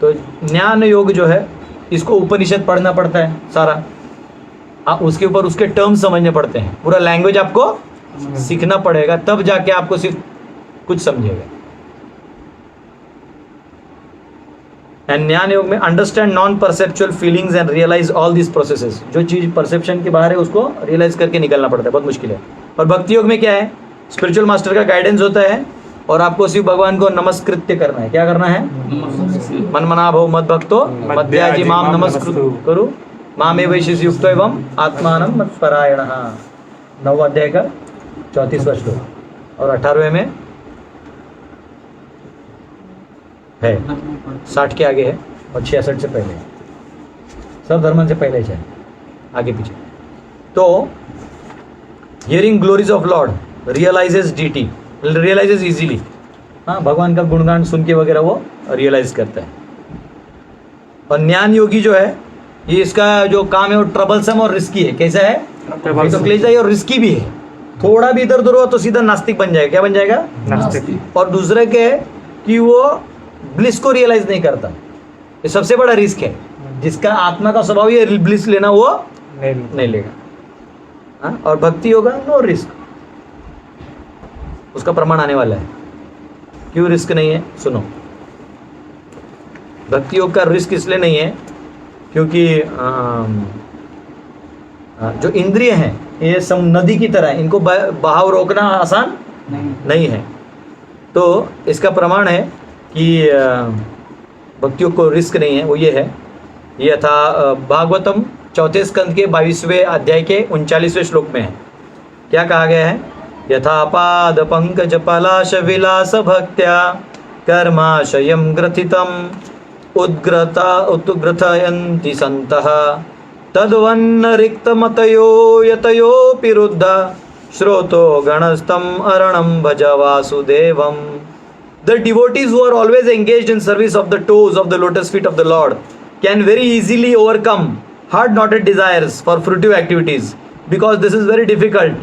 तो ज्ञान योग जो है इसको उपनिषद पढ़ना पड़ता है सारा, आप उसके ऊपर उसके टर्म समझने पड़ते हैं, पूरा लैंग्वेज आपको सीखना पड़ेगा, तब जाके आपको सिर्फ कुछ समझेगा। एंड ज्ञान योग में understand non perceptual feelings and realise all this processes. जो चीज परसेप्शन के बाहर है उसको रियलाइज करके निकलना पड़ता है, बहुत मुश्किल है। और भक्ति योग में क्या है, स्पिरिचुअल मास्टर का गाइडेंस होता है और आपको सिर्फ भगवान को नमस्कृत्य करना है। क्या करना है? मन मना भव मद भक्तो मध्याजी माम नमस्कृत करो मामे वैशिष युक्त एवं आत्मानम मत परायण। 9 अध्याय का 34वां श्लोक और 18वें में है, 60 के आगे है और 66 से पहले है, सब धर्म से पहले है, आगे पीछे। तो hearing glories of Lord realises deity, realises easily. हाँ, भगवान का गुणगान सुन के वगैरह वो रियलाइज करता है। और ज्ञान योगी जो है ये इसका जो काम है वो ट्रबलसम और रिस्की है। कैसा है? तो क्लेशाई और रिस्की भी है। थोड़ा भी इधर उधर हुआ तो सीधा नास्तिक बन जाएगा। क्या बन जाएगा? नास्तिक। और दूसरे के है कि वो ब्लिस को रियलाइज नहीं करता, ये सबसे बड़ा रिस्क है। जिसका आत्मा का स्वभाव ये ब्लिस लेना वो नहीं लेगा। हाँ? और भक्ति होगा नो रिस्क, उसका प्रमाण आने वाला है। क्यों रिस्क नहीं है? सुनो, भक्ति योग का रिस्क इसलिए नहीं है क्योंकि जो इंद्रिय हैं ये सब नदी की तरह है, इनको बहाव रोकना आसान नहीं है। तो इसका प्रमाण है कि भक्ति योग को रिस्क नहीं है, वो ये है। ये था भागवतम 4 स्कंद के 22वें अध्याय के 39वें श्लोक में है। क्या कहा गया है? यथा पाद पंकज पलाश विलास भक्त्या कर्माशयम ग्रथितम उत्ग्रथयन्ति सन्तः तद्वन्न रिक्तमतयो यतयोऽपि रुद्धा श्रोतो गणस्तम अरणं भज Vasudevam. The devotees who are always engaged in service of the toes of the lotus feet of the Lord can very easily overcome hard-knotted desires for fruitive activities, because this is very difficult.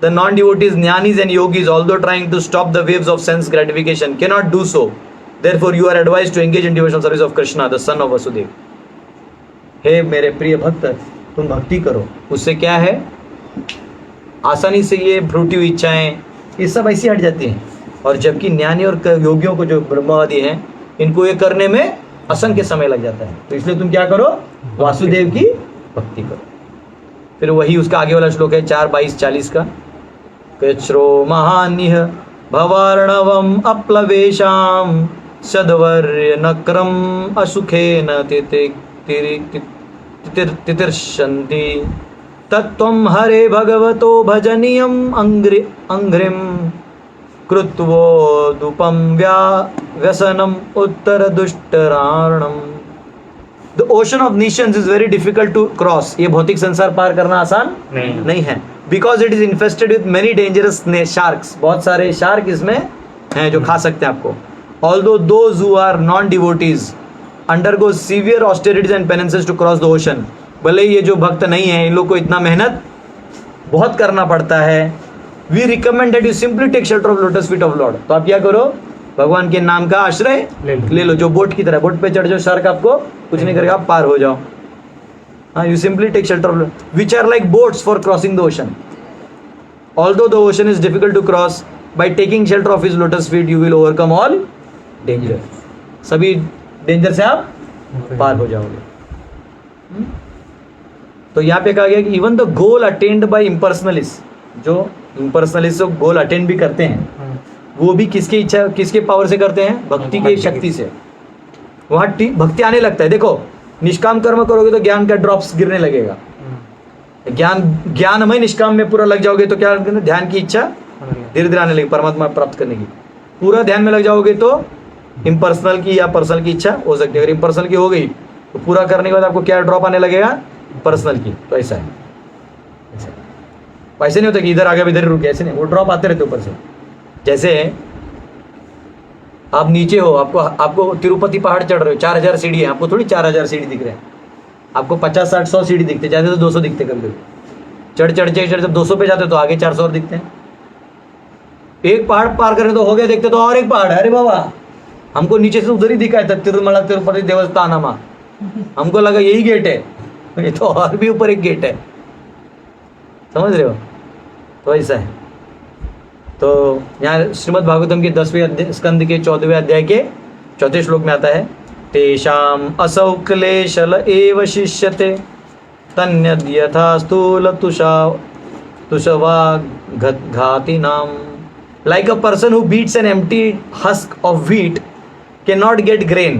The non-devotees, jnanis and yogis, although trying to stop the waves of sense gratification, cannot do so. Therefore, you are advised to engage in devotional service of Krishna, the son of Vasudeva. हे मेरे प्रिय भक्त, तुम भक्ति करो। उससे क्या है? आसानी से ये फ्रूटिव इच्छाएं ये सब ऐसी हट जाती हैं। और जबकि ज्ञानी और योगियों को जो ब्रह्मवादी हैं इनको ये करने में असंख्य समय लग जाता है। तो इसलिए तुम क्या करो? वासुदेव की भक्ति करो। फिर वही उसका आगे वाला श्लोक है 4:22-40 का, कृच्छ्रो महान्यः भवार्णवम अप्लवेशाम सद्वर्य नक्रम असुखेन तितिर्षन्ति तत्त्वं हरे भगवतो भजनीयम अंघ्रिम कृत्वोदुपम व्यसनम उत्तर दुष्टराणम। The ocean of nescience is very difficult to cross. ये भौतिक संसार पार करना आसान नहीं है. Because it is infested with many dangerous sharks. बहुत सारे शार्क इसमें हैं जो खा सकते हैं आपको. Although those who are non devotees undergo severe austerities and penances to cross the ocean. भले ये जो भक्त नहीं है इन लोग को इतना मेहनत बहुत करना पड़ता है. We recommend that you simply take shelter of lotus feet of Lord. तो आप क्या करो, भगवान के नाम का आश्रय ले लो. जो बोट की तरह, बोट पे चढ़ जाओ, शार्क आपको कुछ नहीं करेगा, आप पार हो जाओ. हाँ, you simply take shelter of which are like boats for crossing the ocean. Although the ocean is difficult to cross, by taking shelter of his lotus feet you will overcome all danger. सभी danger से आप पार हो जाओगे. तो यहाँ पे कहा गया कि even the goal attend by impersonalist, जो इम्पर्सनलिस्ट गोल अटेंड भी करते हैं वो भी किसके इच्छा, किसके पावर से करते हैं, भक्ति की शक्ति से. वहाँ भक्ति आने लगता है. देखो, निष्काम कर्म करोगे तो ज्ञान का ड्रॉप्स गिरने लगेगा. ज्ञानमय निष्काम में पूरा लग जाओगे तो क्या, ध्यान की इच्छा धीरे धीरे आने लगेगी परमात्मा प्राप्त करने की. पूरा ध्यान में लग जाओगे तो इम्पर्सनल की या पर्सनल की इच्छा हो सकती है. अगर इम्पर्सनल की हो गई तो पूरा करने के बाद आपको क्या ड्रॉप आने लगेगा, पर्सनल की. तो ऐसा है, ऐसे नहीं होता कि इधर आ गया इधर रुक गया, ऐसे नहीं. वो ड्रॉप आते रहते ऊपर से. जैसे आप नीचे हो, आपको तिरुपति पहाड़ चढ़ रहे हो, 4000 सीढ़ी है, आपको थोड़ी 4000 सीढ़ी दिख रहे हैं, आपको 50, 60, 100 सीढ़ी दिखते, ज़्यादा तो 200 दिखते कभी. चढ़ जब 200 पे जाते तो आगे 400 और दिखते हैं. एक पहाड़ पार करने तो हो गया, देखते तो और एक पहाड़ है. अरे बाबा, हमको नीचे से उधर ही दिखाया था तिरुमला तिरुपति देवस्थानमा, हमको लगा यही गेट है, ये तो और भी ऊपर एक गेट है. समझ रहे हो? तो ऐसा है. तो यहाँ श्रीमद् भागवतम के 10वें स्कंद के 14वें अध्याय के 4थे श्लोक में आता है, तेषाम असौ क्लेशल एव शिष्यते तन्यद् यथा स्थूल तुषवा घातिनाम. Like a person who beats an empty husk of wheat cannot get grain.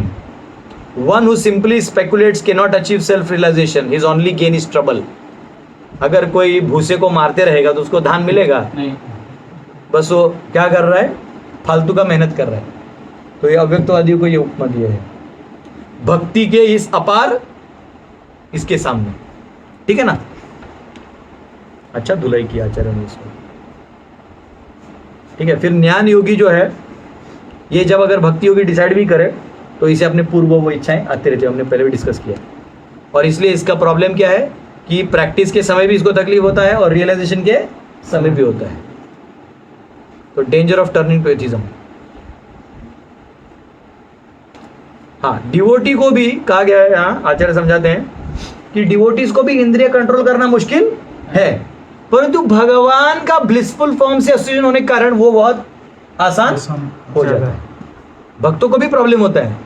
One who simply speculates cannot achieve self-realization. His only gain is trouble. अगर कोई भूसे को मारते रहेगा तो उसको धान मिलेगा नहीं. बस वो क्या कर रहा है, फालतू का मेहनत कर रहा है. तो ये अव्यक्तवादियों को ये उपमा दिया है, भक्ति के इस अपार इसके सामने. ठीक है ना? अच्छा धुलाई किया आचार्य ने इसको. ठीक है. फिर ज्ञान योगी जो है, ये जब अगर भक्ति योगी डिसाइड भी करे तो इसे अपने पूर्व वो इच्छाएं आते रहते हैं. हमने पहले भी डिस्कस किया. और इसलिए इसका प्रॉब्लम क्या है कि प्रैक्टिस के समय भी इसको तकलीफ होता है और रियलाइजेशन के समय भी होता है. तो danger of turning to atheism. हाँ, डिवोटी को भी कहा गया है, यहाँ आचार्य समझाते हैं कि डिवोटीज को भी इंद्रिय कंट्रोल करना मुश्किल है, परंतु भगवान का ब्लिसफुल फॉर्म से एसोसिएशन होने के कारण वो बहुत आसान हो जाता है. भक्तों को भी प्रॉब्लम होता है.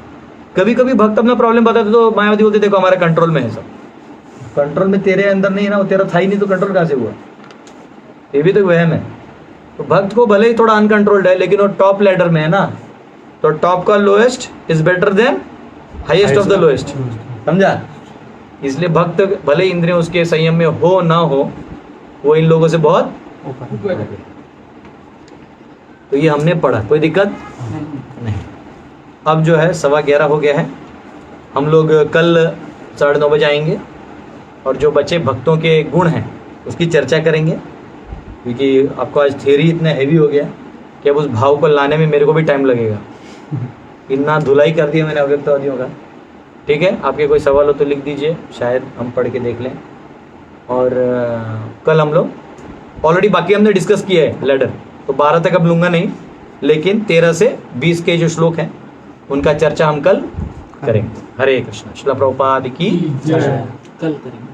कभी कभी भक्त अपना प्रॉब्लम बताते तो मायावती बोलते देखो हमारे कंट्रोल में है सब. कंट्रोल में तेरे अंदर नहीं है ना, वो तेरा था ही नहीं तो कंट्रोल कहाँ से हुआ? ये भी तो वहम है. तो भक्त को भले ही थोड़ा अनकंट्रोल्ड है लेकिन वो टॉप लेडर में है ना, तो टॉप का lowest is better than highest of the lowest. समझा? इसलिए भक्त भले इंद्रिय उसके संयम में हो ना हो, वो इन लोगों से बहुत. तो ये हमने पढ़ा, कोई दिक्कत नहीं. अब जो है 11:15 हो गया है. हम लोग कल 9:30 बजे आएंगे और जो बचे भक्तों के गुण हैं उसकी चर्चा करेंगे, क्योंकि आपको आज थियरी इतना हैवी हो गया कि अब उस भाव को लाने में मेरे को भी टाइम लगेगा. इतना धुलाई कर दिया मैंने अव्यक्तवादियों का. ठीक है, आपके कोई सवाल हो तो लिख दीजिए, शायद हम पढ़ के देख लें. और कल हम लोग ऑलरेडी बाकी हमने डिस्कस किया है लेडर, तो 12 तक अब लूँगा नहीं, लेकिन 13 से 20 के जो श्लोक हैं उनका चर्चा हम कल करेंगे. हरे कृष्ण. श्रील प्रभुपाद की कल करेंगे.